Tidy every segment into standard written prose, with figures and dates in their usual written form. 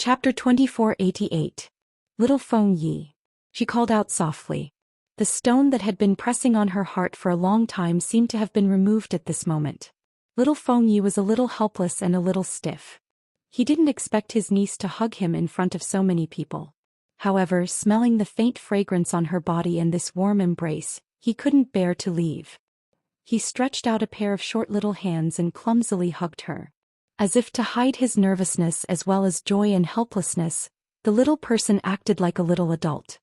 Chapter 2488. Little Feng Yi. She called out softly. The stone that had been pressing on her heart for a long time seemed to have been removed at this moment. Little Feng Yi was a little helpless and a little stiff. He didn't expect his niece to hug him in front of so many people. However, smelling the faint fragrance on her body and this warm embrace, he couldn't bear to leave. He stretched out a pair of short little hands and clumsily hugged her. As if to hide his nervousness as well as joy and helplessness, the little person acted like a little adult.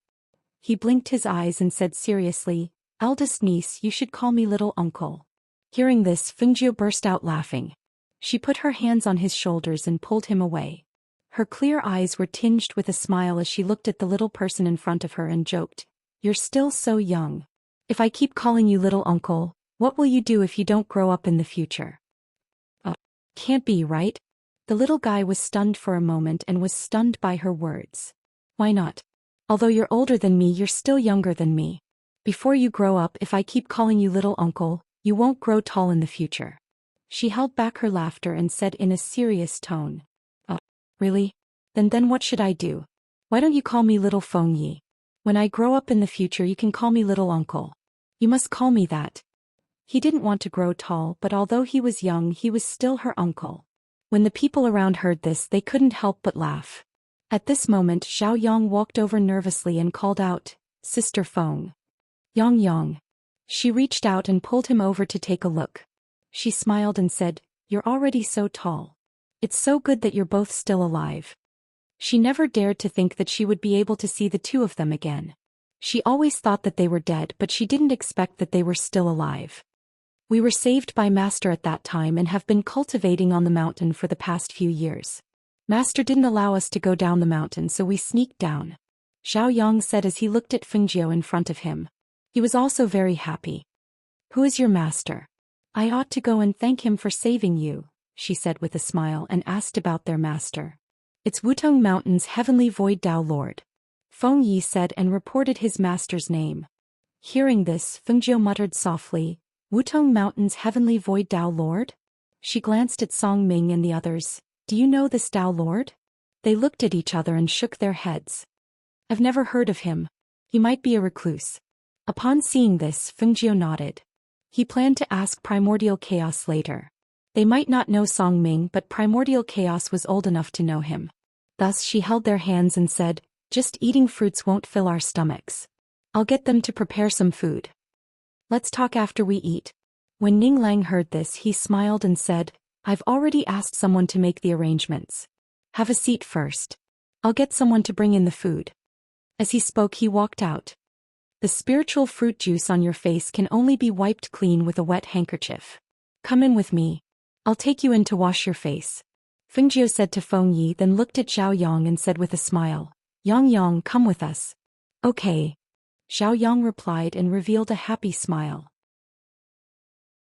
He blinked his eyes and said seriously, "Eldest niece, you should call me little uncle." Hearing this, Fengjiu burst out laughing. She put her hands on his shoulders and pulled him away. Her clear eyes were tinged with a smile as she looked at the little person in front of her and joked, "You're still so young. If I keep calling you little uncle, what will you do if you don't grow up in the future?" Oh, can't be, right? The little guy was stunned for a moment and was stunned by her words. Why not? Although you're older than me, you're still younger than me. Before you grow up, if I keep calling you little uncle, you won't grow tall in the future. She held back her laughter and said in a serious tone. "Oh, really? Then what should I do? Why don't you call me little Feng Yi? When I grow up in the future you can call me little uncle. You must call me that." He didn't want to grow tall, but although he was young, he was still her uncle. When the people around heard this, they couldn't help but laugh. At this moment, Xiao Yang walked over nervously and called out, "Sister Feng." Yang. She reached out and pulled him over to take a look. She smiled and said, "You're already so tall. It's so good that you're both still alive." She never dared to think that she would be able to see the two of them again. She always thought that they were dead, but she didn't expect that they were still alive. "We were saved by Master at that time and have been cultivating on the mountain for the past few years. Master didn't allow us to go down the mountain, so we sneaked down," Xiao Yang said as he looked at Fengjiu in front of him. He was also very happy. "Who is your master? I ought to go and thank him for saving you," she said with a smile and asked about their master. "It's Wutong Mountain's Heavenly Void Dao Lord," Feng Yi said and reported his master's name. Hearing this, Fengjiu muttered softly, "Wutong Mountain's Heavenly Void Dao Lord?" She glanced at Song Ming and the others. "Do you know this Dao Lord?" They looked at each other and shook their heads. "I've never heard of him. He might be a recluse." Upon seeing this, Fengjiu nodded. He planned to ask Primordial Chaos later. They might not know Song Ming, but Primordial Chaos was old enough to know him. Thus she held their hands and said, "Just eating fruits won't fill our stomachs. I'll get them to prepare some food. Let's talk after we eat." When Ning Lang heard this, he smiled and said, "I've already asked someone to make the arrangements. Have a seat first. I'll get someone to bring in the food." As he spoke, he walked out. "The spiritual fruit juice on your face can only be wiped clean with a wet handkerchief. Come in with me. I'll take you in to wash your face," Fengjiu said to Feng Yi, then looked at Xiao Yang and said with a smile, Yang, come with us." "Okay." Xiao Yang replied and revealed a happy smile.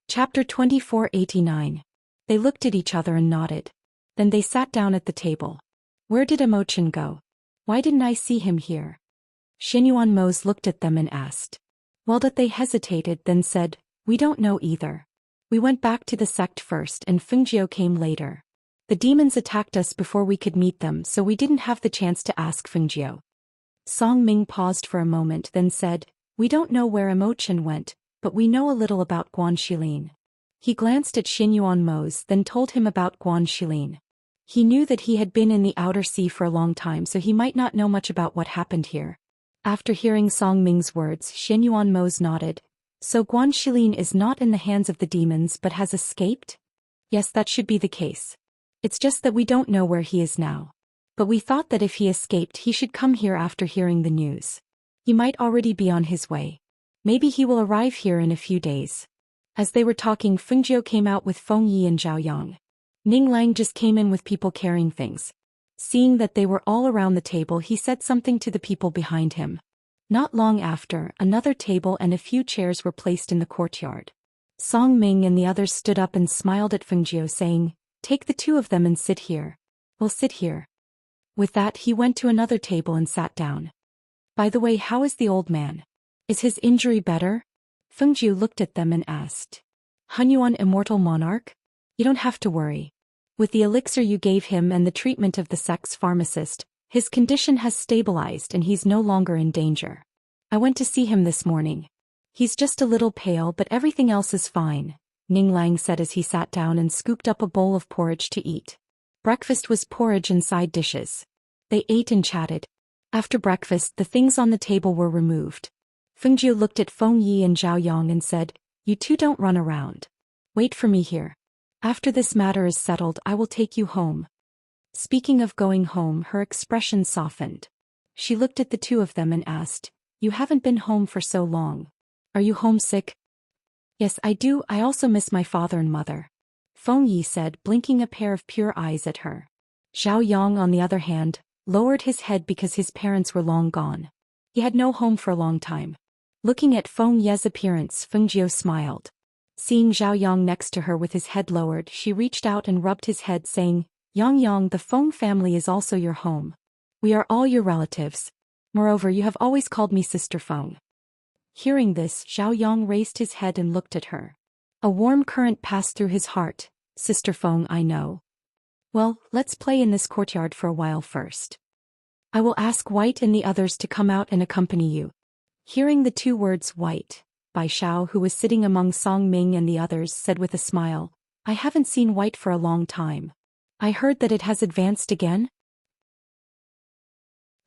Chapter 2489. They looked at each other and nodded. Then they sat down at the table. "Where did Emochin go? Why didn't I see him here?" Xinyuan Mose looked at them and asked. Well, that they hesitated, then said, "We don't know either. We went back to the sect first and Fengjiu came later. The demons attacked us before we could meet them, so we didn't have the chance to ask Fengjiu." Song Ming paused for a moment, then said, "We don't know where Emochin went, but we know a little about Guan Shilin." He glanced at Xinyuan Mose, then told him about Guan Shilin. He knew that he had been in the outer sea for a long time, so he might not know much about what happened here. After hearing Song Ming's words, Xinyuan Mose nodded. "So Guan Shilin is not in the hands of the demons but has escaped?" "Yes, that should be the case. It's just that we don't know where he is now. But we thought that if he escaped, he should come here after hearing the news. He might already be on his way. Maybe he will arrive here in a few days." As they were talking, Fengjiu came out with Feng Yi and Zhao Yang. Ning Lang just came in with people carrying things. Seeing that they were all around the table, he said something to the people behind him. Not long after, another table and a few chairs were placed in the courtyard. Song Ming and the others stood up and smiled at Fengjiu, saying, "Take the two of them and sit here. We'll sit here." With that, he went to another table and sat down. "By the way, how is the old man? Is his injury better?" Fengjiu looked at them and asked. "Hunyuan Immortal Monarch? You don't have to worry. With the elixir you gave him and the treatment of the sex pharmacist, his condition has stabilized and he's no longer in danger. I went to see him this morning. He's just a little pale but everything else is fine, Ning Lang said as he sat down and scooped up a bowl of porridge to eat. Breakfast was porridge and side dishes. They ate and chatted. After breakfast, the things on the table were removed. Fengjiu looked at Feng Yi and Zhao Yang and said, "You two don't run around. Wait for me here. After this matter is settled, I will take you home." Speaking of going home, her expression softened. She looked at the two of them and asked, "You haven't been home for so long. Are you homesick?" "Yes, I do. I also miss my father and mother," Feng Yi said, blinking a pair of pure eyes at her. Zhao Yang, on the other hand, lowered his head because his parents were long gone. He had no home for a long time. Looking at Feng Ye's appearance, Fengjiu smiled. Seeing Zhao Yang next to her with his head lowered, she reached out and rubbed his head, saying, Yang, the Feng family is also your home. We are all your relatives. Moreover, you have always called me Sister Feng." Hearing this, Zhao Yang raised his head and looked at her. A warm current passed through his heart. "Sister Feng, I know. Well, let's play in this courtyard for a while first. I will ask White and the others to come out and accompany you." Hearing the two words White, Bai Shao, who was sitting among Song Ming and the others, said with a smile, "I haven't seen White for a long time. I heard that it has advanced again?"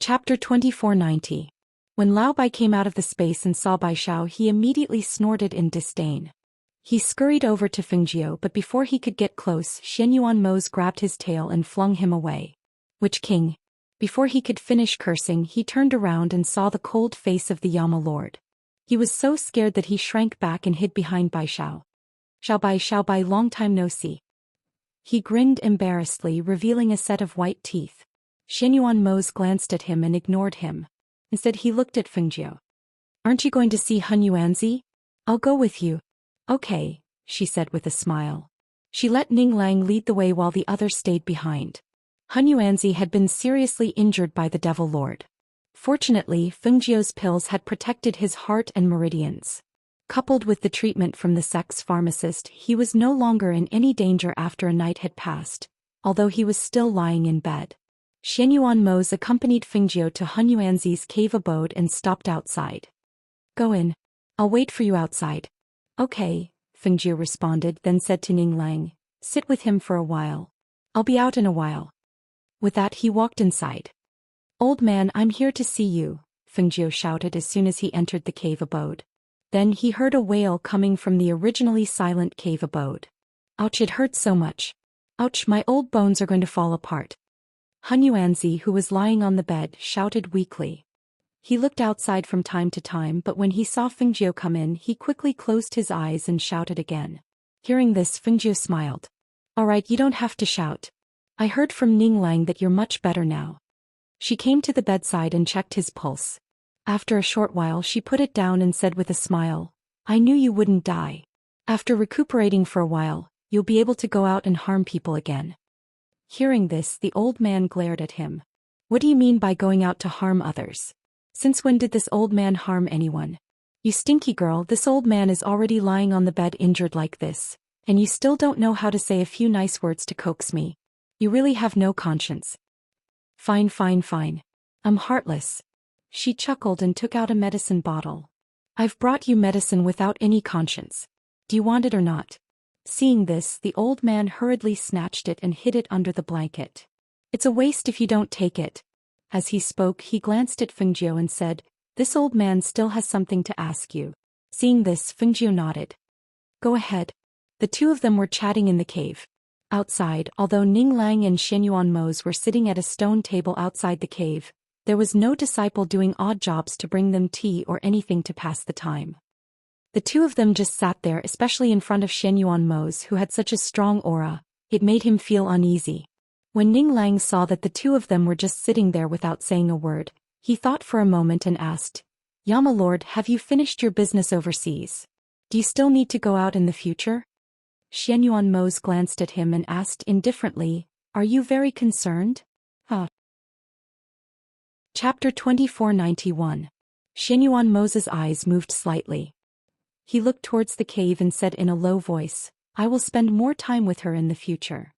Chapter 2490. When Lao Bai came out of the space and saw Bai Shao, he immediately snorted in disdain. He scurried over to Fengjiu, but before he could get close, Shen Yuan Mose grabbed his tail and flung him away. "Witch King." Before he could finish cursing, he turned around and saw the cold face of the Yama Lord. He was so scared that he shrank back and hid behind Bai Shao. Xiao Bai, long time no see." He grinned embarrassedly, revealing a set of white teeth. Shen Yuan Mose glanced at him and ignored him. Instead, he looked at Fengjiu. "Aren't you going to see Hun Yuanzi? I'll go with you." "Okay," she said with a smile. She let Ning Lang lead the way while the others stayed behind. Hun Yuanzi had been seriously injured by the Devil Lord. Fortunately, Fengjiu's pills had protected his heart and meridians. Coupled with the treatment from the sex pharmacist, he was no longer in any danger after a night had passed, although he was still lying in bed. Shen Yuan Mose accompanied Fengjiu to Hun Yuanzi's cave abode and stopped outside. "Go in. I'll wait for you outside." "Okay," Fengjiu responded, then said to Ning Lang, "Sit with him for a while. I'll be out in a while." With that, he walked inside. "Old man, I'm here to see you," Fengjiu shouted as soon as he entered the cave abode. Then he heard a wail coming from the originally silent cave abode. "Ouch, it hurts so much. Ouch, my old bones are going to fall apart." Hun Yuanzi, who was lying on the bed, shouted weakly. He looked outside from time to time, but when he saw Fengjiu come in, he quickly closed his eyes and shouted again. Hearing this, Fengjiu smiled. "All right, you don't have to shout. I heard from Ning Lang that you're much better now." She came to the bedside and checked his pulse. After a short while, she put it down and said with a smile, "I knew you wouldn't die. After recuperating for a while, you'll be able to go out and harm people again." Hearing this, the old man glared at him. "What do you mean by going out to harm others? Since when did this old man harm anyone? You stinky girl, this old man is already lying on the bed injured like this, and you still don't know how to say a few nice words to coax me. You really have no conscience." Fine. I'm heartless." She chuckled and took out a medicine bottle. "I've brought you medicine without any conscience. Do you want it or not?" Seeing this, the old man hurriedly snatched it and hid it under the blanket. "It's a waste if you don't take it." As he spoke, he glanced at Fengjiu and said, "This old man still has something to ask you." Seeing this, Fengjiu nodded. "Go ahead." The two of them were chatting in the cave. Outside, although Ning Lang and Shen Yuan Mose were sitting at a stone table outside the cave, there was no disciple doing odd jobs to bring them tea or anything to pass the time. The two of them just sat there, especially in front of Shen Yuan Mose, who had such a strong aura. It made him feel uneasy. When Ning Lang saw that the two of them were just sitting there without saying a word, he thought for a moment and asked, "Yama Lord, have you finished your business overseas? Do you still need to go out in the future?" Shen Yuan Mose glanced at him and asked indifferently, "Are you very concerned?" Chapter 2491. Shen Yuan Mose's eyes moved slightly. He looked towards the cave and said in a low voice, "I will spend more time with her in the future."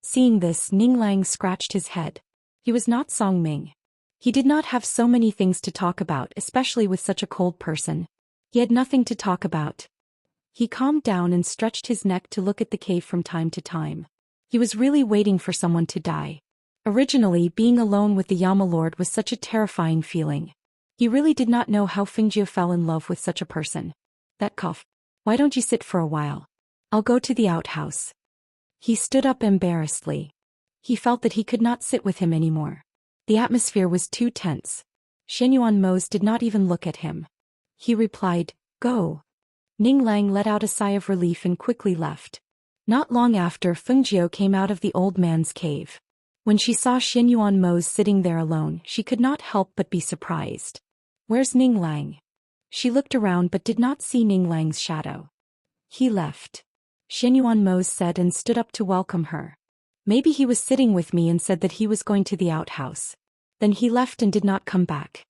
Seeing this, Ninglang scratched his head. He was not Song Ming. He did not have so many things to talk about, especially with such a cold person. He had nothing to talk about. He calmed down and stretched his neck to look at the cave from time to time. He was really waiting for someone to die. Originally, being alone with the Yama Lord was such a terrifying feeling. He really did not know how Fengjie fell in love with such a person. That cough. Why don't you sit for a while? I'll go to the outhouse. He stood up embarrassedly. He felt that he could not sit with him anymore. The atmosphere was too tense. Xianyuan Mose did not even look at him. He replied, "Go." Ninglang let out a sigh of relief and quickly left. Not long after, Fengjie came out of the old man's cave. When she saw Xianyuan Mose sitting there alone, she could not help but be surprised. "Where's Ninglang?" She looked around but did not see Ninglang's shadow. "He left," Xianyuan Mose said and stood up to welcome her. "Maybe he was sitting with me and said that he was going to the outhouse. Then he left and did not come back."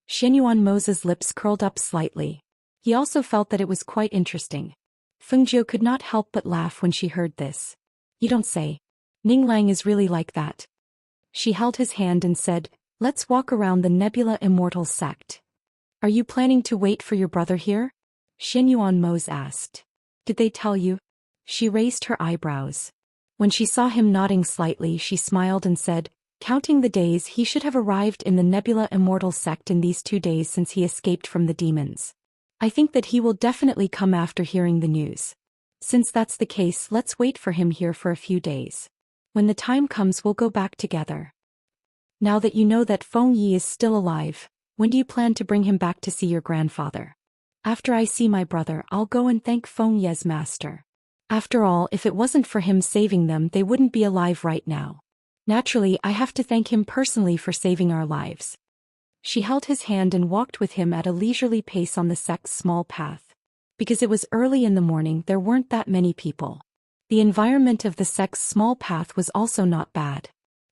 Xianyuan Mose's lips curled up slightly. He also felt that it was quite interesting. Fengjie could not help but laugh when she heard this. "You don't say. Ninglang is really like that." She held his hand and said, "Let's walk around the Nebula Immortal sect." "Are you planning to wait for your brother here?" Xianyuan Mose asked. "Did they tell you?" She raised her eyebrows. When she saw him nodding slightly, she smiled and said, "Counting the days, he should have arrived in the Nebula Immortal sect in these 2 days since he escaped from the demons. I think that he will definitely come after hearing the news. Since that's the case, let's wait for him here for a few days. When the time comes, we'll go back together. Now that you know that Fengjie is still alive, when do you plan to bring him back to see your grandfather?" "After I see my brother, I'll go and thank Fengjie's master. After all, if it wasn't for him saving them, they wouldn't be alive right now. Naturally, I have to thank him personally for saving our lives." She held his hand and walked with him at a leisurely pace on the sect's small path. Because it was early in the morning, there weren't that many people. The environment of the sect's small path was also not bad.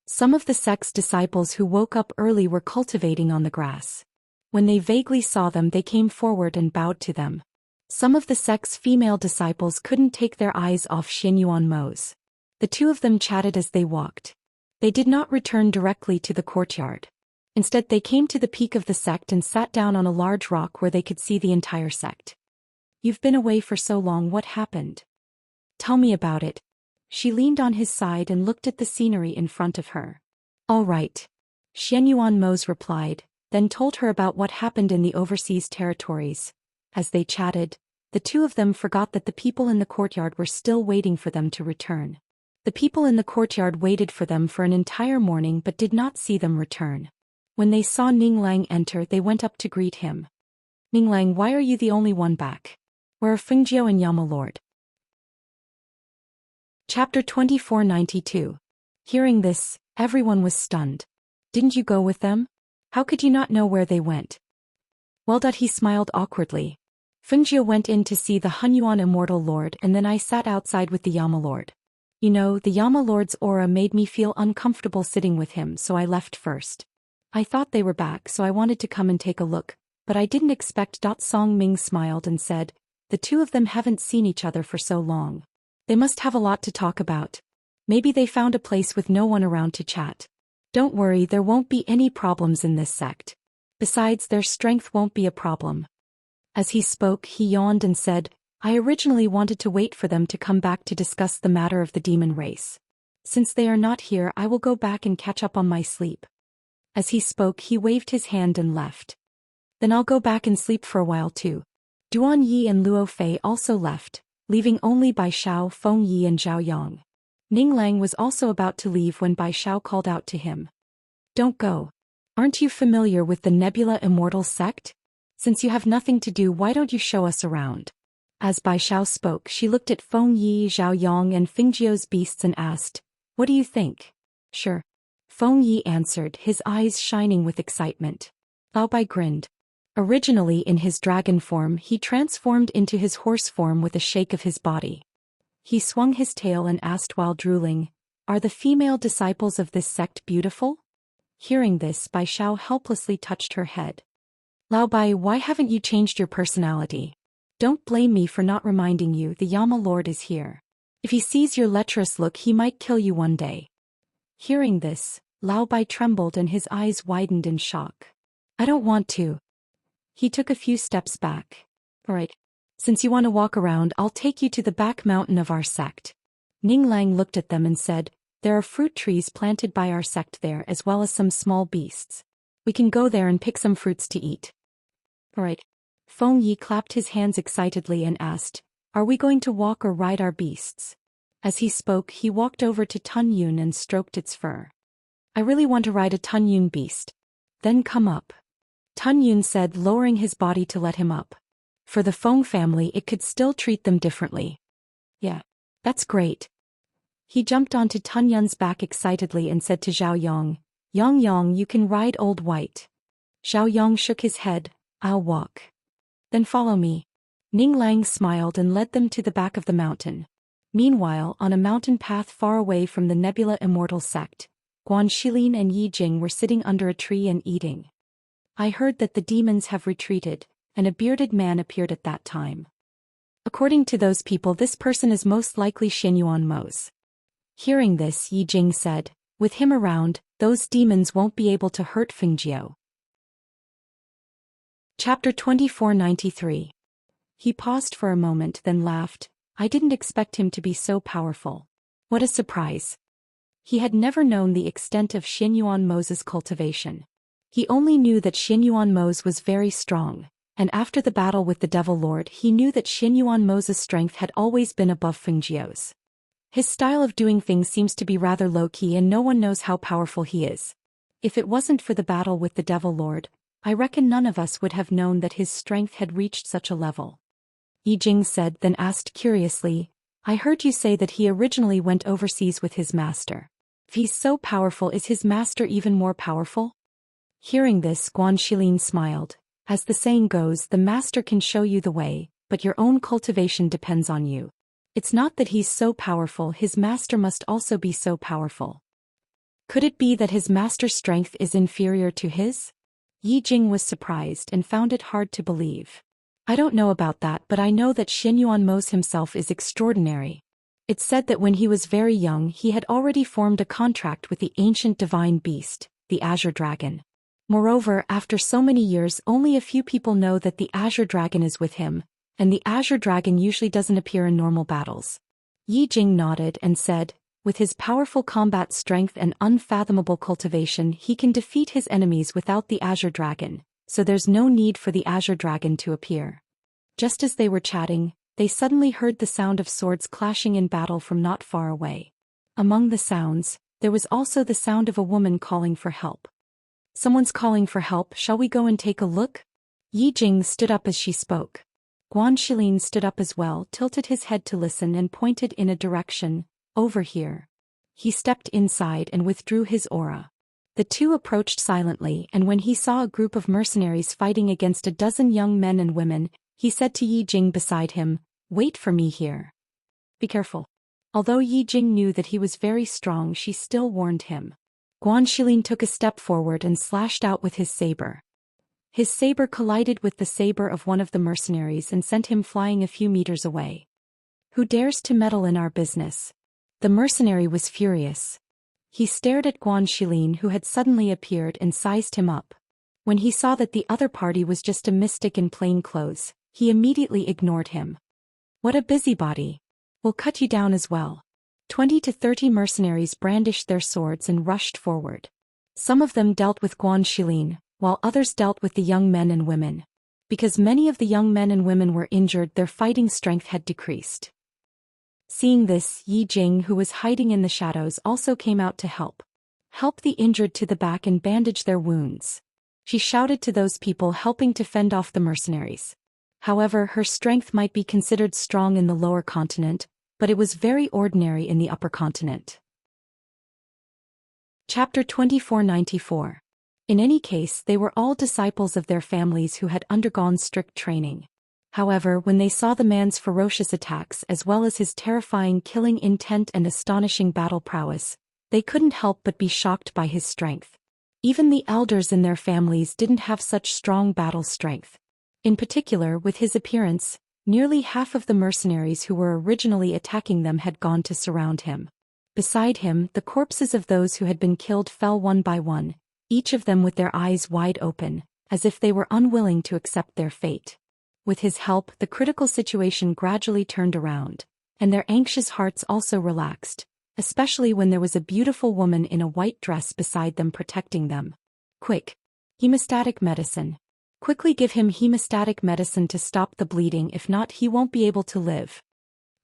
Some of the sect's disciples who woke up early were cultivating on the grass. When they vaguely saw them, they came forward and bowed to them. Some of the sect's female disciples couldn't take their eyes off Xianyuan Mose. The two of them chatted as they walked. They did not return directly to the courtyard. Instead, they came to the peak of the sect and sat down on a large rock where they could see the entire sect. "You've been away for so long, what happened? Tell me about it." She leaned on his side and looked at the scenery in front of her. "All right," Xianyuan Mose replied, then told her about what happened in the overseas territories. As they chatted, the two of them forgot that the people in the courtyard were still waiting for them to return. The people in the courtyard waited for them for an entire morning but did not see them return. When they saw Ninglang enter, they went up to greet him. "Ninglang, why are you the only one back? Where are Fengjie and Yama Lord?" Chapter 2492. Hearing this, everyone was stunned. "Didn't you go with them? How could you not know where they went?" "Well, he smiled awkwardly. "Fengjie went in to see the Hunyuan Immortal Lord, and then I sat outside with the Yama Lord. You know, the Yama Lord's aura made me feel uncomfortable sitting with him, so I left first. I thought they were back, so I wanted to come and take a look, but I didn't expect." Song Ming smiled and said, "The two of them haven't seen each other for so long. They must have a lot to talk about. Maybe they found a place with no one around to chat. Don't worry, there won't be any problems in this sect. Besides, their strength won't be a problem." As he spoke, he yawned and said, "I originally wanted to wait for them to come back to discuss the matter of the demon race. Since they are not here, I will go back and catch up on my sleep." As he spoke, he waved his hand and left. "Then I'll go back and sleep for a while too." Duan Yi and Luo Fei also left, leaving only Bai Shao, Fengjie and Zhao Yang. Ninglang was also about to leave when Bai Shao called out to him. "Don't go. Aren't you familiar with the Nebula Immortal sect? Since you have nothing to do, why don't you show us around?" As Bai Shao spoke, she looked at Fengjie, Zhao Yang and Fengjie's beasts and asked, "What do you think?" "Sure." Fengjie answered, his eyes shining with excitement. Lao Bai grinned. Originally in his dragon form, he transformed into his horse form with a shake of his body. He swung his tail and asked while drooling, "Are the female disciples of this sect beautiful?" Hearing this, Bai Shao helplessly touched her head. "Lao Bai, why haven't you changed your personality? Don't blame me for not reminding you, the Yama Lord is here." If he sees your lecherous look, he might kill you one day. Hearing this, Lao Bai trembled and his eyes widened in shock. I don't want to. He took a few steps back. Alright. Since you want to walk around, I'll take you to the back mountain of our sect. Ning Lang looked at them and said, there are fruit trees planted by our sect there as well as some small beasts. We can go there and pick some fruits to eat. Alright. Feng Yi clapped his hands excitedly and asked, are we going to walk or ride our beasts? As he spoke, he walked over to Tun Yun and stroked its fur. I really want to ride a Tun Yun beast. Then come up. Tun Yun said, lowering his body to let him up. For the Feng family, it could still treat them differently. Yeah. That's great. He jumped onto Tun Yun's back excitedly and said to Zhao Yong, Yang, you can ride Old White. Zhao Yong shook his head, I'll walk. Then follow me. Ning Lang smiled and led them to the back of the mountain. Meanwhile, on a mountain path far away from the Nebula Immortal sect, Guan Shilin and Yi Jing were sitting under a tree and eating. I heard that the demons have retreated, and a bearded man appeared at that time. According to those people, this person is most likely Xinyuan Mo's. Hearing this, Yi Jing said, with him around, those demons won't be able to hurt Fengjiu. Chapter 2493. He paused for a moment then laughed. I didn't expect him to be so powerful. What a surprise. He had never known the extent of Xinyuan Mo's cultivation. He only knew that Xinyuan Mo's was very strong, and after the battle with the Devil Lord he knew that Xinyuan Mo's strength had always been above Fengjiu's. His style of doing things seems to be rather low-key and no one knows how powerful he is. If it wasn't for the battle with the Devil Lord, I reckon none of us would have known that his strength had reached such a level. Yi Jing said, then asked curiously, I heard you say that he originally went overseas with his master. If he's so powerful, is his master even more powerful? Hearing this, Guan Shilin smiled. As the saying goes, the master can show you the way, but your own cultivation depends on you. It's not that he's so powerful, his master must also be so powerful. Could it be that his master's strength is inferior to his? Yi Jing was surprised and found it hard to believe. I don't know about that, but I know that Xinyuan Mo's himself is extraordinary. It's said that when he was very young he had already formed a contract with the ancient divine beast, the Azure Dragon. Moreover, after so many years only a few people know that the Azure Dragon is with him, and the Azure Dragon usually doesn't appear in normal battles. Yi Jing nodded and said, with his powerful combat strength and unfathomable cultivation he can defeat his enemies without the Azure Dragon, so there's no need for the Azure Dragon to appear. Just as they were chatting, they suddenly heard the sound of swords clashing in battle from not far away. Among the sounds, there was also the sound of a woman calling for help. Someone's calling for help, shall we go and take a look? Yi Jing stood up as she spoke. Guan Shilin stood up as well, tilted his head to listen and pointed in a direction, over here. He stepped inside and withdrew his aura. The two approached silently, and when he saw a group of mercenaries fighting against a dozen young men and women, he said to Yi Jing beside him, wait for me here. Be careful. Although Yi Jing knew that he was very strong, she still warned him. Guan Shilin took a step forward and slashed out with his saber. His saber collided with the saber of one of the mercenaries and sent him flying a few meters away. Who dares to meddle in our business? The mercenary was furious. He stared at Guan Shilin, who had suddenly appeared, and sized him up. When he saw that the other party was just a mystic in plain clothes, he immediately ignored him. What a busybody. We'll cut you down as well. 20 to 30 mercenaries brandished their swords and rushed forward. Some of them dealt with Guan Shilin, while others dealt with the young men and women. Because many of the young men and women were injured, their fighting strength had decreased. Seeing this, Yi Jing, who was hiding in the shadows, also came out to help. Help the injured to the back and bandage their wounds. She shouted to those people helping to fend off the mercenaries. However, her strength might be considered strong in the lower continent, but it was very ordinary in the upper continent. Chapter 2494. In any case, they were all disciples of their families who had undergone strict training. However, when they saw the man's ferocious attacks as well as his terrifying killing intent and astonishing battle prowess, they couldn't help but be shocked by his strength. Even the elders in their families didn't have such strong battle strength. In particular, with his appearance, Nearly half of the mercenaries who were originally attacking them had gone to surround him. Beside him, the corpses of those who had been killed fell one by one, each of them with their eyes wide open, as if they were unwilling to accept their fate. With his help, the critical situation gradually turned around, and their anxious hearts also relaxed, especially when there was a beautiful woman in a white dress beside them protecting them. Quick! Hemostatic medicine. Quickly give him hemostatic medicine to stop the bleeding, if not he won't be able to live.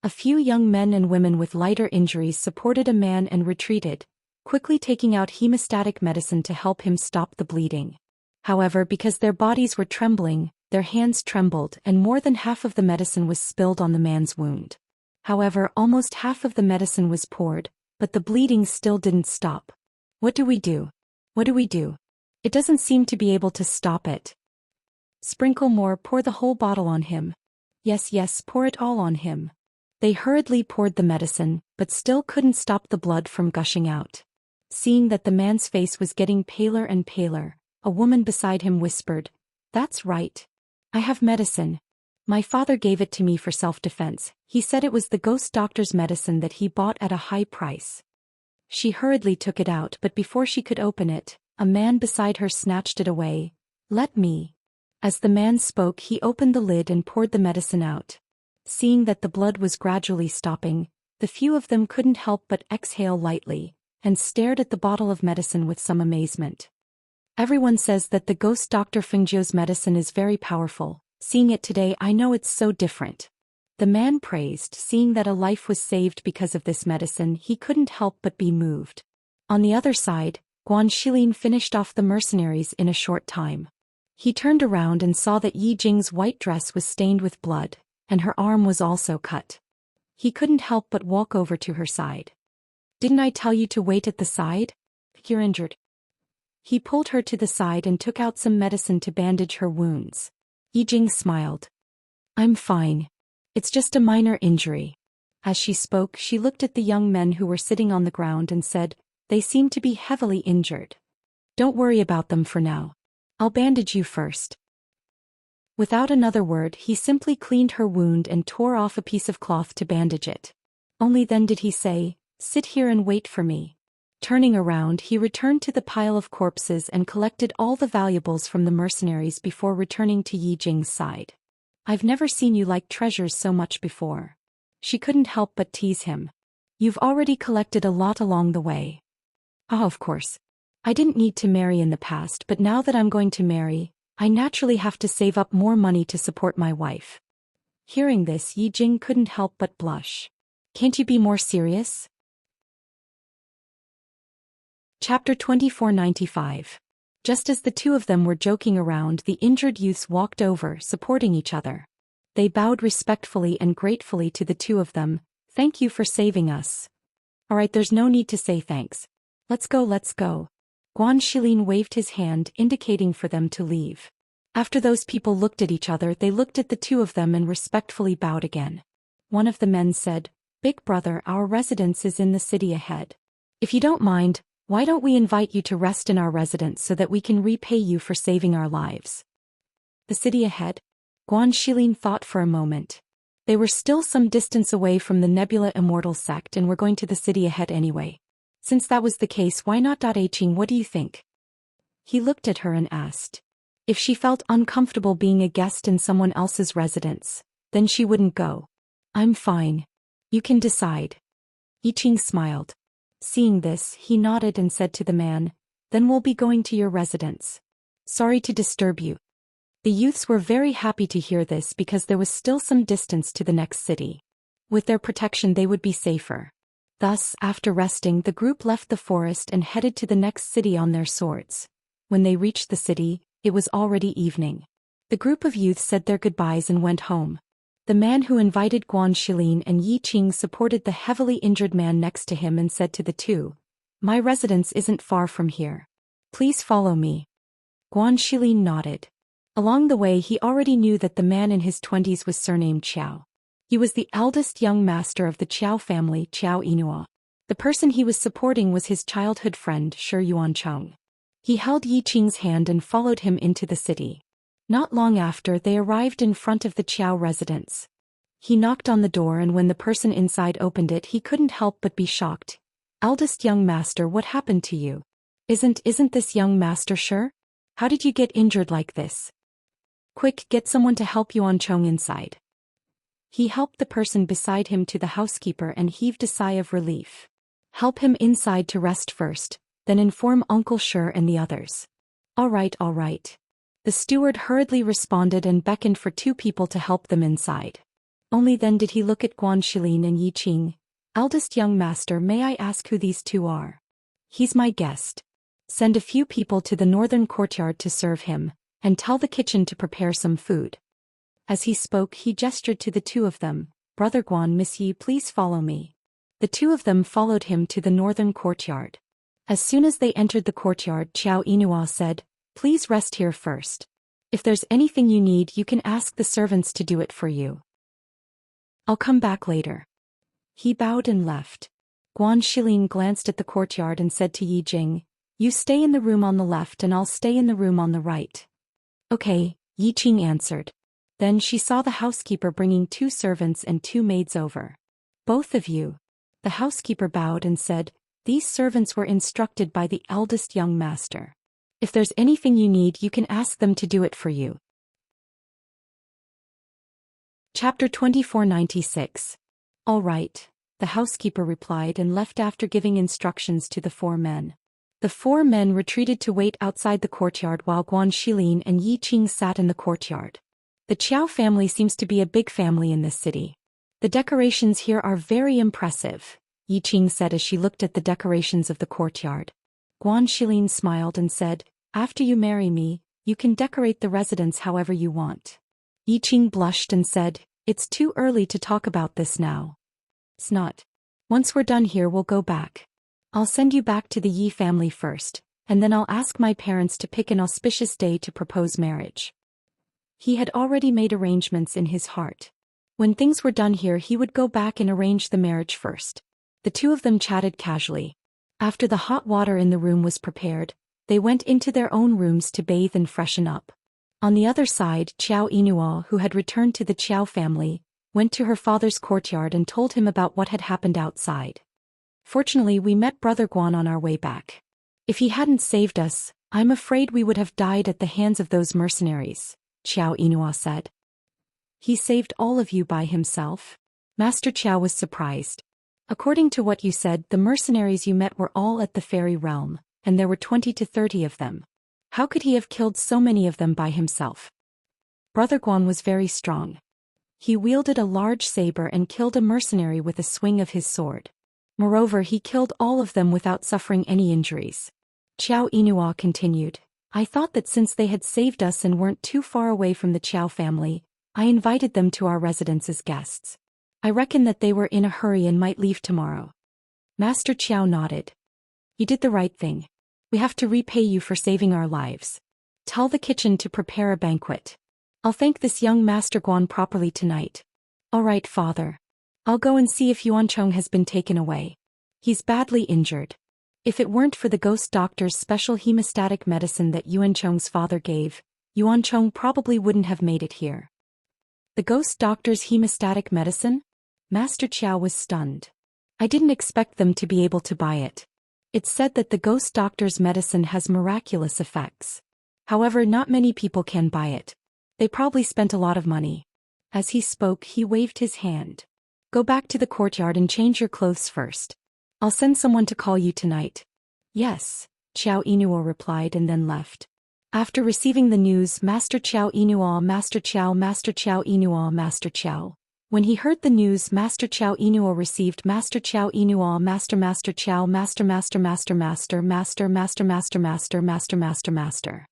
A few young men and women with lighter injuries supported a man and retreated, quickly taking out hemostatic medicine to help him stop the bleeding. However, because their bodies were trembling, their hands trembled and more than half of the medicine was spilled on the man's wound. However, almost half of the medicine was poured, but the bleeding still didn't stop. What do we do? What do we do? It doesn't seem to be able to stop it. Sprinkle more, pour the whole bottle on him. Yes, yes, pour it all on him. They hurriedly poured the medicine, but still couldn't stop the blood from gushing out. Seeing that the man's face was getting paler and paler, a woman beside him whispered, "That's right. I have medicine. My father gave it to me for self-defense. He said it was the ghost doctor's medicine that he bought at a high price." She hurriedly took it out, but before she could open it, a man beside her snatched it away. "Let me." As the man spoke, he opened the lid and poured the medicine out. Seeing that the blood was gradually stopping, the few of them couldn't help but exhale lightly, and stared at the bottle of medicine with some amazement. Everyone says that the ghost Dr. Fengzhou's medicine is very powerful. Seeing it today, I know it's so different. The man praised, seeing that a life was saved because of this medicine. He couldn't help but be moved. On the other side, Guan Shilin finished off the mercenaries in a short time. He turned around and saw that Yi Jing's white dress was stained with blood, and her arm was also cut. He couldn't help but walk over to her side. "Didn't I tell you to wait at the side? You're injured." He pulled her to the side and took out some medicine to bandage her wounds. Yi Jing smiled. "I'm fine. It's just a minor injury." As she spoke, she looked at the young men who were sitting on the ground and said, "They seem to be heavily injured. Don't worry about them for now. I'll bandage you first." Without another word, he simply cleaned her wound and tore off a piece of cloth to bandage it. Only then did he say, "Sit here and wait for me." Turning around, he returned to the pile of corpses and collected all the valuables from the mercenaries before returning to Yi Jing's side. "I've never seen you like treasures so much before." She couldn't help but tease him. "You've already collected a lot along the way." "Ah, of course. I didn't need to marry in the past, but now that I'm going to marry, I naturally have to save up more money to support my wife." Hearing this, Yi Jing couldn't help but blush. "Can't you be more serious?" Chapter 2495. Just as the two of them were joking around, the injured youths walked over, supporting each other. They bowed respectfully and gratefully to the two of them. "Thank you for saving us." "Alright, there's no need to say thanks. Let's go, let's go." Guan Shilin waved his hand, indicating for them to leave. After those people looked at each other, they looked at the two of them and respectfully bowed again. One of the men said, "Big brother, our residence is in the city ahead. If you don't mind, why don't we invite you to rest in our residence so that we can repay you for saving our lives?" The city ahead? Guan Shilin thought for a moment. They were still some distance away from the Nebula Immortal sect and were going to the city ahead anyway. Since that was the case, why not? Aching, what do you think? He looked at her and asked. If she felt uncomfortable being a guest in someone else's residence, then she wouldn't go. "I'm fine. You can decide." Yiqing smiled. Seeing this, he nodded and said to the man, "Then we'll be going to your residence. Sorry to disturb you." The youths were very happy to hear this because there was still some distance to the next city. With their protection they would be safer. Thus, after resting, the group left the forest and headed to the next city on their swords. When they reached the city, it was already evening. The group of youths said their goodbyes and went home. The man who invited Guan Shilin and Yi Qing supported the heavily injured man next to him and said to the two, "My residence isn't far from here. Please follow me." Guan Shilin nodded. Along the way he already knew that the man in his 20s was surnamed Qiao. He was the eldest young master of the Qiao family, Qiao Inua. The person he was supporting was his childhood friend, Shi Yuancheng. He held Yi Qing's hand and followed him into the city. Not long after, they arrived in front of the Chow residence. He knocked on the door, and when the person inside opened it, he couldn't help but be shocked. "Eldest young master, what happened to you? Isn't this young master sure? How did you get injured like this? Quick, get someone to help Yuan Chong inside." He helped the person beside him to the housekeeper and heaved a sigh of relief. "Help him inside to rest first, then inform Uncle Sher and the others." All right. The steward hurriedly responded and beckoned for 2 people to help them inside. Only then did he look at Guan Shilin and Yi Qing. "Eldest young master, may I ask who these 2 are?" "He's my guest. Send a few people to the northern courtyard to serve him, and tell the kitchen to prepare some food." As he spoke, he gestured to the 2 of them. "Brother Guan, Miss Yi, please follow me." The 2 of them followed him to the northern courtyard. As soon as they entered the courtyard, Chow Inua said, "Please rest here first. If there's anything you need, you can ask the servants to do it for you. I'll come back later." He bowed and left. Guan Shilin glanced at the courtyard and said to Yi Jing, "You stay in the room on the left and I'll stay in the room on the right." "Okay," Yi Qing answered. Then she saw the housekeeper bringing 2 servants and 2 maids over. "Both of you." The housekeeper bowed and said, "These servants were instructed by the eldest young master. If there's anything you need, you can ask them to do it for you." Chapter 2496. "All right," the housekeeper replied and left after giving instructions to the 4 men. The 4 men retreated to wait outside the courtyard while Guan Shilin and Yi Qing sat in the courtyard. The Chow family seems to be a big family in this city. "The decorations here are very impressive," Yi Qing said as she looked at the decorations of the courtyard. Guan Shilin smiled and said, "After you marry me, you can decorate the residence however you want." Yi Qing blushed and said, "It's too early to talk about this now." "It's not. Once we're done here, we'll go back. I'll send you back to the Yi family first, and then I'll ask my parents to pick an auspicious day to propose marriage." He had already made arrangements in his heart. When things were done here, he would go back and arrange the marriage first. The 2 of them chatted casually. After the hot water in the room was prepared, they went into their own rooms to bathe and freshen up. On the other side, Chow Inua, who had returned to the Chow family, went to her father's courtyard and told him about what had happened outside. "Fortunately, we met Brother Guan on our way back. If he hadn't saved us, I'm afraid we would have died at the hands of those mercenaries," Chow Inua said. "He saved all of you by himself?" Master Chow was surprised. "According to what you said, the mercenaries you met were all at the fairy realm, and there were 20 to 30 of them. How could he have killed so many of them by himself?" Brother Guan was very strong. He wielded a large saber and killed a mercenary with a swing of his sword. Moreover, he killed all of them without suffering any injuries. Chow Inua continued, "I thought that since they had saved us and weren't too far away from the Chow family, I invited them to our residence as guests. I reckon that they were in a hurry and might leave tomorrow." Master Chow nodded. "You did the right thing. We have to repay you for saving our lives. Tell the kitchen to prepare a banquet. I'll thank this young Master Guan properly tonight." "All right, father. I'll go and see if Yuan Chong has been taken away. He's badly injured. If it weren't for the ghost doctor's special hemostatic medicine that Yuan Chong's father gave, Yuan Chong probably wouldn't have made it here." "The ghost doctor's hemostatic medicine?" Master Chow was stunned. "I didn't expect them to be able to buy it. It's said that the ghost doctor's medicine has miraculous effects. However, not many people can buy it. They probably spent a lot of money." As he spoke, he waved his hand. "Go back to the courtyard and change your clothes first. I'll send someone to call you tonight." "Yes," Chow Inua replied and then left. After receiving the news, Master Chow Inua, Master Chow, Master Chow Inua, Master Chow. When he heard the news, Master Chow Inua received Master Chow Inua, Master Master Chow, Master Master Master Master Master Master Master Master Master Master Master.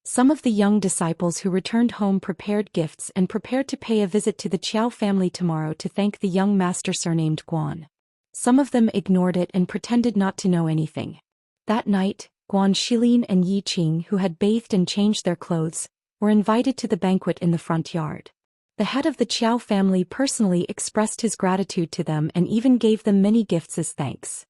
Some of the young disciples who returned home prepared gifts and prepared to pay a visit to the Chow family tomorrow to thank the young master surnamed Guan. Some of them ignored it and pretended not to know anything. That night, Guan Shilin and Yi Qing, who had bathed and changed their clothes, were invited to the banquet in the front yard. The head of the Chow family personally expressed his gratitude to them and even gave them many gifts as thanks.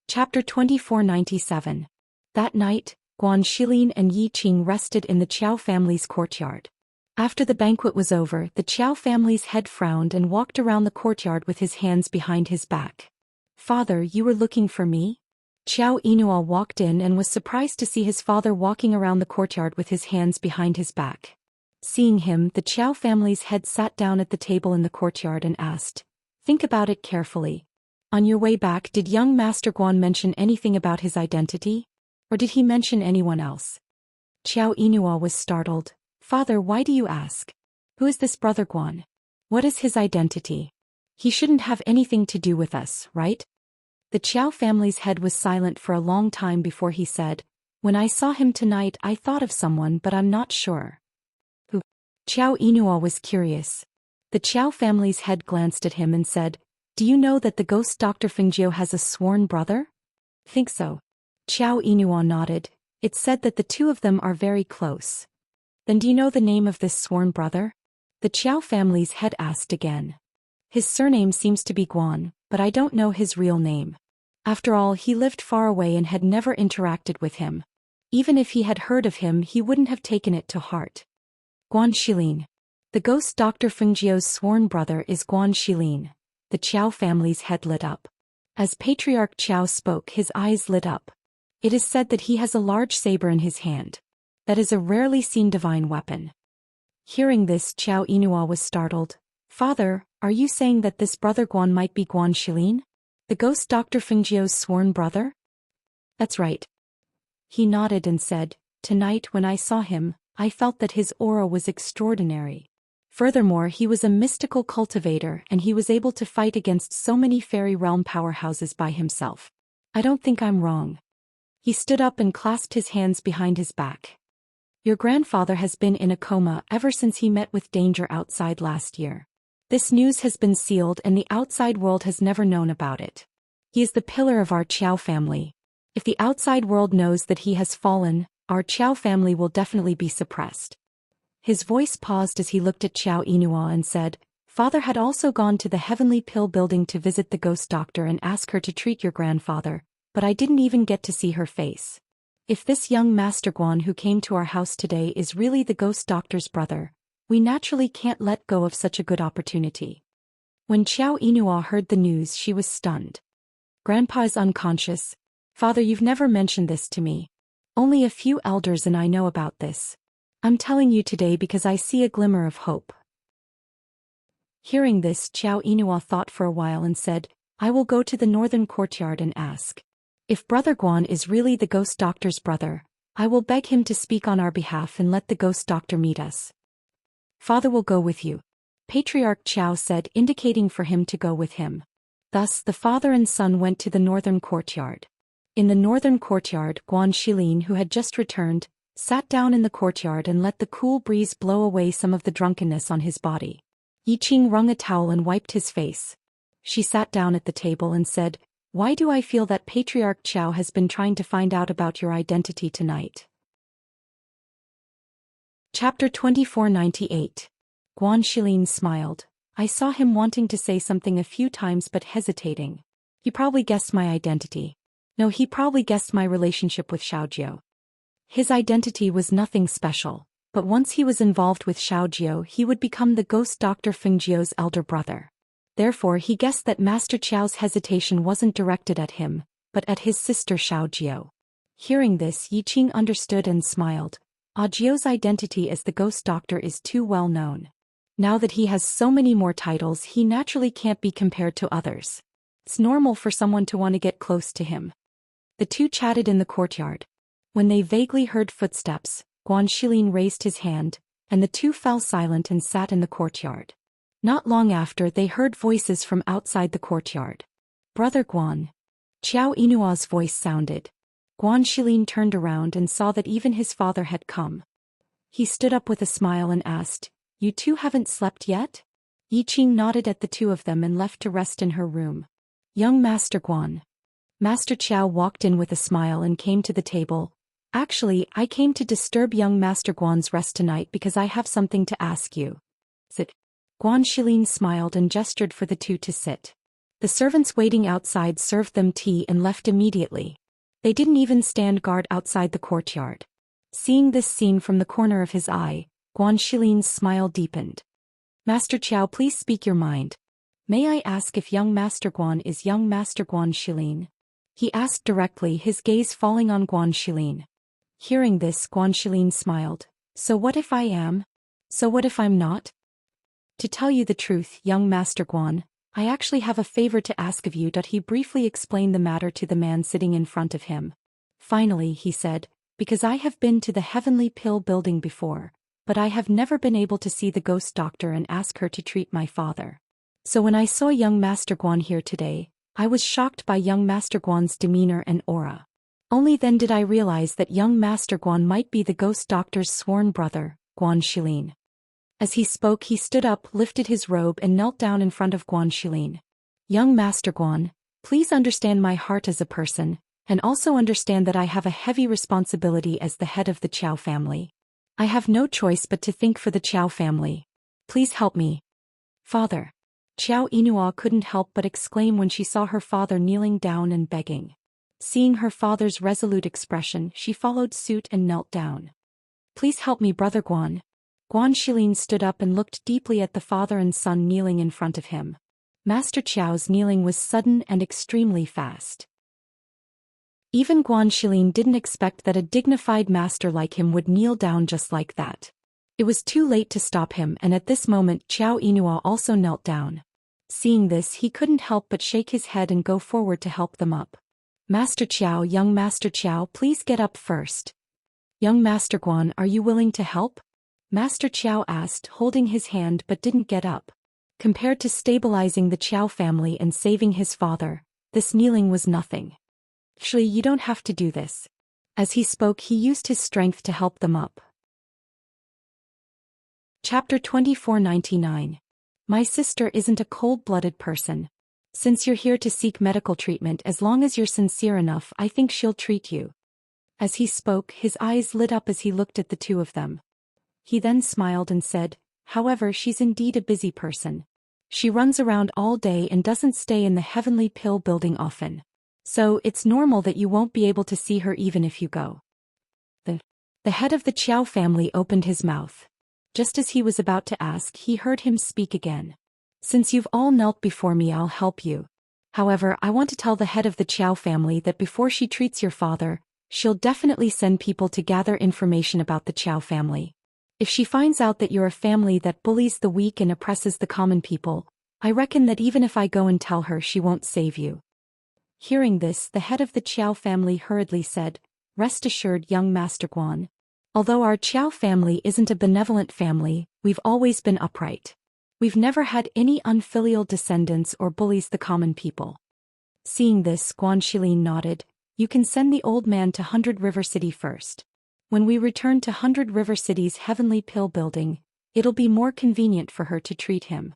Chapter 2497. That night, Guan Shilin and Yi Qing rested in the Qiao family's courtyard. After the banquet was over, the Qiao family's head frowned and walked around the courtyard with his hands behind his back. "Father, you were looking for me?" Qiao Inua walked in and was surprised to see his father walking around the courtyard with his hands behind his back. Seeing him, the Qiao family's head sat down at the table in the courtyard and asked, "Think about it carefully. On your way back, did young Master Guan mention anything about his identity? Or did he mention anyone else?" Qiao Inua was startled. "Father, why do you ask? Who is this brother Guan? What is his identity? He shouldn't have anything to do with us, right?" The Qiao family's head was silent for a long time before he said, "When I saw him tonight, I thought of someone, but I'm not sure." "Who?" Qiao Inua was curious. The Qiao family's head glanced at him and said, "Do you know that the ghost Dr. Fengjiu has a sworn brother?" "Think so." Qiao Inua nodded. "It's said that the two of them are very close." "Then do you know the name of this sworn brother?" The Qiao family's head asked again. "His surname seems to be Guan, but I don't know his real name. After all, he lived far away and had never interacted with him. Even if he had heard of him, he wouldn't have taken it to heart." "Guan Shilin. The ghost Dr. Fengjiu's sworn brother is Guan Shilin." The Qiao family's head lit up. As Patriarch Qiao spoke, his eyes lit up. "It is said that he has a large saber in his hand. That is a rarely seen divine weapon." Hearing this, Qiao Inua was startled. "Father, are you saying that this brother Guan might be Guan Shilin? The ghost Dr. Fengjiu's sworn brother?" "That's right." He nodded and said, "Tonight when I saw him, I felt that his aura was extraordinary. Furthermore, he was a mystical cultivator and he was able to fight against so many fairy realm powerhouses by himself. I don't think I'm wrong." He stood up and clasped his hands behind his back. "Your grandfather has been in a coma ever since he met with danger outside last year. This news has been sealed and the outside world has never known about it. He is the pillar of our Qiao family. If the outside world knows that he has fallen, our Qiao family will definitely be suppressed." His voice paused as he looked at Qiao Inua and said, "Father had also gone to the Heavenly Pill building to visit the ghost doctor and ask her to treat your grandfather, but I didn't even get to see her face. If this young Master Guan who came to our house today is really the ghost doctor's brother, we naturally can't let go of such a good opportunity." When Qiao Inua heard the news, she was stunned. "Grandpa is unconscious. Father, you've never mentioned this to me. Only a few elders and I know about this. I'm telling you today because I see a glimmer of hope." Hearing this, Qiao Inua thought for a while and said, "I will go to the northern courtyard and ask. If Brother Guan is really the ghost doctor's brother, I will beg him to speak on our behalf and let the ghost doctor meet us." "Father will go with you," Patriarch Qiao said, indicating for him to go with him. Thus, the father and son went to the northern courtyard. In the northern courtyard, Guan Shilin, who had just returned, sat down in the courtyard and let the cool breeze blow away some of the drunkenness on his body. Yi Qing wrung a towel and wiped his face. She sat down at the table and said, "Why do I feel that Patriarch Qiao has been trying to find out about your identity tonight?" Chapter 2498. Guan Shilin smiled. "I saw him wanting to say something a few times but hesitating. He probably guessed my identity. No, he probably guessed my relationship with Xiaojiu. His identity was nothing special, but once he was involved with Xiaojiu, he would become the ghost Dr. Fengjiu's elder brother. Therefore, he guessed that Master Qiao's hesitation wasn't directed at him, but at his sister Xiaojiu." Hearing this, Yi Qing understood and smiled. Jiu's identity as the ghost doctor is too well known. Now that he has so many more titles, he naturally can't be compared to others. It's normal for someone to want to get close to him. The two chatted in the courtyard. When they vaguely heard footsteps, Guan Shilin raised his hand, and the two fell silent and sat in the courtyard. Not long after, they heard voices from outside the courtyard. "Brother Guan." Qiao Inua's voice sounded. Guan Shilin turned around and saw that even his father had come. He stood up with a smile and asked, "You two haven't slept yet?" Yi Qing nodded at the two of them and left to rest in her room. "Young Master Guan." Master Qiao walked in with a smile and came to the table. "Actually, I came to disturb young Master Guan's rest tonight because I have something to ask you." "Sit." Guan Shilin smiled and gestured for the two to sit. The servants waiting outside served them tea and left immediately. They didn't even stand guard outside the courtyard. Seeing this scene from the corner of his eye, Guan Shilin's smile deepened. Master Qiao, please speak your mind. May I ask if young Master Guan is young Master Guan Shilin? He asked directly, his gaze falling on Guan Shilin. Hearing this, Guan Shilin smiled. So what if I am? So what if I'm not? To tell you the truth, young Master Guan, I actually have a favor to ask of you. He briefly explained the matter to the man sitting in front of him. Finally, he said, because I have been to the Heavenly Pill building before, but I have never been able to see the ghost doctor and ask her to treat my father. So when I saw young Master Guan here today, I was shocked by young Master Guan's demeanor and aura. Only then did I realize that young Master Guan might be the ghost doctor's sworn brother, Guan Shilin. As he spoke, he stood up, lifted his robe and knelt down in front of Guan Shilin. Young Master Guan, please understand my heart as a person, and also understand that I have a heavy responsibility as the head of the Qiao family. I have no choice but to think for the Qiao family. Please help me. Father. Qiao Inua couldn't help but exclaim when she saw her father kneeling down and begging. Seeing her father's resolute expression, she followed suit and knelt down. Please help me, Brother Guan. Guan Shilin stood up and looked deeply at the father and son kneeling in front of him. Master Qiao's kneeling was sudden and extremely fast. Even Guan Shilin didn't expect that a dignified master like him would kneel down just like that. It was too late to stop him, and at this moment Qiao Inua also knelt down. Seeing this, he couldn't help but shake his head and go forward to help them up. Master Qiao, young Master Qiao, please get up first. Young Master Guan, are you willing to help? Master Qiao asked, holding his hand but didn't get up. Compared to stabilizing the Qiao family and saving his father, this kneeling was nothing. Actually, you don't have to do this. As he spoke, he used his strength to help them up. Chapter 2499. My sister isn't a cold-blooded person. Since you're here to seek medical treatment, as long as you're sincere enough, I think she'll treat you. As he spoke, his eyes lit up as he looked at the two of them. He then smiled and said, however, she's indeed a busy person. She runs around all day and doesn't stay in the Heavenly Pill building often. So, it's normal that you won't be able to see her even if you go. The head of the Qiao family opened his mouth. Just as he was about to ask, he heard him speak again. Since you've all knelt before me, I'll help you. However, I want to tell the head of the Qiao family that before she treats your father, she'll definitely send people to gather information about the Qiao family. If she finds out that you're a family that bullies the weak and oppresses the common people, I reckon that even if I go and tell her, she won't save you. Hearing this, the head of the Qiao family hurriedly said, rest assured, young Master Guan. Although our Qiao family isn't a benevolent family, we've always been upright. We've never had any unfilial descendants or bullies the common people. Seeing this, Guan Shilin nodded. You can send the old man to 100 River City first. When we return to 100 River City's Heavenly Pill building, it'll be more convenient for her to treat him.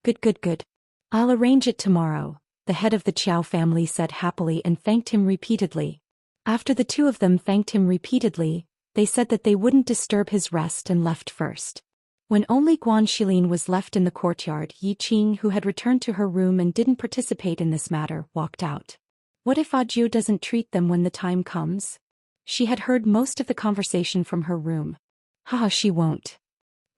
Good. I'll arrange it tomorrow, the head of the Qiao family said happily and thanked him repeatedly. After the two of them thanked him repeatedly, they said that they wouldn't disturb his rest and left first. When only Guan Shilin was left in the courtyard, Yi Qing, who had returned to her room and didn't participate in this matter, walked out. What if Ajiu doesn't treat them when the time comes? She had heard most of the conversation from her room. Haha, she won't.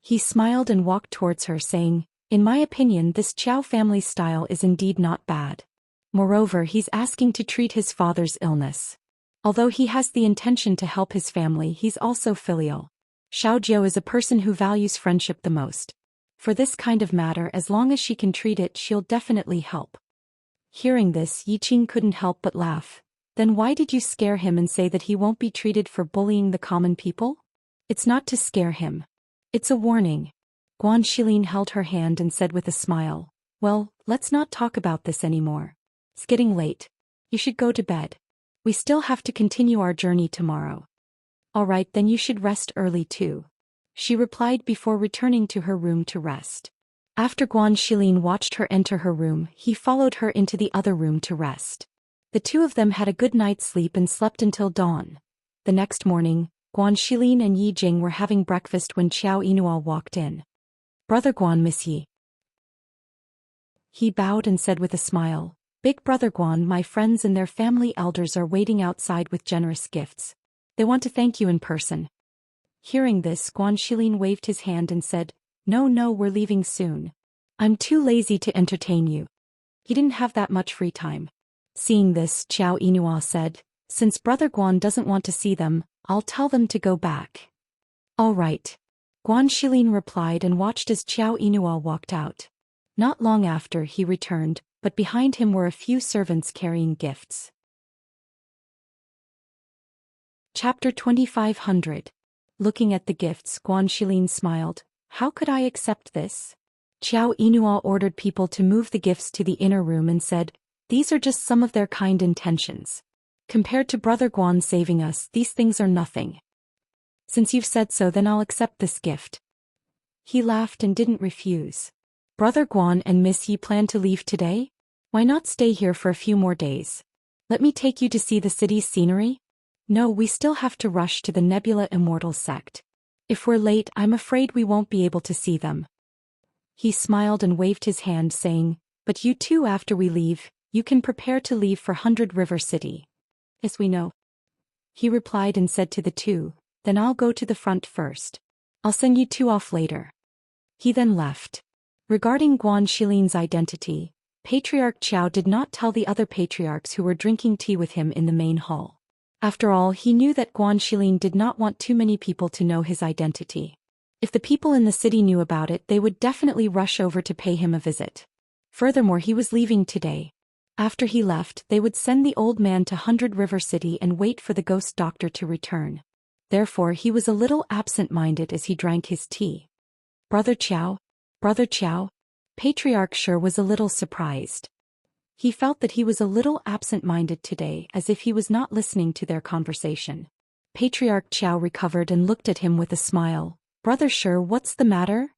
He smiled and walked towards her, saying, in my opinion, this Qiao family style is indeed not bad. Moreover, he's asking to treat his father's illness. Although he has the intention to help his family, he's also filial. Xiaojiu is a person who values friendship the most. For this kind of matter, as long as she can treat it, she'll definitely help. Hearing this, Yi Qing couldn't help but laugh. Then why did you scare him and say that he won't be treated for bullying the common people? It's not to scare him. It's a warning. Guan Shilin held her hand and said with a smile, well, let's not talk about this anymore. It's getting late. You should go to bed. We still have to continue our journey tomorrow. All right, then you should rest early too. She replied before returning to her room to rest. After Guan Shilin watched her enter her room, he followed her into the other room to rest. The two of them had a good night's sleep and slept until dawn. The next morning, Guan Shilin and Yi Jing were having breakfast when Qiao Inua walked in. Brother Guan, miss Yi. He bowed and said with a smile, Big Brother Guan, my friends and their family elders are waiting outside with generous gifts. They want to thank you in person. Hearing this, Guan Shilin waved his hand and said, No, we're leaving soon. I'm too lazy to entertain you. He didn't have that much free time. Seeing this, Qiao Inua said, Since Brother Guan doesn't want to see them, I'll tell them to go back. All right. Guan Shilin replied and watched as Qiao Inua walked out. Not long after, he returned, but behind him were a few servants carrying gifts. Chapter 2500. Looking at the gifts, Guan Shilin smiled. How could I accept this? Qiao Inua ordered people to move the gifts to the inner room and said, These are just some of their kind intentions. Compared to Brother Guan saving us, these things are nothing. Since you've said so, then I'll accept this gift. He laughed and didn't refuse. Brother Guan and Miss Yi plan to leave today? Why not stay here for a few more days? Let me take you to see the city's scenery? No, we still have to rush to the Nebula Immortal sect. If we're late, I'm afraid we won't be able to see them. He smiled and waved his hand, saying, But you too, after we leave, you can prepare to leave for 100 River City. Yes, we know. He replied and said to the two, Then I'll go to the front first. I'll send you two off later. He then left. Regarding Guan Shilin's identity, Patriarch Qiao did not tell the other patriarchs who were drinking tea with him in the main hall. After all, he knew that Guan Shilin did not want too many people to know his identity. If the people in the city knew about it, they would definitely rush over to pay him a visit. Furthermore, he was leaving today. After he left, they would send the old man to 100 River City and wait for the ghost doctor to return. Therefore, he was a little absent-minded as he drank his tea. Brother Qiao? Patriarch Shi was a little surprised. He felt that he was a little absent-minded today, as if he was not listening to their conversation. Patriarch Qiao recovered and looked at him with a smile. Brother Shi, what's the matter?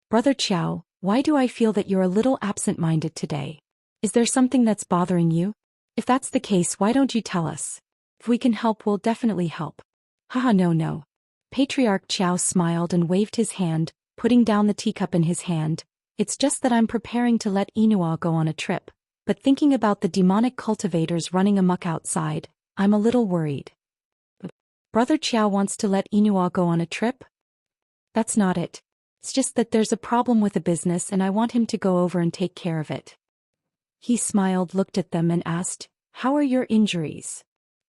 Brother Qiao, why do I feel that you're a little absent-minded today? Is there something that's bothering you? If that's the case, why don't you tell us? If we can help, we'll definitely help. Haha, no. Patriarch Qiao smiled and waved his hand, putting down the teacup in his hand. It's just that I'm preparing to let Inua go on a trip, but thinking about the demonic cultivators running amok outside, I'm a little worried. Brother Qiao wants to let Inua go on a trip? That's not it. It's just that there's a problem with a business and I want him to go over and take care of it. He smiled, looked at them and asked, How are your injuries?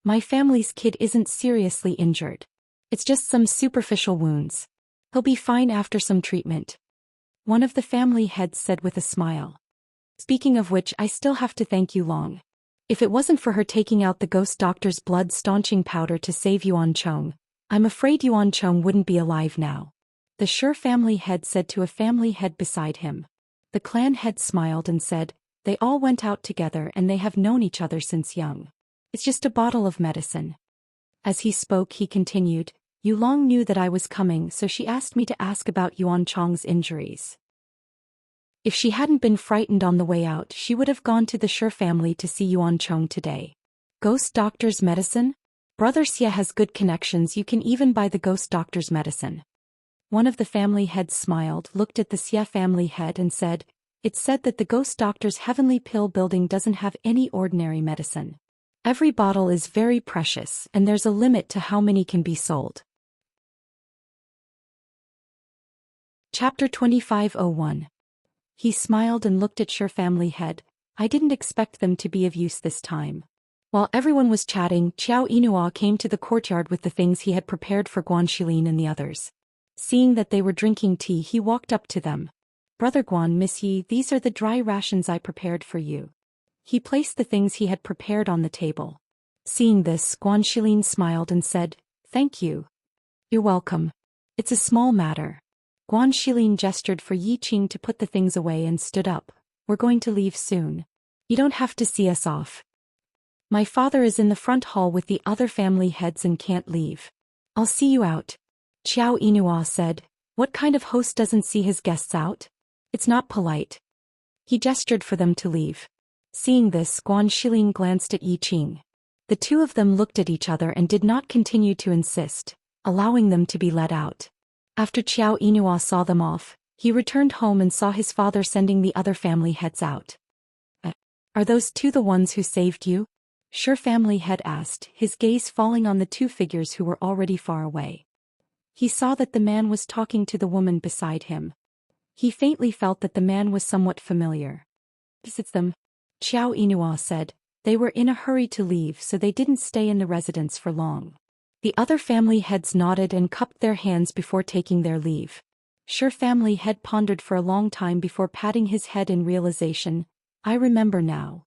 My family's kid isn't seriously injured. It's just some superficial wounds. He'll be fine after some treatment. One of the family heads said with a smile. Speaking of which, I still have to thank Yulong. If it wasn't for her taking out the ghost doctor's blood-staunching powder to save Yuan Chong, I'm afraid Yuan Chong wouldn't be alive now. The Shi family head said to a family head beside him. The clan head smiled and said, They all went out together and they have known each other since young. It's just a bottle of medicine. As he spoke, he continued, Yulong knew that I was coming, so she asked me to ask about Yuan Chong's injuries. If she hadn't been frightened on the way out, she would have gone to the Shi family to see Yuan Chong today. Ghost doctor's medicine? Brother Xie has good connections, you can even buy the ghost doctor's medicine. One of the family heads smiled, looked at the Xie family head and said, It's said that the ghost doctor's heavenly pill building doesn't have any ordinary medicine. Every bottle is very precious, and there's a limit to how many can be sold. Chapter 2501. He smiled and looked at Shi family head. I didn't expect them to be of use this time. While everyone was chatting, Qiao Inua came to the courtyard with the things he had prepared for Guan Shilin and the others. Seeing that they were drinking tea, he walked up to them. Brother Guan, Miss Yi, these are the dry rations I prepared for you. He placed the things he had prepared on the table. Seeing this, Guan Shilin smiled and said, Thank you. You're welcome. It's a small matter. Guan Shilin gestured for Yi Qing to put the things away and stood up. We're going to leave soon. You don't have to see us off. My father is in the front hall with the other family heads and can't leave. I'll see you out. Qiao Inua said, What kind of host doesn't see his guests out? It's not polite. He gestured for them to leave. Seeing this, Guan Shilin glanced at Yi Qing. The two of them looked at each other and did not continue to insist, allowing them to be let out. After Qiao Inua saw them off, he returned home and saw his father sending the other family heads out. Are those two the ones who saved you? Sure family head asked, his gaze falling on the two figures who were already far away. He saw that the man was talking to the woman beside him. He faintly felt that the man was somewhat familiar. It's them. Xiao Inua said. They were in a hurry to leave, so they didn't stay in the residence for long. The other family heads nodded and cupped their hands before taking their leave. Sure family head pondered for a long time before patting his head in realization. I remember now.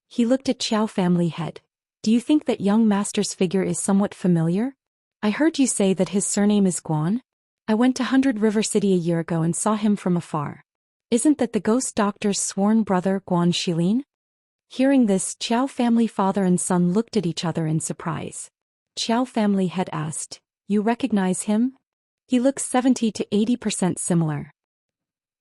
He looked at Xiao family head. Do you think that young master's figure is somewhat familiar? I heard you say that his surname is Guan? I went to 100 River City a year ago and saw him from afar. Isn't that the ghost doctor's sworn brother Guan Shilin? Hearing this, Qiao family father and son looked at each other in surprise. Qiao family had asked, You recognize him? He looks 70 to 80% similar.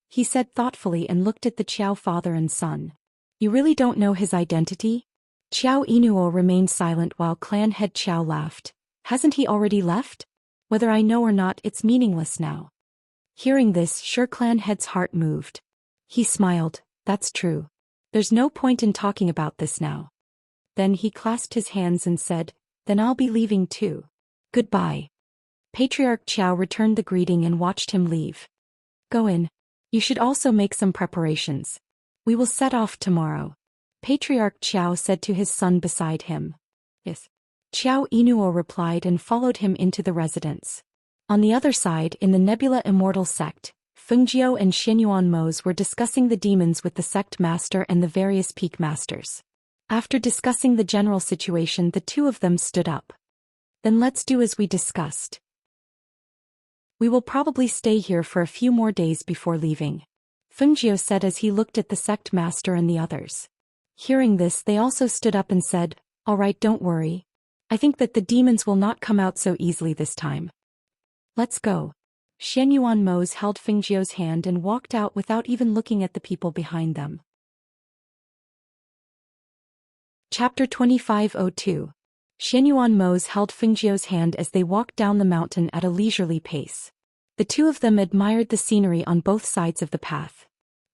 He said thoughtfully and looked at the Qiao father and son. You really don't know his identity? Qiao Inuo remained silent while clan head Qiao laughed. Hasn't he already left? Whether I know or not, it's meaningless now. Hearing this, Sure clan head's heart moved. He smiled. That's true. There's no point in talking about this now. Then he clasped his hands and said, Then I'll be leaving too. Goodbye. Patriarch Qiao returned the greeting and watched him leave. Go in. You should also make some preparations. We will set off tomorrow. Patriarch Qiao said to his son beside him. Yes. Qiao Inuo replied and followed him into the residence. On the other side, in the Nebula Immortal sect, Fengjiu and Xianyuan Mose were discussing the demons with the sect master and the various peak masters. After discussing the general situation, the two of them stood up. Then let's do as we discussed. We will probably stay here for a few more days before leaving. Fengjiu said as he looked at the sect master and the others. Hearing this, they also stood up and said, All right, don't worry. I think that the demons will not come out so easily this time. Let's go. Xianyuan Mose held Fengjiu's hand and walked out without even looking at the people behind them. Chapter 2502. Xianyuan Mose held Fengjiu's hand as they walked down the mountain at a leisurely pace. The two of them admired the scenery on both sides of the path.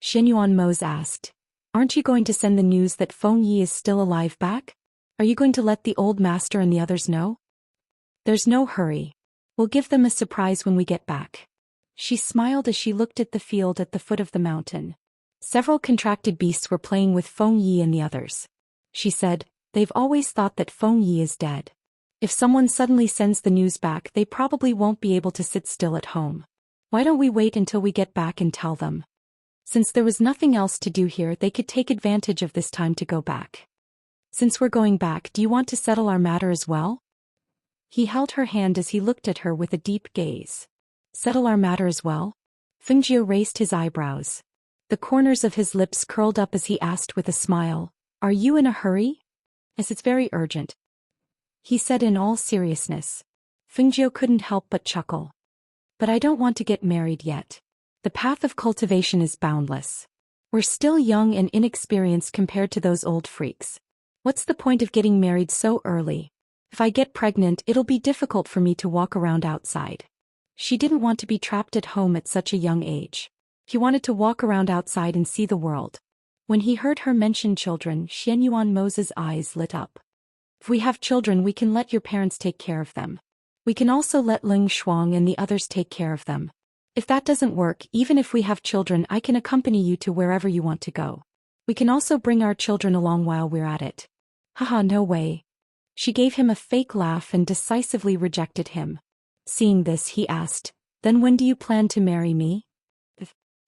Xianyuan Mose asked, Aren't you going to send the news that Feng Yi is still alive back? Are you going to let the old master and the others know? There's no hurry. We'll give them a surprise when we get back. She smiled as she looked at the field at the foot of the mountain. Several contracted beasts were playing with Feng Yi and the others. She said, They've always thought that Feng Yi is dead. If someone suddenly sends the news back, they probably won't be able to sit still at home. Why don't we wait until we get back and tell them? Since there was nothing else to do here, they could take advantage of this time to go back. Since we're going back, do you want to settle our matter as well? He held her hand as he looked at her with a deep gaze. Settle our matter as well? Fengjiu raised his eyebrows. The corners of his lips curled up as he asked with a smile, Are you in a hurry? Yes, it's very urgent. He said in all seriousness. Fengjiu couldn't help but chuckle. But I don't want to get married yet. The path of cultivation is boundless. We're still young and inexperienced compared to those old freaks. What's the point of getting married so early? If I get pregnant, it'll be difficult for me to walk around outside. She didn't want to be trapped at home at such a young age. He wanted to walk around outside and see the world. When he heard her mention children, Xianyuan Mose's eyes lit up. If we have children, we can let your parents take care of them. We can also let Ling Shuang and the others take care of them. If that doesn't work, even if we have children, I can accompany you to wherever you want to go. We can also bring our children along while we're at it. Haha, no way. She gave him a fake laugh and decisively rejected him. Seeing this, he asked, Then when do you plan to marry me?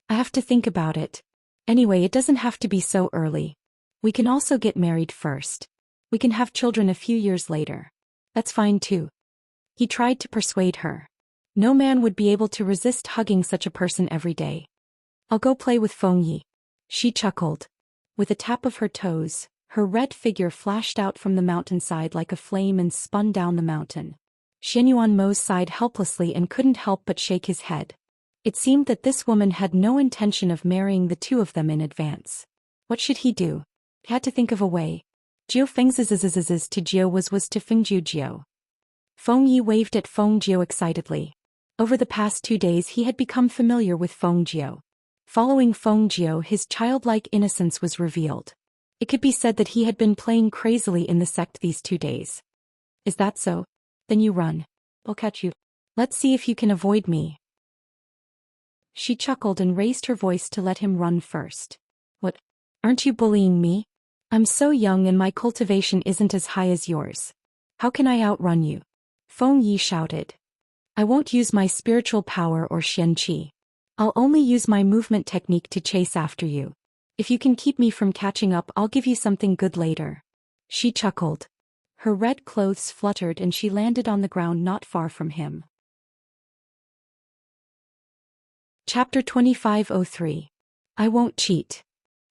I have to think about it. Anyway, it doesn't have to be so early. We can also get married first. We can have children a few years later. That's fine too. He tried to persuade her. No man would be able to resist hugging such a person every day. I'll go play with Feng Yi. She chuckled. With a tap of her toes, her red figure flashed out from the mountainside like a flame and spun down the mountain. Xianyuan Mose sighed helplessly and couldn't help but shake his head. It seemed that this woman had no intention of marrying the two of them in advance. What should he do? He had to think of a way. Jiu Fengzizizizizis to Jiu was to Fengjiu Jiu. Feng Yi waved at Feng Jiu excitedly. Over the past 2 days he had become familiar with Feng Jiu. Following Feng Jiu, his childlike innocence was revealed. It could be said that he had been playing crazily in the sect these 2 days. Is that so? Then you run. I'll catch you. Let's see if you can avoid me. She chuckled and raised her voice to let him run first. What? Aren't you bullying me? I'm so young and my cultivation isn't as high as yours. How can I outrun you? Feng Yi shouted. I won't use my spiritual power or Xian Qi. I'll only use my movement technique to chase after you. If you can keep me from catching up, I'll give you something good later. She chuckled. Her red clothes fluttered and she landed on the ground not far from him. Chapter 2503. I won't cheat.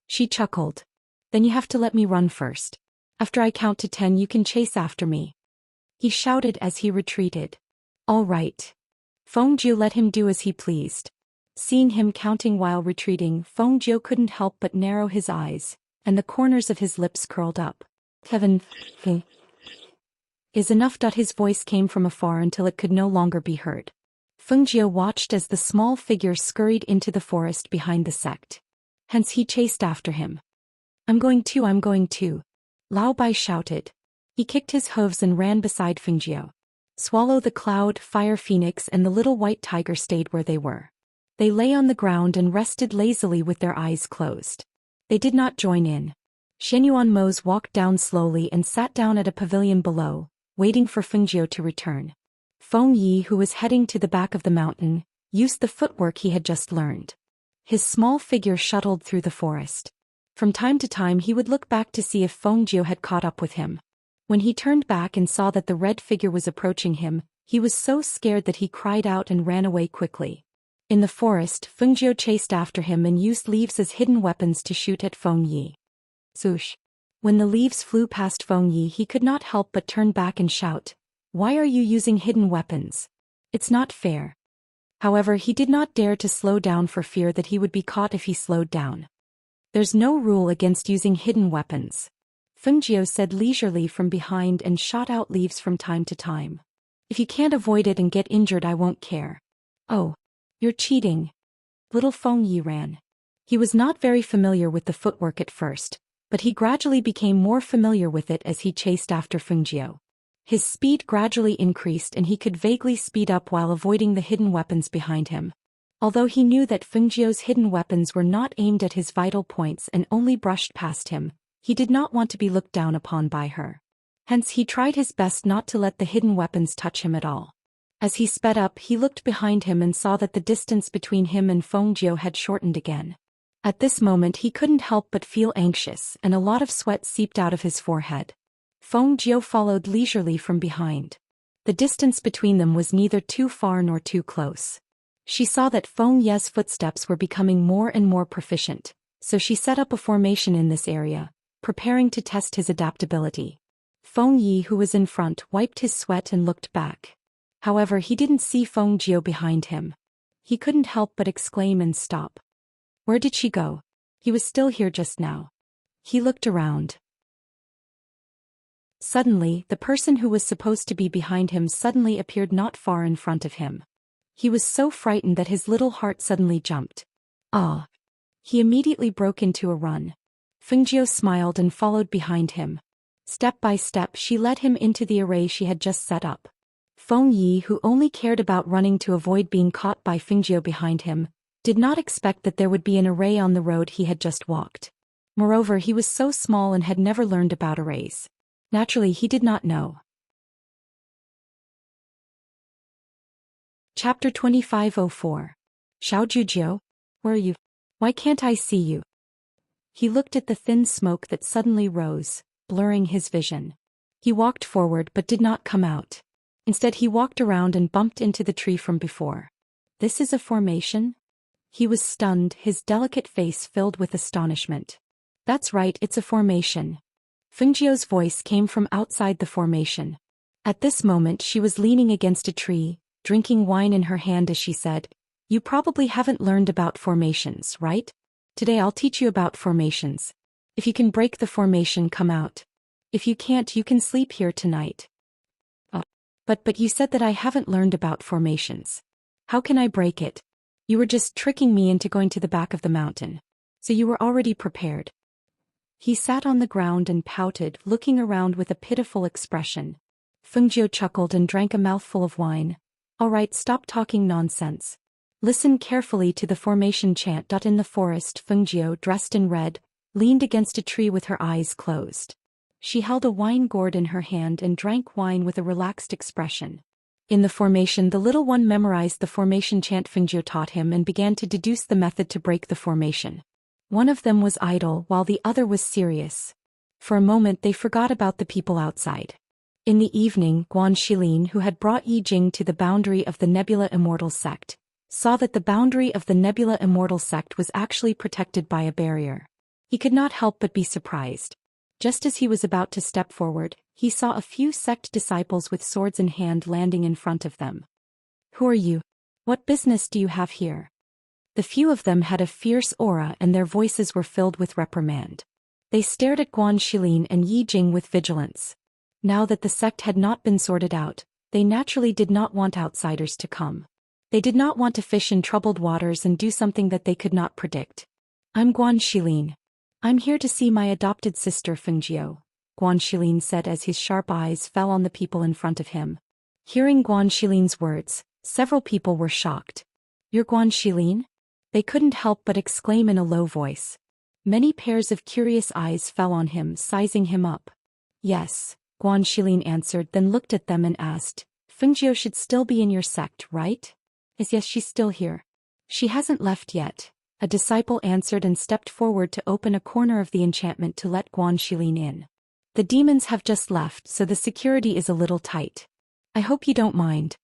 She chuckled. Then you have to let me run first. After I count to 10 you can chase after me. He shouted as he retreated. All right. Feng Jiu let him do as he pleased. Seeing him counting while retreating, Feng Jiu couldn't help but narrow his eyes, and the corners of his lips curled up. Heaven is enough. His voice came from afar until it could no longer be heard. Feng Jiu watched as the small figure scurried into the forest behind the sect. Hence he chased after him. I'm going to. Lao Bai shouted. He kicked his hooves and ran beside Feng Jiu. Swallow the Cloud, Fire Phoenix and the little white tiger stayed where they were. They lay on the ground and rested lazily with their eyes closed. They did not join in. Shenyuan Mose walked down slowly and sat down at a pavilion below, waiting for Feng Jiu to return. Feng Yi, who was heading to the back of the mountain, used the footwork he had just learned. His small figure shuttled through the forest. From time to time he would look back to see if Feng Jiu had caught up with him. When he turned back and saw that the red figure was approaching him, he was so scared that he cried out and ran away quickly. In the forest, Feng Jiu chased after him and used leaves as hidden weapons to shoot at Feng Yi. Swoosh! When the leaves flew past Feng Yi, he could not help but turn back and shout, Why are you using hidden weapons? It's not fair. However, he did not dare to slow down for fear that he would be caught if he slowed down. There's no rule against using hidden weapons. Feng Jiu said leisurely from behind and shot out leaves from time to time. If you can't avoid it and get injured, I won't care. Oh. You're cheating. Little Feng Yi ran. He was not very familiar with the footwork at first, but he gradually became more familiar with it as he chased after Feng Jiu. His speed gradually increased and he could vaguely speed up while avoiding the hidden weapons behind him. Although he knew that Feng Jiu's hidden weapons were not aimed at his vital points and only brushed past him, he did not want to be looked down upon by her. Hence he tried his best not to let the hidden weapons touch him at all. As he sped up, he looked behind him and saw that the distance between him and Feng Jiu had shortened again. At this moment he couldn't help but feel anxious and a lot of sweat seeped out of his forehead. Feng Jiu followed leisurely from behind. The distance between them was neither too far nor too close. She saw that Feng Ye's footsteps were becoming more and more proficient, so she set up a formation in this area, preparing to test his adaptability. Feng Yi, who was in front, wiped his sweat and looked back. However, he didn't see Feng Jiu behind him. He couldn't help but exclaim and stop. Where did she go? He was still here just now. He looked around. Suddenly, the person who was supposed to be behind him suddenly appeared not far in front of him. He was so frightened that his little heart suddenly jumped. Ah! He immediately broke into a run. Feng Jiu smiled and followed behind him. Step by step she led him into the array she had just set up. Feng Yi, who only cared about running to avoid being caught by Feng Jiu behind him, did not expect that there would be an array on the road he had just walked. Moreover, he was so small and had never learned about arrays. Naturally, he did not know. Chapter 2504. Xiao Jujiu? Where are you? Why can't I see you? He looked at the thin smoke that suddenly rose, blurring his vision. He walked forward but did not come out. Instead he walked around and bumped into the tree from before. This is a formation? He was stunned, his delicate face filled with astonishment. That's right, it's a formation. Feng Jiu's voice came from outside the formation. At this moment she was leaning against a tree, drinking wine in her hand as she said, You probably haven't learned about formations, right? Today I'll teach you about formations. If you can break the formation, come out. If you can't, you can sleep here tonight. But you said that I haven't learned about formations. How can I break it? You were just tricking me into going to the back of the mountain. So you were already prepared. He sat on the ground and pouted, looking around with a pitiful expression. Fengjiu chuckled and drank a mouthful of wine. All right, stop talking nonsense. Listen carefully to the formation chant. In the forest, Fengjiu, dressed in red, leaned against a tree with her eyes closed. She held a wine gourd in her hand and drank wine with a relaxed expression. In the formation, the little one memorized the formation chant Fengjiu taught him and began to deduce the method to break the formation. One of them was idle while the other was serious. For a moment they forgot about the people outside. In the evening, Guan Shilin, who had brought Yi Jing to the boundary of the Nebula Immortal Sect, saw that the boundary of the Nebula Immortal Sect was actually protected by a barrier. He could not help but be surprised. Just as he was about to step forward, he saw a few sect disciples with swords in hand landing in front of them. Who are you? What business do you have here? The few of them had a fierce aura and their voices were filled with reprimand. They stared at Guan Shilin and Yi Jing with vigilance. Now that the sect had not been sorted out, they naturally did not want outsiders to come. They did not want to fish in troubled waters and do something that they could not predict. I'm Guan Shilin. I'm here to see my adopted sister Fengjiu, Guan Shilin said as his sharp eyes fell on the people in front of him. Hearing Guan Shilin's words, several people were shocked. You're Guan Shilin? They couldn't help but exclaim in a low voice. Many pairs of curious eyes fell on him, sizing him up. Yes, Guan Shilin answered, then looked at them and asked, Fengjiu should still be in your sect, right? Yes, she's still here. She hasn't left yet, a disciple answered and stepped forward to open a corner of the enchantment to let Guan Shilin in. The demons have just left, so the security is a little tight. I hope you don't mind.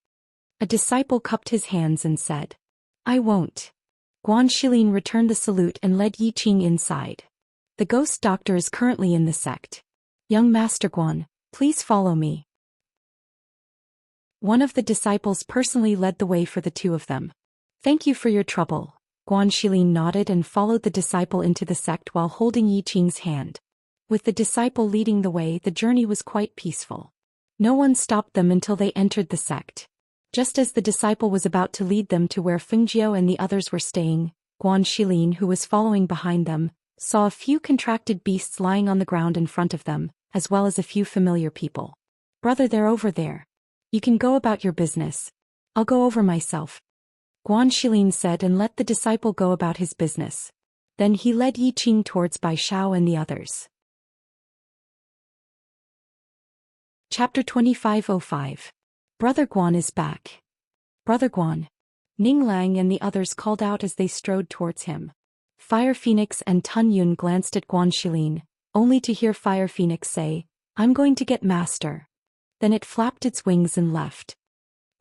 A disciple cupped his hands and said, I won't. Guan Shilin returned the salute and led Yi Qing inside. The ghost doctor is currently in the sect. Young Master Guan, please follow me. One of the disciples personally led the way for the two of them. Thank you for your trouble. Guan Shilin nodded and followed the disciple into the sect while holding Yi Qing's hand. With the disciple leading the way, the journey was quite peaceful. No one stopped them until they entered the sect. Just as the disciple was about to lead them to where Fengjiu and the others were staying, Guan Shilin, who was following behind them, saw a few contracted beasts lying on the ground in front of them, as well as a few familiar people. Brother, they're over there. You can go about your business. I'll go over myself. Guan Shilin said and let the disciple go about his business. Then he led Yi Qing towards Bai Shao and the others. Chapter 2505. Brother Guan is back. Brother Guan. Ning Lang and the others called out as they strode towards him. Fire Phoenix and Tun Yun glanced at Guan Shilin, only to hear Fire Phoenix say, I'm going to get Master. Then it flapped its wings and left.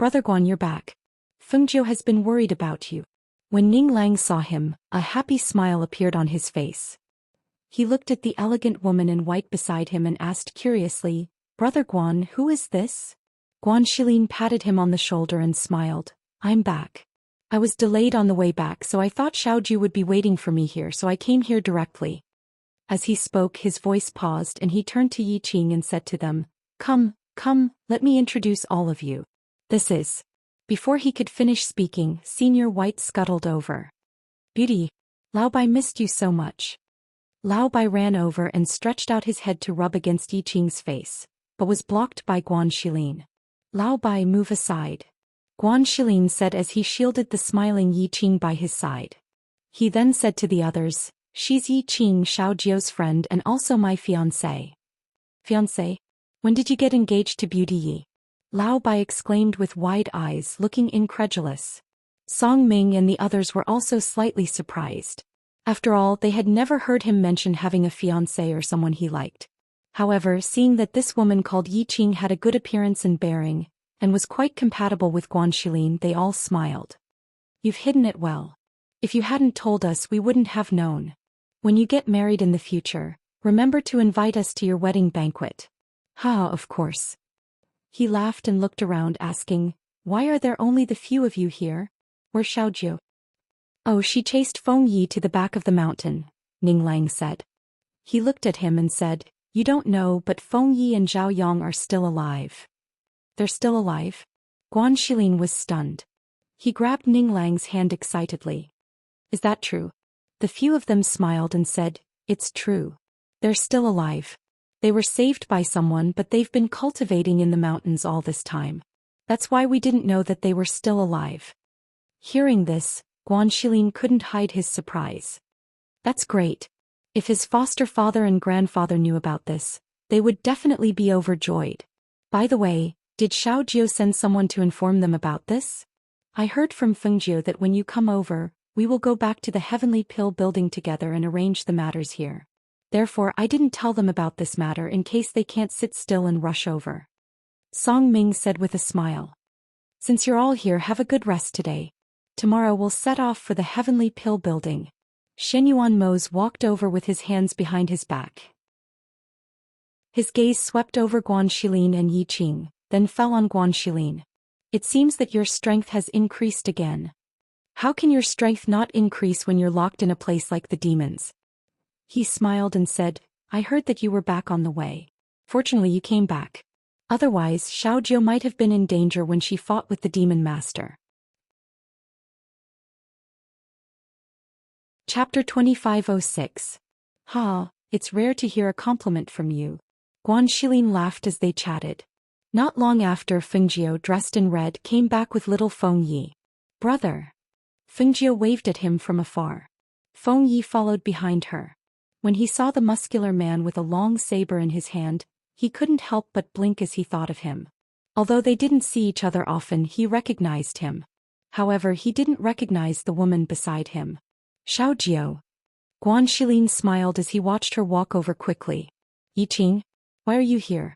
Brother Guan, you're back. Fengjiu has been worried about you. When Ning Lang saw him, a happy smile appeared on his face. He looked at the elegant woman in white beside him and asked curiously, Brother Guan, who is this? Guan Shilin patted him on the shoulder and smiled. I'm back. I was delayed on the way back, so I thought Xiaoju would be waiting for me here, so I came here directly. As he spoke, his voice paused and he turned to Yi Qing and said to them, Come, let me introduce all of you. This is. Before he could finish speaking, Senior White scuttled over. Beauty. Lao Bai missed you so much. Lao Bai ran over and stretched out his head to rub against Yi Qing's face, but was blocked by Guan Shilin. Lao Bai, move aside. Guan Shilin said as he shielded the smiling Yi Qing by his side. He then said to the others, She's Yi Qing, Xiaojiu's friend and also my fiancé. Fiancé? When did you get engaged to Beauty Yi? Lao Bai exclaimed with wide eyes, looking incredulous. Song Ming and the others were also slightly surprised. After all, they had never heard him mention having a fiancé or someone he liked. However, seeing that this woman called Yi Qing had a good appearance and bearing, and was quite compatible with Guan Shilin, they all smiled. You've hidden it well. If you hadn't told us, we wouldn't have known. When you get married in the future, remember to invite us to your wedding banquet. Of course. He laughed and looked around asking, Why are there only the few of you here? Where's Xiaoju? Oh, she chased Feng Yi to the back of the mountain, Ning Lang said. He looked at him and said, You don't know, but Feng Yi and Zhao Yang are still alive. They're still alive? Guan Shilin was stunned. He grabbed Ning Lang's hand excitedly. Is that true? The few of them smiled and said, It's true. They're still alive. They were saved by someone, but they've been cultivating in the mountains all this time. That's why we didn't know that they were still alive. Hearing this, Guanxilin couldn't hide his surprise. That's great. If his foster father and grandfather knew about this, they would definitely be overjoyed. By the way, did Xiao Jiu send someone to inform them about this? I heard from Fengjiu that when you come over, we will go back to the Heavenly Pill building together and arrange the matters here. Therefore I didn't tell them about this matter in case they can't sit still and rush over. Song Ming said with a smile. Since you're all here, have a good rest today. Tomorrow we'll set off for the Heavenly Pill building. Shenyuan Mose walked over with his hands behind his back. His gaze swept over Guanxilin and Yi Qing, then fell on Guanxilin. It seems that your strength has increased again. How can your strength not increase when you're locked in a place like the demons? He smiled and said, I heard that you were back on the way. Fortunately you came back. Otherwise Xiao Jiu might have been in danger when she fought with the demon master. Chapter 2506. Ha, it's rare to hear a compliment from you. Guanxilin laughed as they chatted. Not long after, Fengjiu, dressed in red, came back with little Feng Yi. Brother. Fengjiu waved at him from afar. Feng Yi followed behind her. When he saw the muscular man with a long saber in his hand, he couldn't help but blink as he thought of him. Although they didn't see each other often, he recognized him. However, he didn't recognize the woman beside him. Xiao Jiu. Guanxilin smiled as he watched her walk over quickly. Yi Qing, why are you here?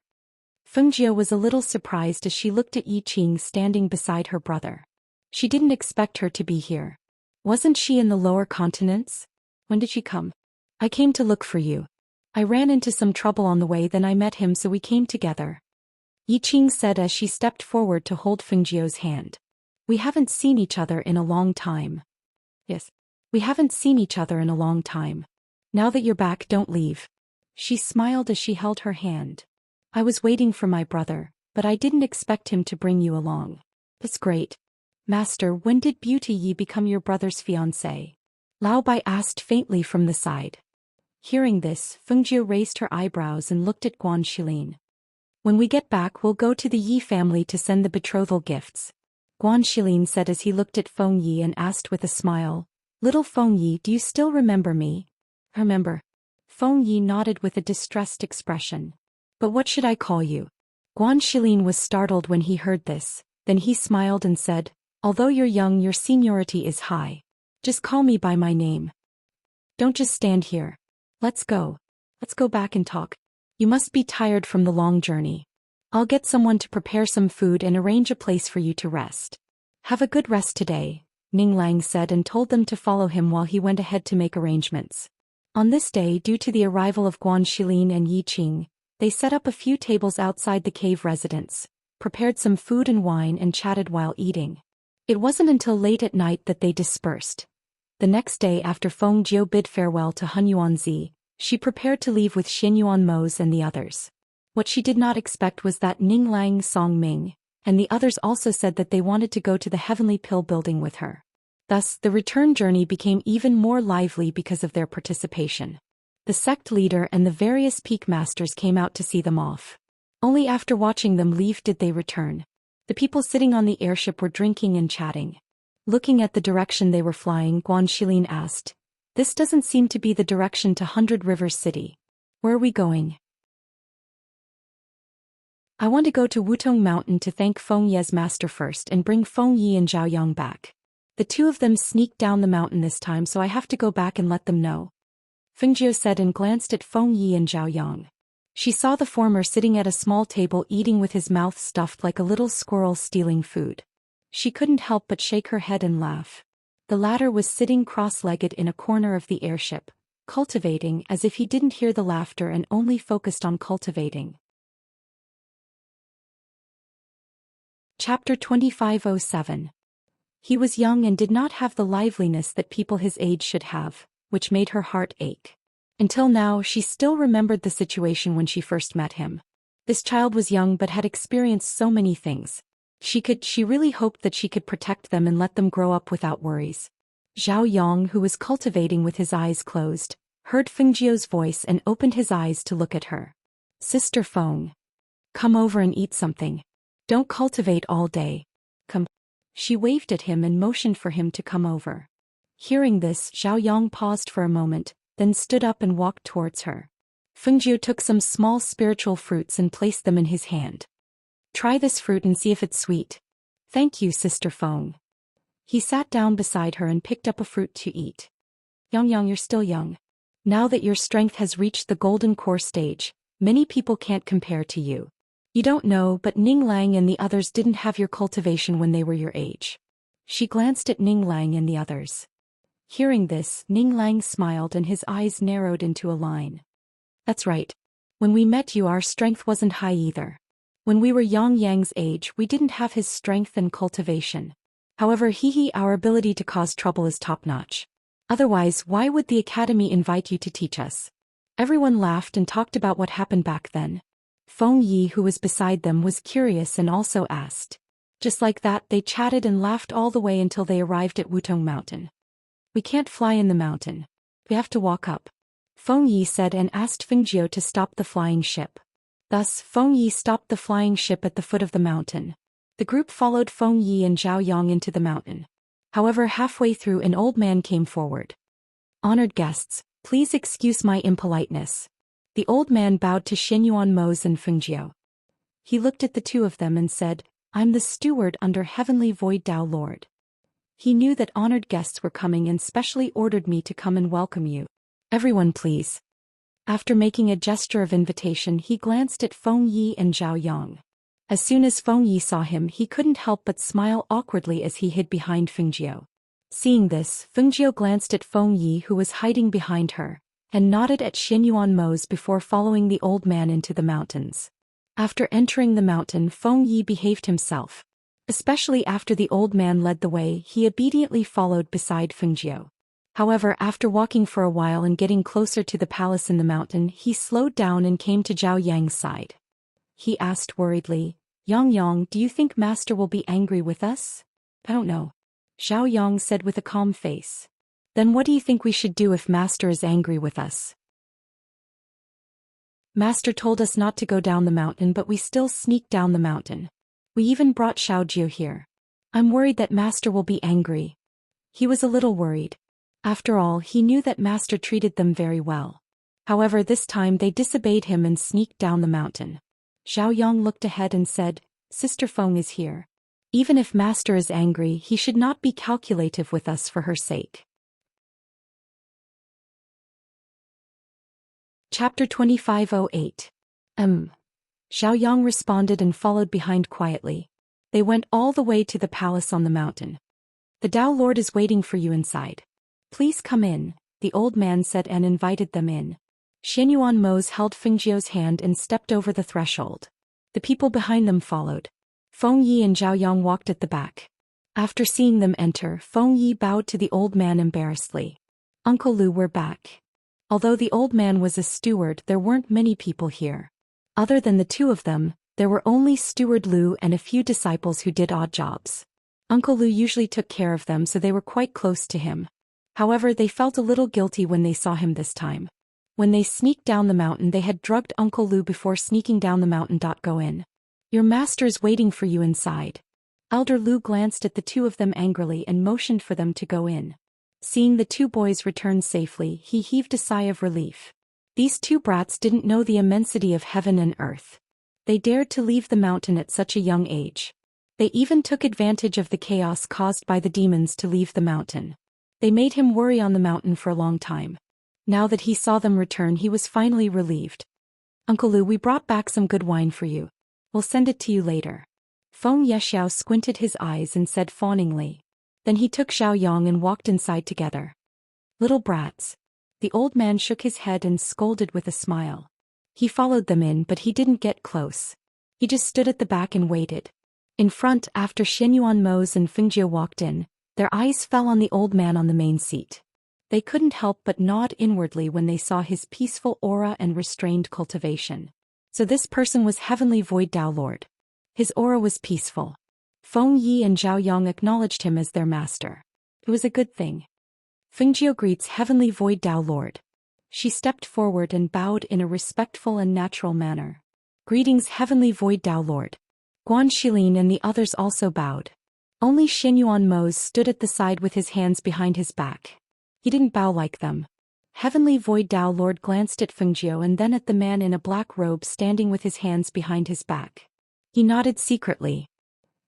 Fengjiu was a little surprised as she looked at Yi Qing standing beside her brother. She didn't expect her to be here. Wasn't she in the lower continents? When did she come? I came to look for you. I ran into some trouble on the way, then I met him, so we came together. Yi Qing said as she stepped forward to hold Fengjiu's hand. We haven't seen each other in a long time. Yes. We haven't seen each other in a long time. Now that you're back, don't leave. She smiled as she held her hand. I was waiting for my brother, but I didn't expect him to bring you along. That's great. Master, when did Beauty Yi become your brother's fiancée? Lao Bai asked faintly from the side. Hearing this, Fengjiu raised her eyebrows and looked at Guanxilin. When we get back, we'll go to the Yi family to send the betrothal gifts. Guanxilin said as he looked at Feng Yi and asked with a smile, Little Feng Yi, do you still remember me? Remember. Feng Yi nodded with a distressed expression. But what should I call you? Guanxilin was startled when he heard this, then he smiled and said, Although you're young, your seniority is high. Just call me by my name. Don't just stand here. Let's go. Let's go back and talk. You must be tired from the long journey. I'll get someone to prepare some food and arrange a place for you to rest. Have a good rest today, Ning Lang said and told them to follow him while he went ahead to make arrangements. On this day, due to the arrival of Guanxilin and Yi Qing, they set up a few tables outside the cave residence, prepared some food and wine and chatted while eating. It wasn't until late at night that they dispersed. The next day after Feng Jiu bid farewell to Hunyuanzi, she prepared to leave with Shenyuan Mose and the others. What she did not expect was that Ning Lang, Song Ming, and the others also said that they wanted to go to the Heavenly Pill building with her. Thus, the return journey became even more lively because of their participation. The sect leader and the various peak masters came out to see them off. Only after watching them leave did they return. The people sitting on the airship were drinking and chatting. Looking at the direction they were flying, Guanxilin asked, This doesn't seem to be the direction to 100 Rivers City. Where are we going? I want to go to Wutong Mountain to thank Feng Ye's master first and bring Feng Yi and Zhao Yang back. The two of them sneaked down the mountain this time, so I have to go back and let them know. Fengjiu said and glanced at Feng Yi and Zhao Yang. She saw the former sitting at a small table eating with his mouth stuffed like a little squirrel stealing food. She couldn't help but shake her head and laugh. The latter was sitting cross-legged in a corner of the airship, cultivating as if he didn't hear the laughter and only focused on cultivating. Chapter 2507. He was young and did not have the liveliness that people his age should have, which made her heart ache. Until now, she still remembered the situation when she first met him. This child was young but had experienced so many things. She really hoped that she could protect them and let them grow up without worries. Zhao Yang, who was cultivating with his eyes closed, heard Fengjiu's voice and opened his eyes to look at her. Sister Feng. Come over and eat something. Don't cultivate all day. Come. She waved at him and motioned for him to come over. Hearing this, Zhao Yang paused for a moment, then stood up and walked towards her. Fengjiu took some small spiritual fruits and placed them in his hand. Try this fruit and see if it's sweet. Thank you, Sister Feng. He sat down beside her and picked up a fruit to eat. Yang, you're still young. Now that your strength has reached the golden core stage, many people can't compare to you. You don't know, but Ning Lang and the others didn't have your cultivation when they were your age. She glanced at Ning Lang and the others. Hearing this, Ning Lang smiled and his eyes narrowed into a line. That's right. When we met you, our strength wasn't high either. When we were Yang Yang's age, we didn't have his strength and cultivation. However, our ability to cause trouble is top-notch. Otherwise, why would the academy invite you to teach us? Everyone laughed and talked about what happened back then. Feng Yi, who was beside them, was curious and also asked. Just like that, they chatted and laughed all the way until they arrived at Wutong Mountain. We can't fly in the mountain. We have to walk up. Feng Yi said and asked Fengjiu to stop the flying ship. Thus, Feng Yi stopped the flying ship at the foot of the mountain. The group followed Feng Yi and Zhao Yang into the mountain. However, halfway through, an old man came forward. Honored guests, please excuse my impoliteness. The old man bowed to Xinyuan Mose and Fengjiu. He looked at the two of them and said, I'm the steward under Heavenly Void Dao Lord. He knew that honored guests were coming and specially ordered me to come and welcome you. Everyone please. After making a gesture of invitation, he glanced at Feng Yi and Zhao Yang. As soon as Feng Yi saw him, he couldn't help but smile awkwardly as he hid behind Fengjiu. Seeing this, Fengjiu glanced at Feng Yi, who was hiding behind her, and nodded at Xinyuan Mose before following the old man into the mountains. After entering the mountain, Feng Yi behaved himself. Especially after the old man led the way, he obediently followed beside Fengjiu. However, after walking for a while and getting closer to the palace in the mountain, he slowed down and came to Zhao Yang's side. He asked worriedly, Yang, do you think Master will be angry with us? I don't know. Zhao Yang said with a calm face. Then what do you think we should do if Master is angry with us? Master told us not to go down the mountain, but we still sneaked down the mountain. We even brought Xiaojiu here. I'm worried that Master will be angry. He was a little worried. After all, he knew that Master treated them very well. However, this time they disobeyed him and sneaked down the mountain. Zhao Yang looked ahead and said, Sister Feng is here. Even if Master is angry, he should not be calculative with us for her sake. Chapter 2508. Zhao Yang responded and followed behind quietly. They went all the way to the palace on the mountain. The Dao Lord is waiting for you inside. Please come in, the old man said and invited them in. Xinyuan Mose held Fengjiu's hand and stepped over the threshold. The people behind them followed. Feng Yi and Zhao Yang walked at the back. After seeing them enter, Feng Yi bowed to the old man embarrassedly. Uncle Lu, we're back. Although the old man was a steward, there weren't many people here. Other than the two of them, there were only Steward Lu and a few disciples who did odd jobs. Uncle Lu usually took care of them, so they were quite close to him. However, they felt a little guilty when they saw him this time. When they sneaked down the mountain, they had drugged Uncle Lu before sneaking down the mountain. Go in. Your master is waiting for you inside. Elder Lu glanced at the two of them angrily and motioned for them to go in. Seeing the two boys return safely, he heaved a sigh of relief. These two brats didn't know the immensity of heaven and earth. They dared to leave the mountain at such a young age. They even took advantage of the chaos caused by the demons to leave the mountain. They made him worry on the mountain for a long time. Now that he saw them return, he was finally relieved. Uncle Lu, we brought back some good wine for you. We'll send it to you later. Feng Yexiao squinted his eyes and said fawningly. Then he took Zhao Yang and walked inside together. Little brats. The old man shook his head and scolded with a smile. He followed them in, but he didn't get close. He just stood at the back and waited. In front, after Xinyuan Mose and Fengjiu walked in, their eyes fell on the old man on the main seat. They couldn't help but nod inwardly when they saw his peaceful aura and restrained cultivation. So this person was Heavenly Void Dao Lord. His aura was peaceful. Feng Yi and Zhao Yang acknowledged him as their master. It was a good thing. Fengjiu greets Heavenly Void Dao Lord. She stepped forward and bowed in a respectful and natural manner. Greetings, Heavenly Void Tao Lord. Guan Shilin and the others also bowed. Only Xinyuan Mose stood at the side with his hands behind his back. He didn't bow like them. Heavenly Void Tao Lord glanced at Fengjiu and then at the man in a black robe standing with his hands behind his back. He nodded secretly.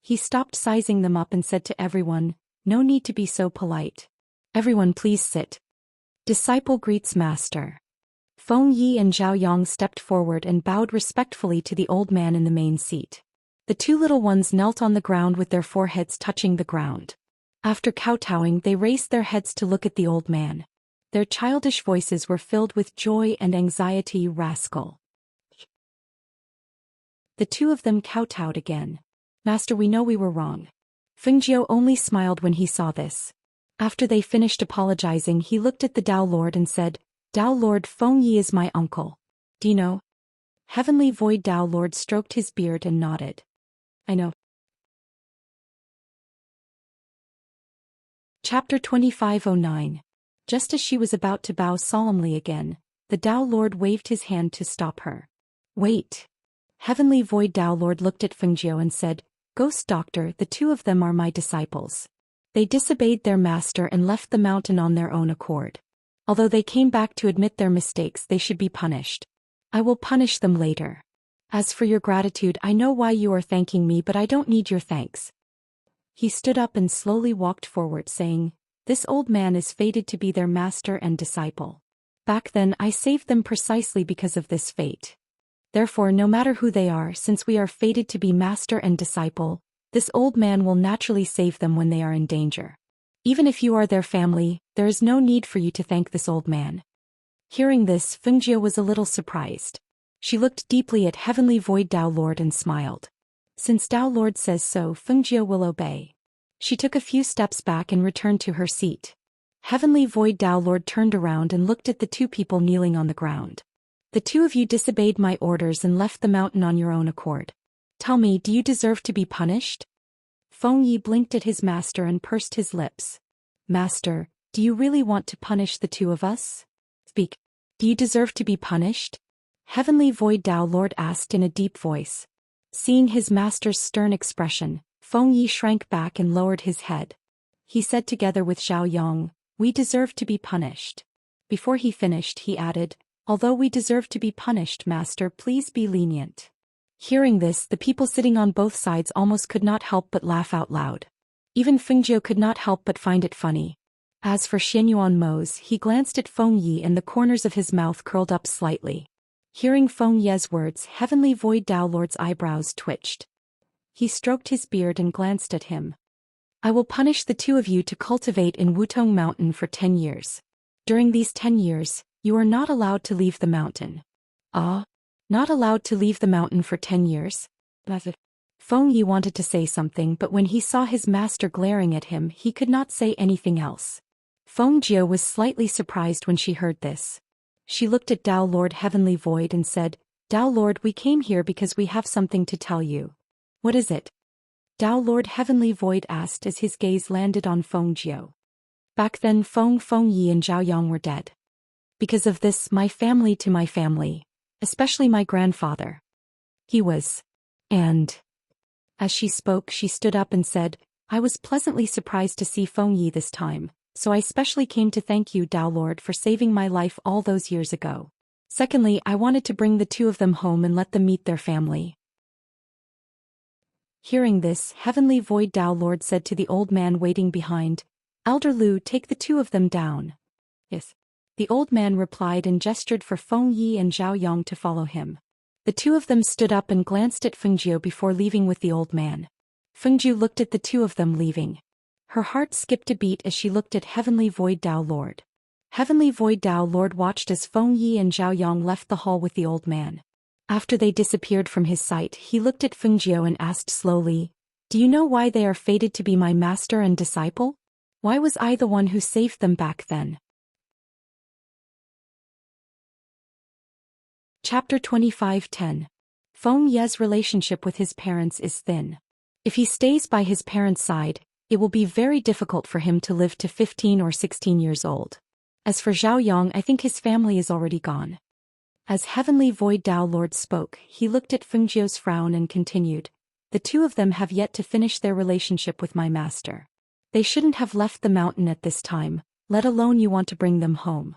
He stopped sizing them up and said to everyone, "No need to be so polite. Everyone please sit." Disciple greets master. Feng Yi and Zhao Yang stepped forward and bowed respectfully to the old man in the main seat. The two little ones knelt on the ground with their foreheads touching the ground. After kowtowing, they raised their heads to look at the old man. Their childish voices were filled with joy and anxiety. Rascal. The two of them kowtowed again. Master, we know we were wrong. Fengjiu only smiled when he saw this. After they finished apologizing, he looked at the Tao Lord and said, "Tao Lord, Feng Yi is my uncle. Do you know?" Heavenly Void Tao Lord stroked his beard and nodded. "I know." Chapter 2509. Just as she was about to bow solemnly again, the Tao Lord waved his hand to stop her. "Wait." Heavenly Void Tao Lord looked at Fengjiu and said, "Ghost Doctor, the two of them are my disciples. They disobeyed their master and left the mountain on their own accord. Although they came back to admit their mistakes, they should be punished. I will punish them later. As for your gratitude, I know why you are thanking me, but I don't need your thanks." He stood up and slowly walked forward, saying, "This old man is fated to be their master and disciple. Back then I saved them precisely because of this fate. Therefore, no matter who they are, since we are fated to be master and disciple, this old man will naturally save them when they are in danger. Even if you are their family, there is no need for you to thank this old man." Hearing this, Fengjiu was a little surprised. She looked deeply at Heavenly Void Tao Lord and smiled. Since Tao Lord says so, Fengjiu will obey. She took a few steps back and returned to her seat. Heavenly Void Tao Lord turned around and looked at the two people kneeling on the ground. "The two of you disobeyed my orders and left the mountain on your own accord. Tell me, do you deserve to be punished?" Feng Yi blinked at his master and pursed his lips. "Master, do you really want to punish the two of us? Speak. Do you deserve to be punished?" Heavenly Void Tao Lord asked in a deep voice. Seeing his master's stern expression, Feng Yi shrank back and lowered his head. He said together with Zhao Yang, "We deserve to be punished." Before he finished, he added, "Although we deserve to be punished, Master, please be lenient." Hearing this, the people sitting on both sides almost could not help but laugh out loud. Even Fengjiu could not help but find it funny. As for Xianyuan Mose, he glanced at Feng Yi and the corners of his mouth curled up slightly. Hearing Feng Ye's words, Heavenly Void Tao Lord's eyebrows twitched. He stroked his beard and glanced at him. "I will punish the two of you to cultivate in Wutong Mountain for 10 years. During these 10 years, you are not allowed to leave the mountain." "Ah? Not allowed to leave the mountain for 10 years? Feng Yi wanted to say something, but when he saw his master glaring at him, he could not say anything else. Feng Jiu was slightly surprised when she heard this. She looked at Tao Lord Heavenly Void and said, "Tao Lord, we came here because we have something to tell you." "What is it?" Tao Lord Heavenly Void asked as his gaze landed on Feng Jiu. "Back then Feng Yi and Zhao Yang were dead. Because of this, my family, especially my grandfather. He was. And..." As she spoke, she stood up and said, "I was pleasantly surprised to see Feng Yi this time, so I specially came to thank you, Tao Lord, for saving my life all those years ago. Secondly, I wanted to bring the two of them home and let them meet their family." Hearing this, Heavenly Void Tao Lord said to the old man waiting behind, "Elder Lu, take the two of them down." "Yes." The old man replied and gestured for Feng Yi and Zhao Yang to follow him. The two of them stood up and glanced at Fengjiu before leaving with the old man. Fengjiu looked at the two of them leaving. Her heart skipped a beat as she looked at Heavenly Void Tao Lord. Heavenly Void Tao Lord watched as Feng Yi and Zhao Yang left the hall with the old man. After they disappeared from his sight, he looked at Fengjiu and asked slowly, "Do you know why they are fated to be my master and disciple? Why was I the one who saved them back then?" Chapter 25:10. Feng Ye's relationship with his parents is thin. If he stays by his parents' side, it will be very difficult for him to live to 15 or 16 years old. As for Zhao Yang, I think his family is already gone. As Heavenly Void Tao Lord spoke, he looked at Fengjiu's frown and continued, the two of them have yet to finish their relationship with my master. They shouldn't have left the mountain at this time, let alone you want to bring them home.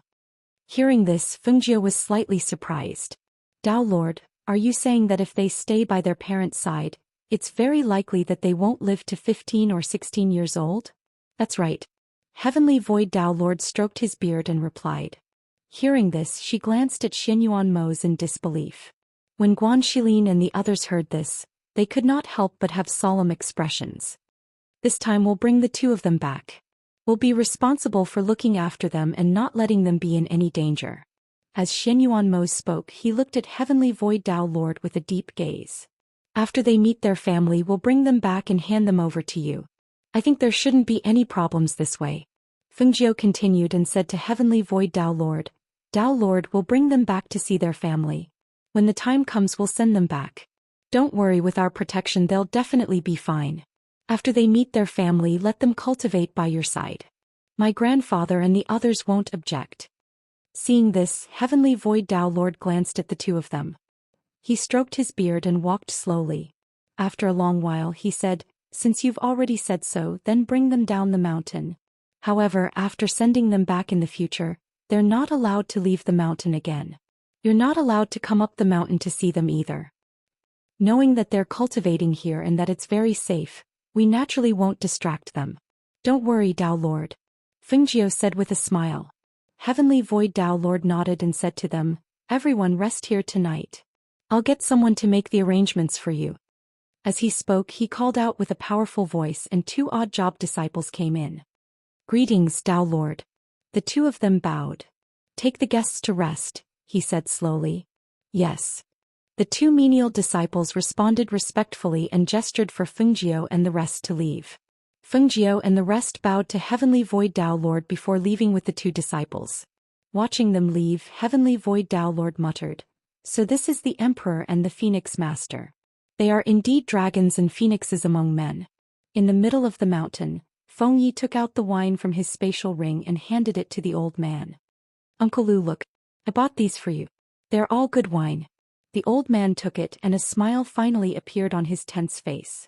Hearing this, Fengjiu was slightly surprised. Tao Lord, are you saying that if they stay by their parents' side, it's very likely that they won't live to 15 or 16 years old? That's right. Heavenly Void Tao Lord stroked his beard and replied. Hearing this, she glanced at Xinyuan Mo's in disbelief. When Guan Shilin and the others heard this, they could not help but have solemn expressions. This time we'll bring the two of them back. We'll be responsible for looking after them and not letting them be in any danger. As Xinyuan Mo spoke, he looked at Heavenly Void Tao Lord with a deep gaze. After they meet their family, we'll bring them back and hand them over to you. I think there shouldn't be any problems this way. Fengjiu continued and said to Heavenly Void Tao Lord will bring them back to see their family. When the time comes, we'll send them back. Don't worry, with our protection they'll definitely be fine. After they meet their family, let them cultivate by your side. My grandfather and the others won't object. Seeing this, Heavenly Void Tao Lord glanced at the two of them. He stroked his beard and walked slowly. After a long while he said, since you've already said so, then bring them down the mountain. However, after sending them back in the future, they're not allowed to leave the mountain again. You're not allowed to come up the mountain to see them either. Knowing that they're cultivating here and that it's very safe, we naturally won't distract them. Don't worry, Tao Lord. Fengjiu said with a smile. Heavenly Void Tao Lord nodded and said to them, everyone rest here tonight. I'll get someone to make the arrangements for you. As he spoke, he called out with a powerful voice and two odd job disciples came in. Greetings, Tao Lord. The two of them bowed. Take the guests to rest, he said slowly. Yes. The two menial disciples responded respectfully and gestured for Fengjiu and the rest to leave. Fengjiu and the rest bowed to Heavenly Void Tao Lord before leaving with the two disciples. Watching them leave, Heavenly Void Tao Lord muttered, so this is the Emperor and the Phoenix Master. They are indeed dragons and phoenixes among men. In the middle of the mountain, Feng Yi took out the wine from his spatial ring and handed it to the old man. Uncle Lu, look. I bought these for you. They're all good wine. The old man took it and a smile finally appeared on his tense face.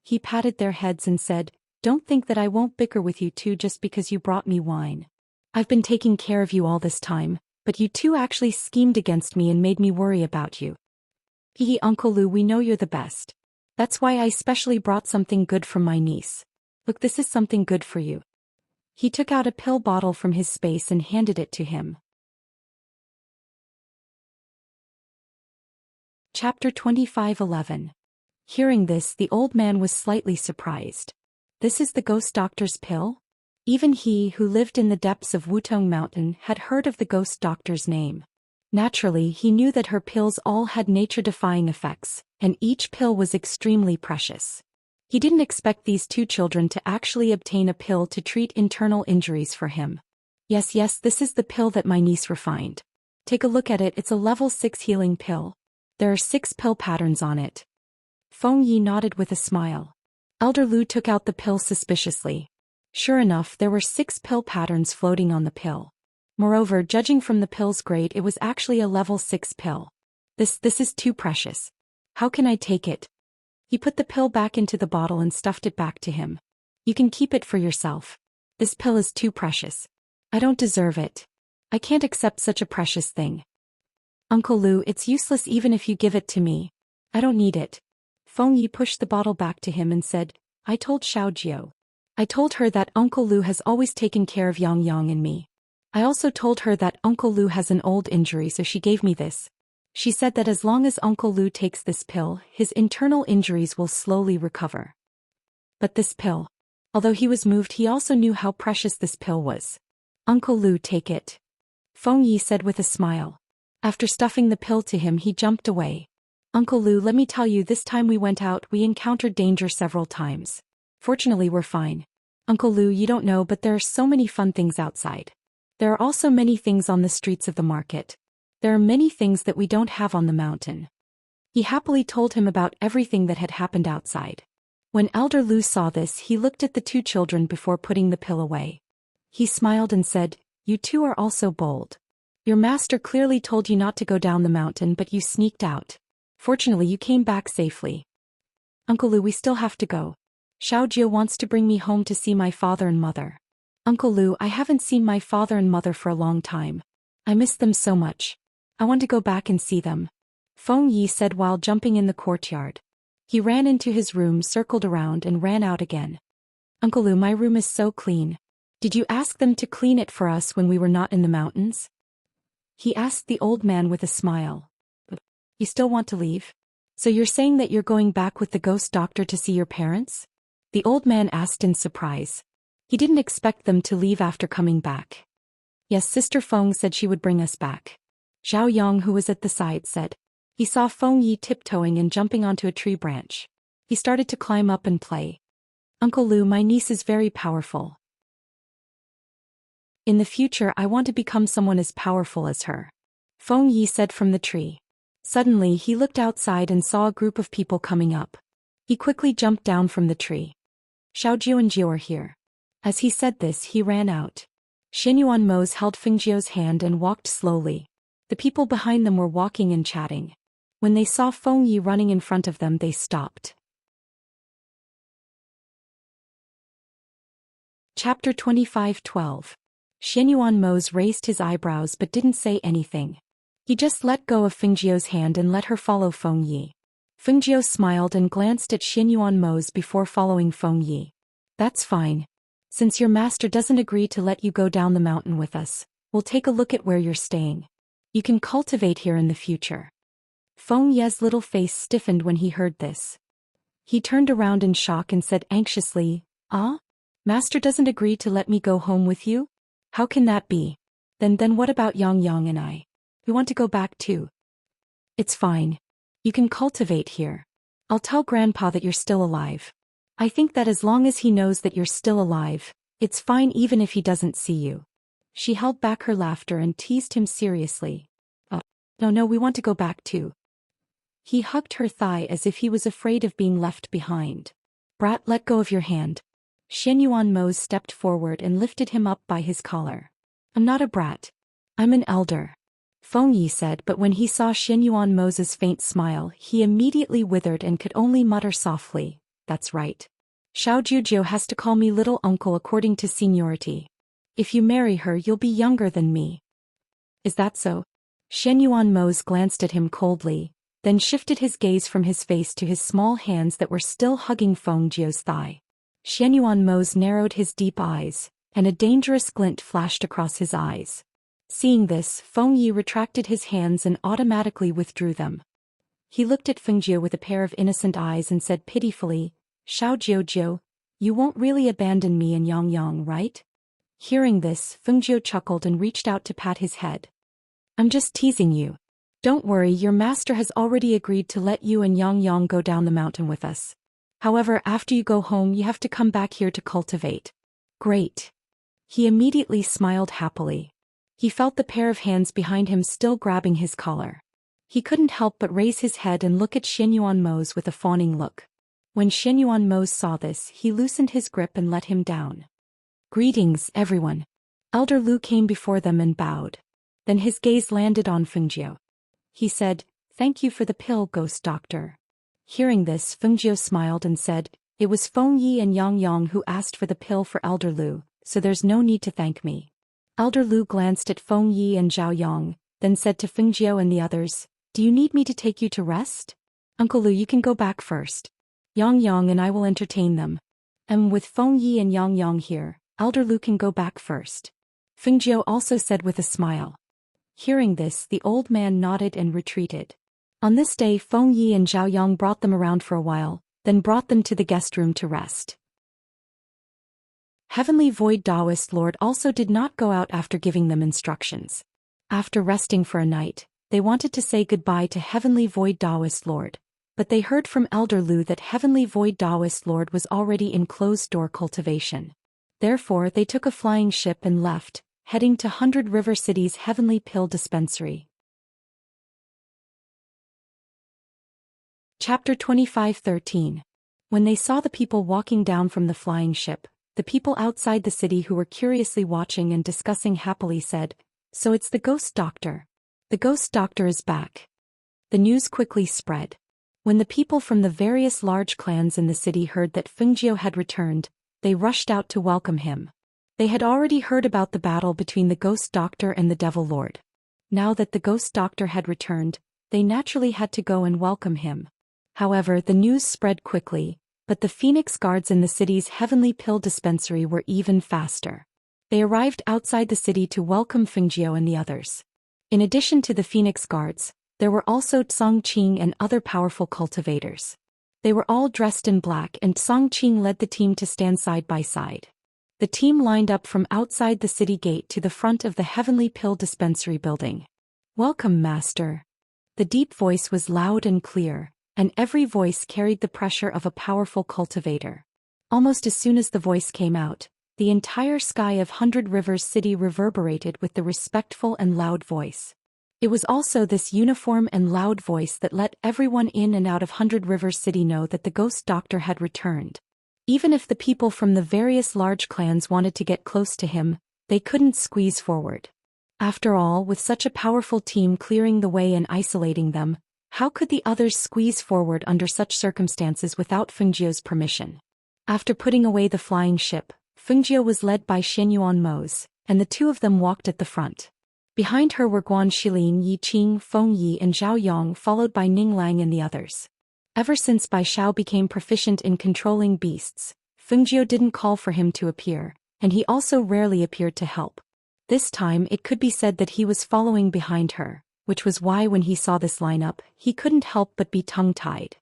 He patted their heads and said, don't think that I won't bicker with you two just because you brought me wine. I've been taking care of you all this time, but you two actually schemed against me and made me worry about you. Hee, Uncle Lu, we know you're the best. That's why I specially brought something good from my niece. Look, this is something good for you. He took out a pill bottle from his space and handed it to him. Chapter 25:11. Hearing this, the old man was slightly surprised. This is the ghost doctor's pill? Even he, who lived in the depths of Wutong Mountain, had heard of the ghost doctor's name. Naturally, he knew that her pills all had nature-defying effects, and each pill was extremely precious. He didn't expect these two children to actually obtain a pill to treat internal injuries for him. Yes, this is the pill that my niece refined. Take a look at it, it's a level 6 healing pill. There are 6 pill patterns on it. Feng Yi nodded with a smile. Elder Lu took out the pill suspiciously. Sure enough, there were 6 pill patterns floating on the pill. Moreover, judging from the pill's grade, it was actually a level 6 pill. This is too precious. How can I take it? He put the pill back into the bottle and stuffed it back to him. You can keep it for yourself. This pill is too precious. I don't deserve it. I can't accept such a precious thing. Uncle Lu, it's useless even if you give it to me. I don't need it. Feng Yi pushed the bottle back to him and said, I told Xiaojiu. I told her that Uncle Lu has always taken care of Yang Yang and me. I also told her that Uncle Lu has an old injury, so she gave me this. She said that as long as Uncle Lu takes this pill, his internal injuries will slowly recover. But this pill. Although he was moved, he also knew how precious this pill was. Uncle Lu, take it. Feng Yi said with a smile. After stuffing the pill to him, he jumped away. Uncle Lu, let me tell you, this time we went out, we encountered danger several times. Fortunately, we're fine. Uncle Lu, you don't know, but there are so many fun things outside. There are also many things on the streets of the market. There are many things that we don't have on the mountain. He happily told him about everything that had happened outside. When Elder Lu saw this, he looked at the two children before putting the pill away. He smiled and said, "You two are also bold. Your master clearly told you not to go down the mountain, but you sneaked out. Fortunately, you came back safely. Uncle Lu, we still have to go. Xiao Jia wants to bring me home to see my father and mother." "Uncle Lu, I haven't seen my father and mother for a long time. I miss them so much. I want to go back and see them," Feng Yi said while jumping in the courtyard. He ran into his room, circled around, and ran out again. "Uncle Lu, my room is so clean. Did you ask them to clean it for us when we were not in the mountains?" he asked the old man with a smile. "You still want to leave? So you're saying that you're going back with the ghost doctor to see your parents?" the old man asked in surprise. He didn't expect them to leave after coming back. "Yes, Sister Feng said she would bring us back," Zhao Yang, who was at the side, said. He saw Feng Yi tiptoeing and jumping onto a tree branch. He started to climb up and play. "Uncle Lu, my niece is very powerful. In the future, I want to become someone as powerful as her," Feng Yi said from the tree. Suddenly, he looked outside and saw a group of people coming up. He quickly jumped down from the tree. "Xiao Jiu and Jiu are here." As he said this, he ran out. Xinyuan Mose held Fengjiu's hand and walked slowly. The people behind them were walking and chatting. When they saw Feng Yi running in front of them, they stopped. Chapter 25:12. Xinyuan Mose raised his eyebrows but didn't say anything. He just let go of Fengjiu's hand and let her follow Feng Yi. Fengjiu smiled and glanced at Xinyuan Mose before following Feng Yi. "That's fine. Since your master doesn't agree to let you go down the mountain with us, we'll take a look at where you're staying. You can cultivate here in the future." Feng Ye's little face stiffened when he heard this. He turned around in shock and said anxiously, "Ah? Master doesn't agree to let me go home with you? How can that be? Then what about Yang Yang and I? We want to go back too." "It's fine. You can cultivate here. I'll tell Grandpa that you're still alive. I think that as long as he knows that you're still alive, it's fine even if he doesn't see you." She held back her laughter and teased him seriously. "Oh, no, we want to go back too." He hugged her thigh as if he was afraid of being left behind. "Brat, let go of your hand." Xinyuan Mose stepped forward and lifted him up by his collar. "I'm not a brat. I'm an elder," Feng Yi said, but when he saw Xinyuan Mose's faint smile, he immediately withered and could only mutter softly, "That's right. Xiao Jujiu has to call me little uncle according to seniority. If you marry her, you'll be younger than me." "Is that so?" Xinyuan Mose glanced at him coldly, then shifted his gaze from his face to his small hands that were still hugging Feng Jiu's thigh. Xianyuan Mose narrowed his deep eyes, and a dangerous glint flashed across his eyes. Seeing this, Feng Yi retracted his hands and automatically withdrew them. He looked at Feng Jiu with a pair of innocent eyes and said pitifully, "Xiao Jiu, you won't really abandon me and Yang Yang, right?" Hearing this, Feng Jiu chuckled and reached out to pat his head. "I'm just teasing you. Don't worry, your master has already agreed to let you and Yang Yang go down the mountain with us. However, after you go home, you have to come back here to cultivate." "Great." He immediately smiled happily. He felt the pair of hands behind him still grabbing his collar. He couldn't help but raise his head and look at Xinyuan Mose with a fawning look. When Xinyuan Mose saw this, he loosened his grip and let him down. "Greetings, everyone." Elder Lu came before them and bowed. Then his gaze landed on Fengjiu. He said, "Thank you for the pill, Ghost Doctor." Hearing this, Fengjiu smiled and said, "It was Feng Yi and Yang Yang who asked for the pill for Elder Lu, so there's no need to thank me." Elder Lu glanced at Feng Yi and Zhao Yang, then said to Fengjiu and the others, "Do you need me to take you to rest? Uncle Lu, you can go back first. Yang Yang and I will entertain them. And with Feng Yi and Yang Yang here, Elder Lu can go back first," Fengjiu also said with a smile. Hearing this, the old man nodded and retreated. On this day, Feng Yi and Zhao Yang brought them around for a while, then brought them to the guest room to rest. Heavenly Void Taoist Lord also did not go out after giving them instructions. After resting for a night, they wanted to say goodbye to Heavenly Void Taoist Lord, but they heard from Elder Lu that Heavenly Void Taoist Lord was already in closed-door cultivation. Therefore, they took a flying ship and left, heading to 100 River City's Heavenly Pill Dispensary. Chapter 25:13. When they saw the people walking down from the flying ship, the people outside the city who were curiously watching and discussing happily said, "So it's the ghost doctor. The ghost doctor is back." The news quickly spread. When the people from the various large clans in the city heard that Fengjiu had returned, they rushed out to welcome him. They had already heard about the battle between the ghost doctor and the devil lord. Now that the ghost doctor had returned, they naturally had to go and welcome him. However, the news spread quickly, but the Phoenix guards in the city's heavenly pill dispensary were even faster. They arrived outside the city to welcome Fengjiu and the others. In addition to the Phoenix guards, there were also Tsongqing and other powerful cultivators. They were all dressed in black and Tsongqing led the team to stand side by side. The team lined up from outside the city gate to the front of the heavenly pill dispensary building. "Welcome, Master." The deep voice was loud and clear, and every voice carried the pressure of a powerful cultivator. Almost as soon as the voice came out, the entire sky of Hundred Rivers City reverberated with the respectful and loud voice. It was also this uniform and loud voice that let everyone in and out of Hundred Rivers City know that the ghost doctor had returned. Even if the people from the various large clans wanted to get close to him, they couldn't squeeze forward. After all, with such a powerful team clearing the way and isolating them, how could the others squeeze forward under such circumstances without Fengjiu's permission? After putting away the flying ship, Fengjiu was led by Shenyuan Mose, and the two of them walked at the front. Behind her were Guan Shilin, Yi Qing, Feng Yi and Zhao Yong, followed by Ning Lang and the others. Ever since Bai Xiao became proficient in controlling beasts, Fengjiu didn't call for him to appear, and he also rarely appeared to help. This time it could be said that he was following behind her, which was why when he saw this lineup, he couldn't help but be tongue-tied.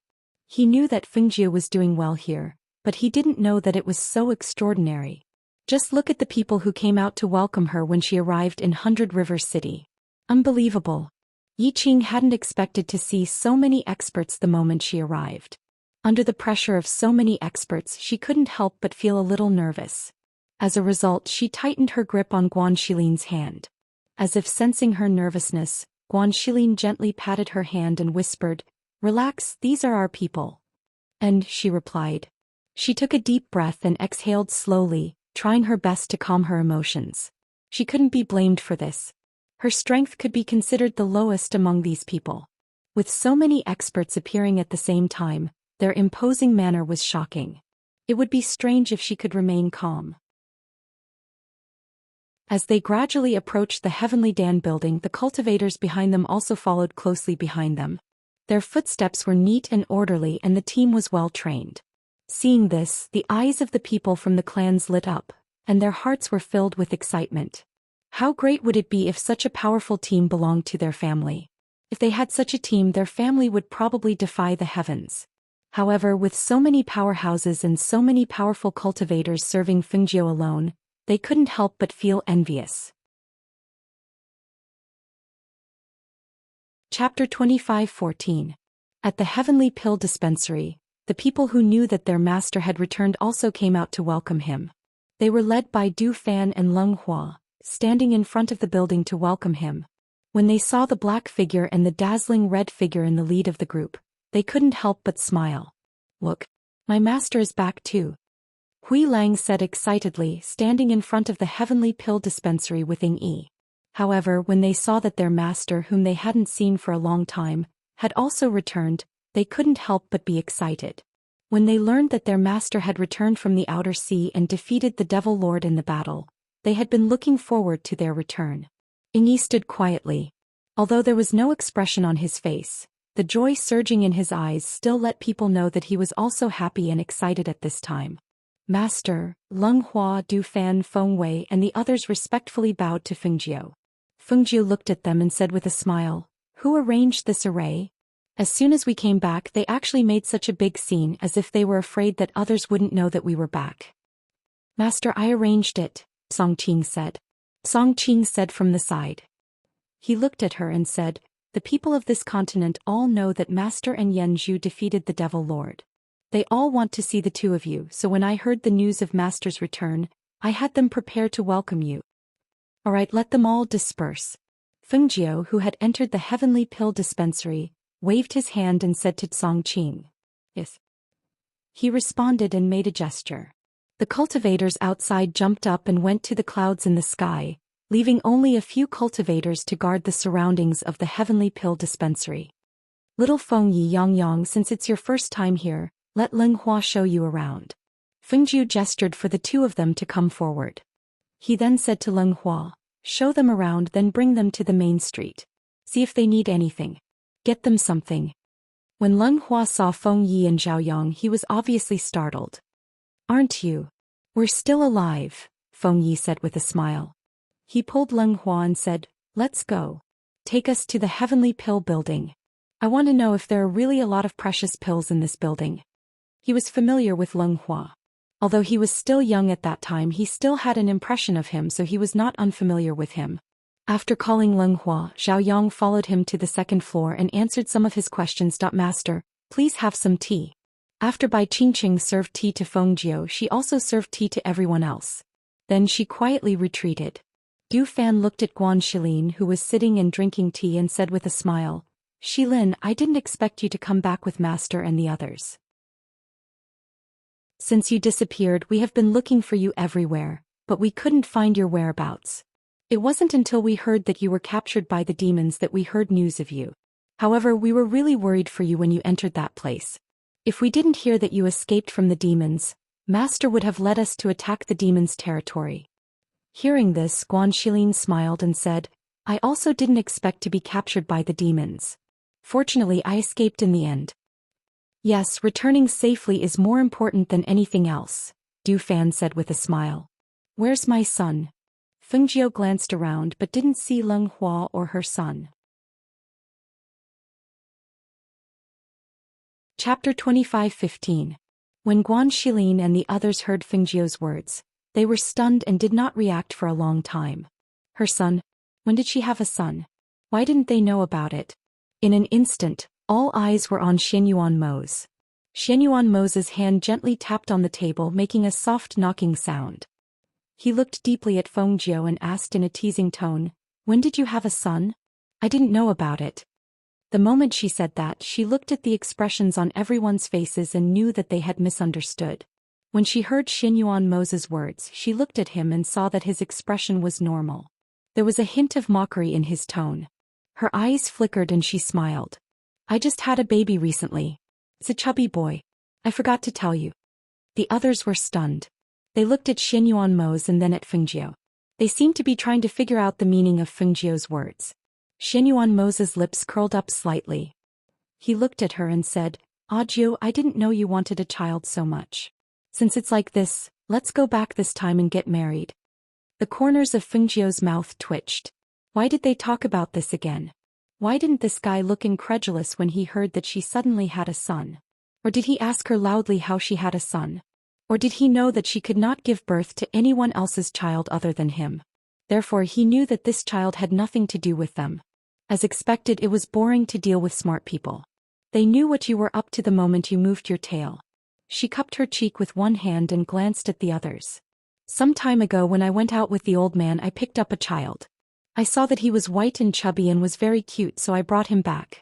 He knew that Fengjiu was doing well here, but he didn't know that it was so extraordinary. Just look at the people who came out to welcome her when she arrived in Hundred Rivers City. Unbelievable. Yi Qing hadn't expected to see so many experts the moment she arrived. Under the pressure of so many experts, she couldn't help but feel a little nervous. As a result, she tightened her grip on Guan Shilin's hand. As if sensing her nervousness, Guan Shilin gently patted her hand and whispered, "Relax, these are our people." "And," she replied. She took a deep breath and exhaled slowly, trying her best to calm her emotions. She couldn't be blamed for this. Her strength could be considered the lowest among these people. With so many experts appearing at the same time, their imposing manner was shocking. It would be strange if she could remain calm. As they gradually approached the Heavenly Dan building, the cultivators behind them also followed closely behind them. Their footsteps were neat and orderly and the team was well trained. Seeing this, the eyes of the people from the clans lit up, and their hearts were filled with excitement. How great would it be if such a powerful team belonged to their family? If they had such a team, their family would probably defy the heavens. However, with so many powerhouses and so many powerful cultivators serving Fengjiu alone, they couldn't help but feel envious. Chapter 25:14. At the Heavenly Pill Dispensary, the people who knew that their master had returned also came out to welcome him. They were led by Du Fan and Leng Hua, standing in front of the building to welcome him. When they saw the black figure and the dazzling red figure in the lead of the group, they couldn't help but smile. "Look, my master is back too," Hui Lang said excitedly, standing in front of the Heavenly Pill Dispensary with Ying Yi. However, when they saw that their master, whom they hadn't seen for a long time, had also returned, they couldn't help but be excited. When they learned that their master had returned from the outer sea and defeated the Devil Lord in the battle, they had been looking forward to their return. Ying Yi stood quietly. Although there was no expression on his face, the joy surging in his eyes still let people know that he was also happy and excited at this time. Master, Leng Hua, Du Fan, Feng Wei and the others respectfully bowed to Fengjiu. Fengjiu looked at them and said with a smile, "Who arranged this array? As soon as we came back, they actually made such a big scene as if they were afraid that others wouldn't know that we were back." "Master, I arranged it," Tsongqing said. Tsongqing said from the side. He looked at her and said, "The people of this continent all know that Master and Yanzhu defeated the Devil Lord. They all want to see the two of you, so when I heard the news of Master's return, I had them prepare to welcome you." "All right, let them all disperse." Fengjiu, who had entered the Heavenly Pill Dispensary, waved his hand and said to Tsongqing, "Yes." He responded and made a gesture. The cultivators outside jumped up and went to the clouds in the sky, leaving only a few cultivators to guard the surroundings of the heavenly pill dispensary. Little Feng Yi Yang, since it's your first time here, let Ling Hua show you around. Fengjiu gestured for the two of them to come forward. He then said to Ling Hua, show them around, then bring them to the main street. See if they need anything. Get them something. When Ling Hua saw Feng Yi and Zhao Yang, he was obviously startled. Aren't you? We're still alive, Feng Yi said with a smile. He pulled Ling Hua and said, let's go. Take us to the heavenly pill building. I want to know if there are really a lot of precious pills in this building. He was familiar with Ling Hua. Although he was still young at that time, he still had an impression of him, so he was not unfamiliar with him. After calling Ling Hua, Zhao Yang followed him to the second floor and answered some of his questions. Master, please have some tea. After Bai Qingqing served tea to Feng Jiu, she also served tea to everyone else. Then she quietly retreated. Du Fan looked at Guan Shilin, who was sitting and drinking tea, and said with a smile, Shilin, I didn't expect you to come back with Master and the others. Since you disappeared, we have been looking for you everywhere, but we couldn't find your whereabouts. It wasn't until we heard that you were captured by the demons that we heard news of you. However, we were really worried for you when you entered that place. If we didn't hear that you escaped from the demons, Master would have led us to attack the demons' territory. Hearing this, Guan Shilin smiled and said, I also didn't expect to be captured by the demons. Fortunately, I escaped in the end. Yes, returning safely is more important than anything else, Du Fan said with a smile. Where's my son? Feng Jiu glanced around but didn't see Ling Hua or her son. Chapter 25:15. When Guan Shilin and the others heard Feng Jiu's words, they were stunned and did not react for a long time. Her son? When did she have a son? Why didn't they know about it? In an instant, all eyes were on Xianyuan Mo's. Xianyuan Mo's hand gently tapped on the table, making a soft knocking sound. He looked deeply at Feng Jiu and asked in a teasing tone, when did you have a son? I didn't know about it. The moment she said that, she looked at the expressions on everyone's faces and knew that they had misunderstood. When she heard Xianyuan Mo's words, she looked at him and saw that his expression was normal. There was a hint of mockery in his tone. Her eyes flickered and she smiled. I just had a baby recently. It's a chubby boy. I forgot to tell you. The others were stunned. They looked at Xianyuan Mo's and then at Feng Jiu. They seemed to be trying to figure out the meaning of Feng Jiu's words. Xianyuan Mo's lips curled up slightly. He looked at her and said, Jiu, I didn't know you wanted a child so much. Since it's like this, let's go back this time and get married. The corners of Feng Jiu's mouth twitched. Why did they talk about this again? Why didn't this guy look incredulous when he heard that she suddenly had a son? Or did he ask her loudly how she had a son? Or did he know that she could not give birth to anyone else's child other than him? Therefore he knew that this child had nothing to do with them. As expected, it was boring to deal with smart people. They knew what you were up to the moment you moved your tail. She cupped her cheek with one hand and glanced at the others. Some time ago when I went out with the old man, I picked up a child. I saw that he was white and chubby and was very cute, so I brought him back.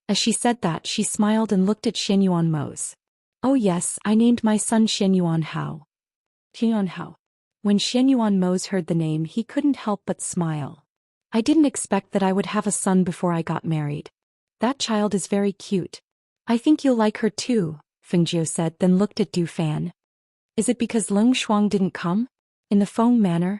As she said that, she smiled and looked at Xianyuan Mo's. Oh yes, I named my son Xianyuan Hao. Xianyuan Hao. When Xianyuan Mo's heard the name, he couldn't help but smile. I didn't expect that I would have a son before I got married. That child is very cute. I think you'll like her too, Feng Jiu said, then looked at Du Fan. Is it because Ling Shuang didn't come? In the Feng manner?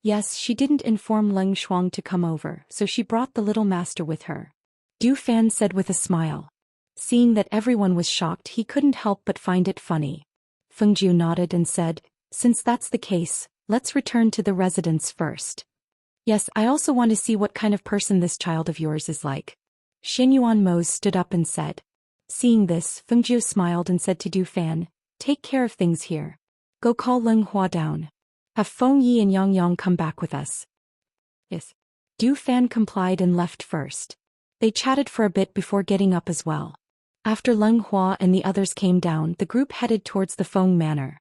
Yes, she didn't inform Ling Shuang to come over, so she brought the little master with her. Du Fan said with a smile. Seeing that everyone was shocked, he couldn't help but find it funny. Feng Jiu nodded and said, since that's the case, let's return to the residence first. Yes, I also want to see what kind of person this child of yours is like. Xianyuan Mo stood up and said. Seeing this, Feng Jiu smiled and said to Du Fan, take care of things here. Go call Ling Hua down. Have Feng Yi and Yang Yang come back with us. Yes. Du Fan complied and left first. They chatted for a bit before getting up as well. After Ling Hua and the others came down, the group headed towards the Feng manor.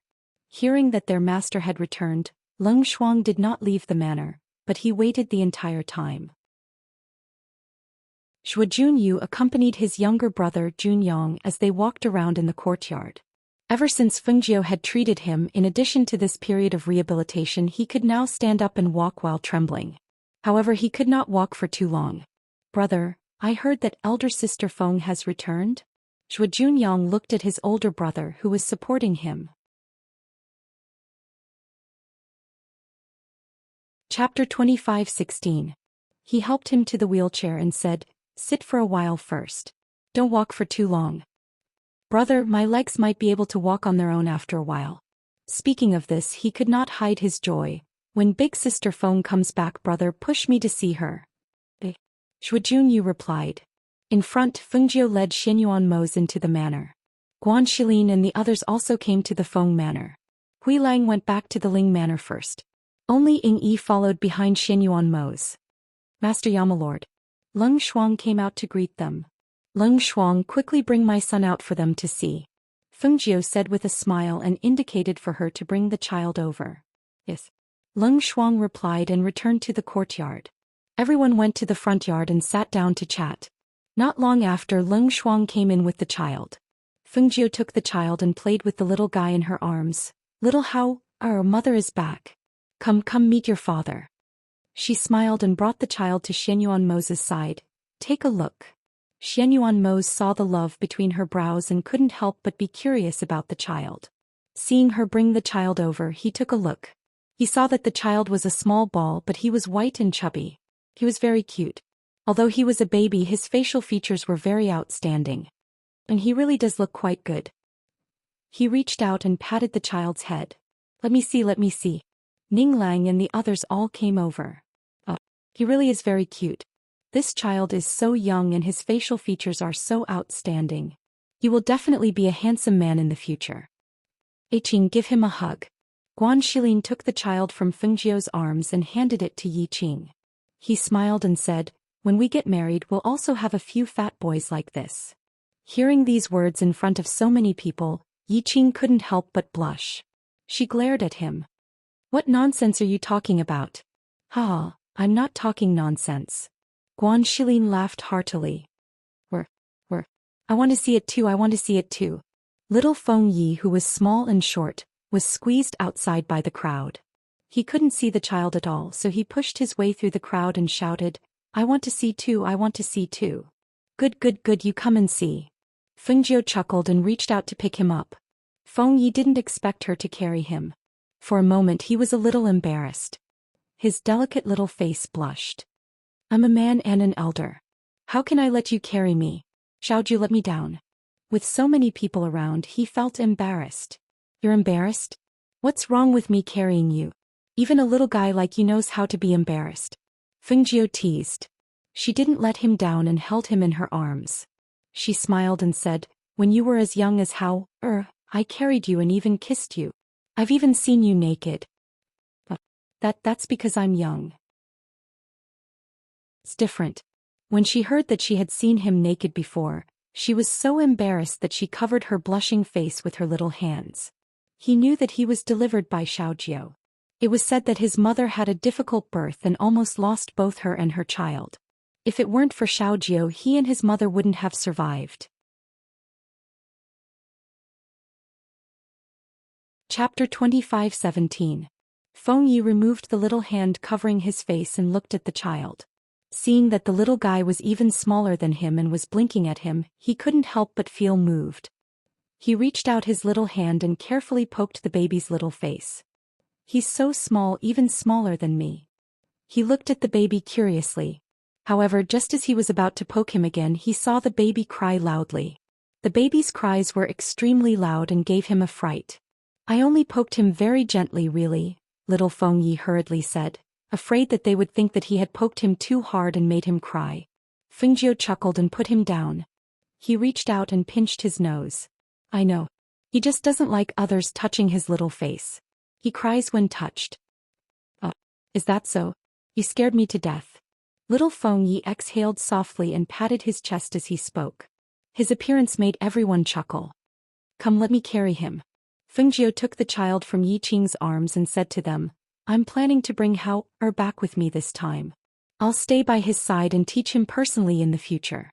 Hearing that their master had returned, Ling Shuang did not leave the manor, but he waited the entire time. Xue Junyu accompanied his younger brother Junyang as they walked around in the courtyard. Ever since Fengjiu had treated him, in addition to this period of rehabilitation, he could now stand up and walk while trembling. However, he could not walk for too long. Brother, I heard that elder sister Feng has returned? Zhuo Junyang looked at his older brother who was supporting him. Chapter 25:16. He helped him to the wheelchair and said, "Sit for a while first. Don't walk for too long. Brother, my legs might be able to walk on their own after a while." Speaking of this, he could not hide his joy. "When big sister Feng comes back, brother, push me to see her." Zhuo Junyu replied. In front, Fengjiu led Xianyuan Mose into the manor. Guan Shilin and the others also came to the Feng manor. Hui Lang went back to the Ling manor first. Only Ying Yi followed behind Xianyuan Mose. "Master Yamalord." Leng Shuang came out to greet them. "Leng Shuang, quickly bring my son out for them to see." Fengjiu said with a smile and indicated for her to bring the child over. "Yes." Leng Shuang replied and returned to the courtyard. Everyone went to the front yard and sat down to chat. Not long after, Leng Shuang came in with the child. Fengjiu took the child and played with the little guy in her arms. "Little Hao, our mother is back. Come meet your father." She smiled and brought the child to Xianyuan Mose's side. "Take a look." Xianyuan Mose saw the love between her brows and couldn't help but be curious about the child. Seeing her bring the child over, he took a look. He saw that the child was a small ball, but he was white and chubby. He was very cute. Although he was a baby, his facial features were very outstanding. And he really does look quite good. He reached out and patted the child's head. Let me see. Ning Lang and the others all came over. "Oh, he really is very cute. This child is so young and his facial features are so outstanding. He will definitely be a handsome man in the future. Yiqing, give him a hug." Guan Shilin took the child from Fengjiu's arms and handed it to Yiqing. He smiled and said, "When we get married, we'll also have a few fat boys like this." Hearing these words in front of so many people, Yiqing couldn't help but blush. She glared at him. "What nonsense are you talking about?" "Ha, I'm not talking nonsense." Guan Shilin laughed heartily. I want to see it too. Little Feng Yi, who was small and short, was squeezed outside by the crowd. He couldn't see the child at all, so he pushed his way through the crowd and shouted, "I want to see too. Good, you come and see." Fengjiu chuckled and reached out to pick him up. Feng Yi didn't expect her to carry him. For a moment he was a little embarrassed. His delicate little face blushed. "I'm a man and an elder. How can I let you carry me? Xiaoju let me down." With so many people around, he felt embarrassed. "You're embarrassed? What's wrong with me carrying you? Even a little guy like you knows how to be embarrassed." Fengjiu teased. She didn't let him down and held him in her arms. She smiled and said, "When you were as young as Hao, I carried you and even kissed you. I've even seen you naked. But that's because I'm young." It's different. When she heard that she had seen him naked before, she was so embarrassed that she covered her blushing face with her little hands. He knew that he was delivered by Xiaojiu. It was said that his mother had a difficult birth and almost lost both her and her child. If it weren't for Xiaojiu, he and his mother wouldn't have survived. Chapter 25:17. Feng Yi removed the little hand covering his face and looked at the child. Seeing that the little guy was even smaller than him and was blinking at him, he couldn't help but feel moved. He reached out his little hand and carefully poked the baby's little face. "He's so small, even smaller than me." He looked at the baby curiously. However, just as he was about to poke him again, he saw the baby cry loudly. The baby's cries were extremely loud and gave him a fright. "I only poked him very gently, really," little Feng Yi hurriedly said, afraid that they would think that he had poked him too hard and made him cry. Fengjiu chuckled and put him down. He reached out and pinched his nose. "I know. He just doesn't like others touching his little face. He cries when touched." "Oh, is that so? You scared me to death." Little Feng Yi exhaled softly and patted his chest as he spoke. His appearance made everyone chuckle. "Come, let me carry him." Fengjiu took the child from Yiqing's arms and said to them, "I'm planning to bring Hao back with me this time. I'll stay by his side and teach him personally in the future."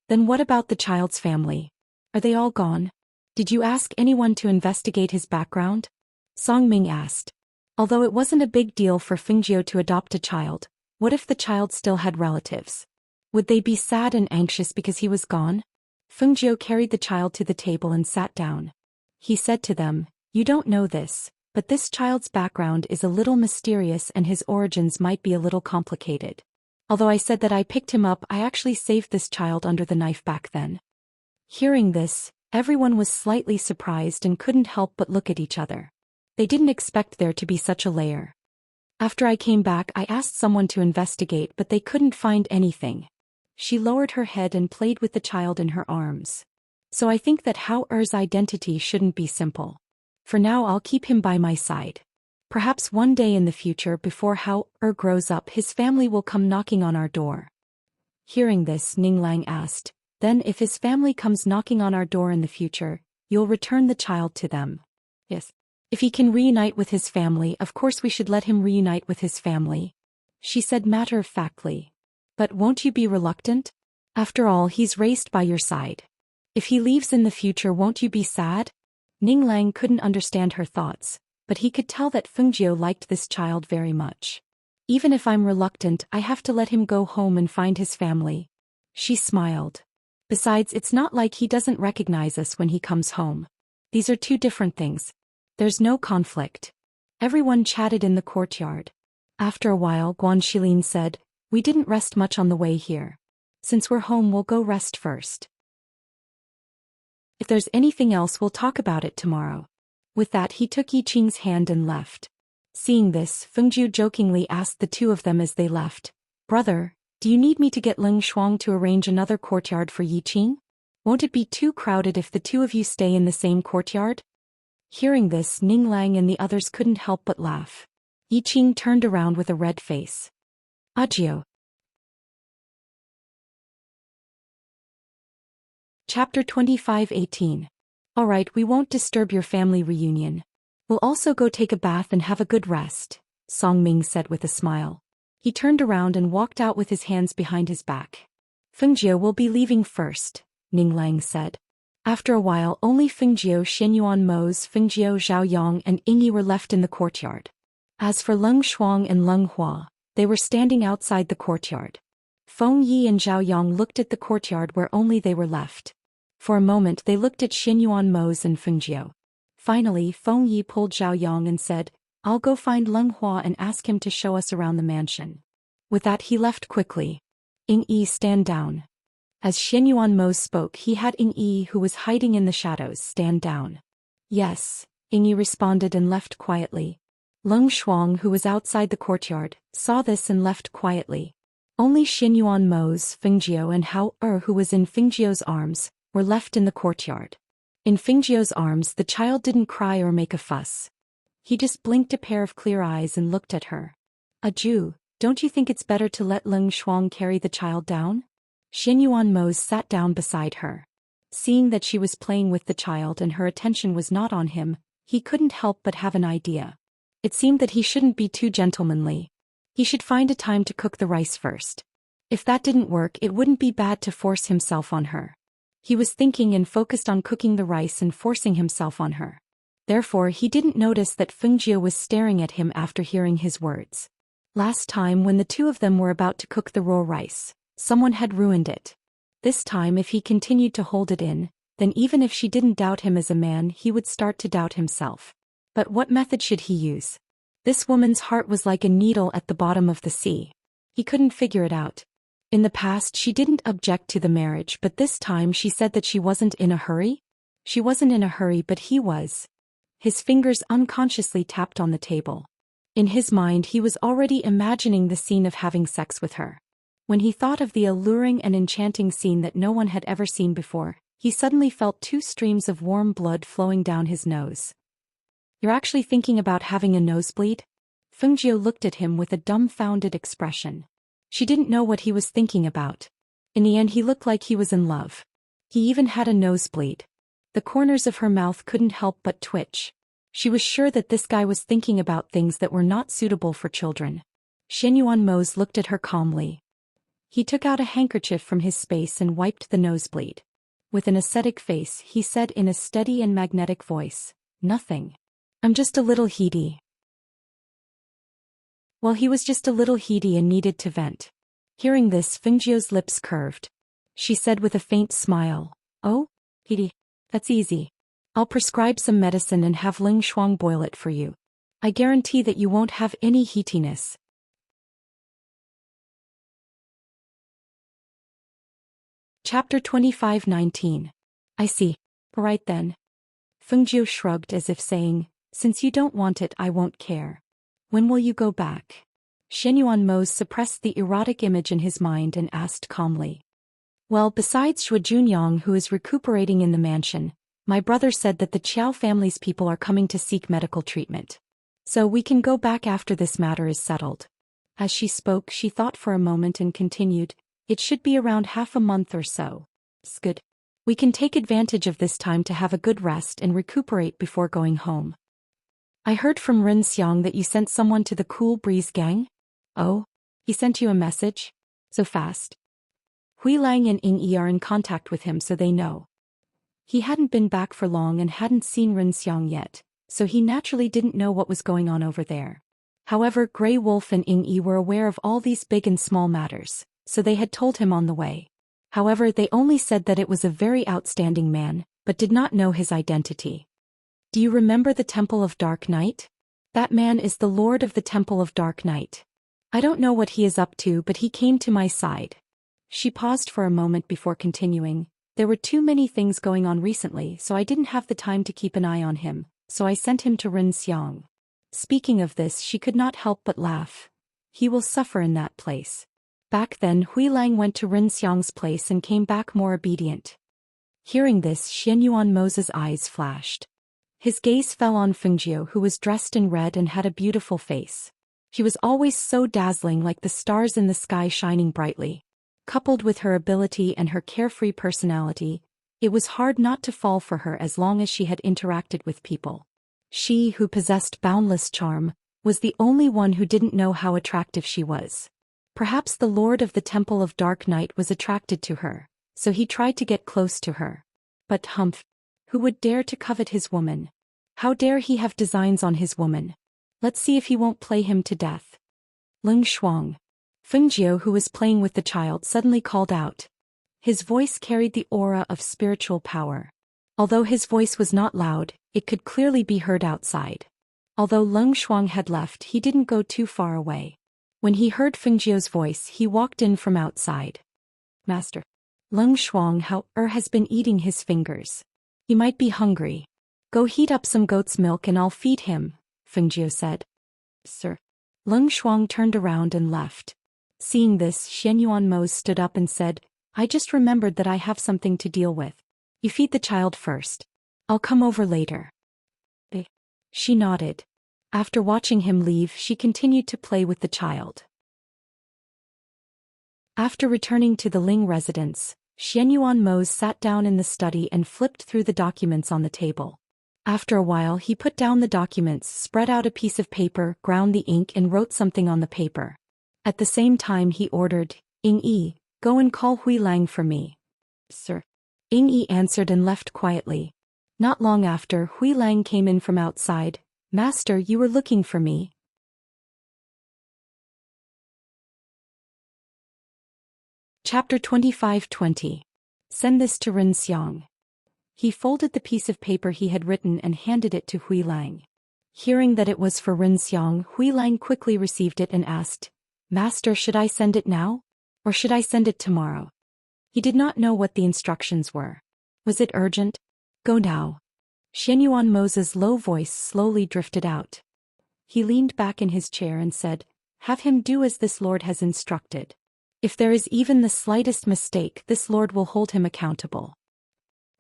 "Then what about the child's family? Are they all gone?" Did you ask anyone to investigate his background? Song Ming asked. Although it wasn't a big deal for Fengjiu to adopt a child, what if the child still had relatives? Would they be sad and anxious because he was gone? Fengjiu carried the child to the table and sat down. He said to them, "You don't know this, but this child's background is a little mysterious and his origins might be a little complicated. Although I said that I picked him up, I actually saved this child under the knife back then." Hearing this, everyone was slightly surprised and couldn't help but look at each other. They didn't expect there to be such a layer. "After I came back, I asked someone to investigate, but they couldn't find anything." She lowered her head and played with the child in her arms. "So I think that Hao Er's identity shouldn't be simple. For now I'll keep him by my side. Perhaps one day in the future, before Hao Er grows up, his family will come knocking on our door." Hearing this, Ninglang asked, "Then if his family comes knocking on our door in the future, you'll return the child to them?" "Yes. If he can reunite with his family, of course we should let him reunite with his family," she said matter-of-factly. "But won't you be reluctant? After all, he's raised by your side. If he leaves in the future, won't you be sad?" Ninglang couldn't understand her thoughts, but he could tell that Fengjiu liked this child very much. "Even if I'm reluctant, I have to let him go home and find his family." She smiled. "Besides, it's not like he doesn't recognize us when he comes home. These are two different things. There's no conflict." Everyone chatted in the courtyard. After a while, Guan Shilin said, "We didn't rest much on the way here. Since we're home, we'll go rest first. If there's anything else, we'll talk about it tomorrow." With that, he took Yi Qing's hand and left. Seeing this, Fengjiu jokingly asked the two of them as they left, "Brother, do you need me to get Leng Shuang to arrange another courtyard for Yi Qing? Won't it be too crowded if the two of you stay in the same courtyard?" Hearing this, Ninglang and the others couldn't help but laugh. Yi Qing turned around with a red face. Agio. Chapter 25:18. "Alright, we won't disturb your family reunion. We'll also go take a bath and have a good rest," Song Ming said with a smile. He turned around and walked out with his hands behind his back. "Fengjiu will be leaving first," Ninglang said. After a while, only Fengjiu, Xianyuan Mose, Fengjiu Zhaoyang and Yingyi were left in the courtyard. As for Leng Shuang and Leng Hua, they were standing outside the courtyard. Feng Yi and Zhaoyang looked at the courtyard where only they were left. For a moment they looked at Xianyuan Mose and Fengjiu. Finally, Feng Yi pulled Zhaoyang and said, "I'll go find Leng Hua and ask him to show us around the mansion." With that he left quickly. "Yingyi, stand down." As Xianyuan Mose spoke, he had Yingyi, who was hiding in the shadows, stand down. "Yes," Yingyi responded and left quietly. Leng Shuang, who was outside the courtyard, saw this and left quietly. Only Xianyuan Mose, Fengjiu and Hao Er, who was in Fengjiu's arms, were left in the courtyard. In Fengjiu's arms, the child didn't cry or make a fuss. He just blinked a pair of clear eyes and looked at her. "Aju, don't you think it's better to let Leng Shuang carry the child down?" Xianyuan Mose sat down beside her. Seeing that she was playing with the child and her attention was not on him, he couldn't help but have an idea. It seemed that he shouldn't be too gentlemanly. He should find a time to cook the rice first. If that didn't work, it wouldn't be bad to force himself on her. He was thinking and focused on cooking the rice and forcing himself on her. Therefore, he didn't notice that Fengjiu was staring at him after hearing his words. Last time, when the two of them were about to cook the raw rice, someone had ruined it. This time, if he continued to hold it in, then even if she didn't doubt him as a man, he would start to doubt himself. But what method should he use? This woman's heart was like a needle at the bottom of the sea. He couldn't figure it out. In the past, she didn't object to the marriage, but this time she said that she wasn't in a hurry. She wasn't in a hurry, but he was. His fingers unconsciously tapped on the table. In his mind, he was already imagining the scene of having sex with her. When he thought of the alluring and enchanting scene that no one had ever seen before, he suddenly felt 2 streams of warm blood flowing down his nose. "You're actually thinking about having a nosebleed?" Fengjiu looked at him with a dumbfounded expression. She didn't know what he was thinking about. In the end, he looked like he was in love. He even had a nosebleed. The corners of her mouth couldn't help but twitch. She was sure that this guy was thinking about things that were not suitable for children. Xianyuan Mose looked at her calmly. He took out a handkerchief from his space and wiped the nosebleed. With an ascetic face, he said in a steady and magnetic voice, "Nothing. I'm just a little heady." Well, he was just a little heady and needed to vent. Hearing this, Fengjiu's lips curved. She said with a faint smile, "Oh, heady. That's easy. I'll prescribe some medicine and have Ling Shuang boil it for you. I guarantee that you won't have any heatiness." Chapter 25:19. I see. Right then. Fengjiu shrugged as if saying, "Since you don't want it, I won't care. When will you go back?" Shenyuan Mose suppressed the erotic image in his mind and asked calmly. "Well, besides Xue Junyang, who is recuperating in the mansion, my brother said that the Qiao family's people are coming to seek medical treatment. So we can go back after this matter is settled." As she spoke, she thought for a moment and continued, "It should be around half a month or so. It's good. We can take advantage of this time to have a good rest and recuperate before going home. I heard from Rin Xiang that you sent someone to the Cool Breeze gang?" "Oh? He sent you a message? So fast?" Hui Lang and Ying Yi are in contact with him so they know. He hadn't been back for long and hadn't seen Rin Xiang yet, so he naturally didn't know what was going on over there. However, Grey Wolf and Ying Yi were aware of all these big and small matters, so they had told him on the way. However, they only said that it was a very outstanding man, but did not know his identity. "Do you remember the Temple of Dark Night? That man is the Lord of the Temple of Dark Night. I don't know what he is up to, but he came to my side." She paused for a moment before continuing, "There were too many things going on recently, so I didn't have the time to keep an eye on him, so I sent him to Rin Xiang." Speaking of this, she could not help but laugh. He will suffer in that place. Back then, Hui Lang went to Rin Xiang's place and came back more obedient. Hearing this, Shenyuan Mose's eyes flashed. His gaze fell on Fengjiu, who was dressed in red and had a beautiful face. She was always so dazzling, like the stars in the sky shining brightly. Coupled with her ability and her carefree personality, it was hard not to fall for her as long as she had interacted with people. She, who possessed boundless charm, was the only one who didn't know how attractive she was. Perhaps the Lord of the Temple of Dark Night was attracted to her, so he tried to get close to her. But humph! Who would dare to covet his woman? How dare he have designs on his woman? Let's see if he won't play him to death. Ling Shuang. Fengjiu, who was playing with the child, suddenly called out. His voice carried the aura of spiritual power. Although his voice was not loud, it could clearly be heard outside. Although Ling Shuang had left, he didn't go too far away. When he heard Fengjiu's voice, he walked in from outside. "Master. Ling Shuang, has been eating his fingers. He might be hungry. Go heat up some goat's milk and I'll feed him," Fengjiu said. "Sir." Ling Shuang turned around and left. Seeing this, Shenyuan Mose stood up and said, "I just remembered that I have something to deal with. You feed the child first. I'll come over later." She nodded. After watching him leave, she continued to play with the child. After returning to the Ling residence, Shenyuan Mose sat down in the study and flipped through the documents on the table. After a while, he put down the documents, spread out a piece of paper, ground the ink and wrote something on the paper. At the same time he ordered, "Ying Yi, go and call Hui Lang for me." "Sir." Ying Yi answered and left quietly. Not long after, Hui Lang came in from outside. "Master, you were looking for me." Chapter 25:20. Send this to Rin Xiang. He folded the piece of paper he had written and handed it to Hui Lang. Hearing that it was for Rin Xiang, Hui Lang quickly received it and asked, "Master, should I send it now? Or should I send it tomorrow?" He did not know what the instructions were. Was it urgent? "Go now." Shenyuan Mose's low voice slowly drifted out. He leaned back in his chair and said, "Have him do as this lord has instructed. If there is even the slightest mistake, this lord will hold him accountable."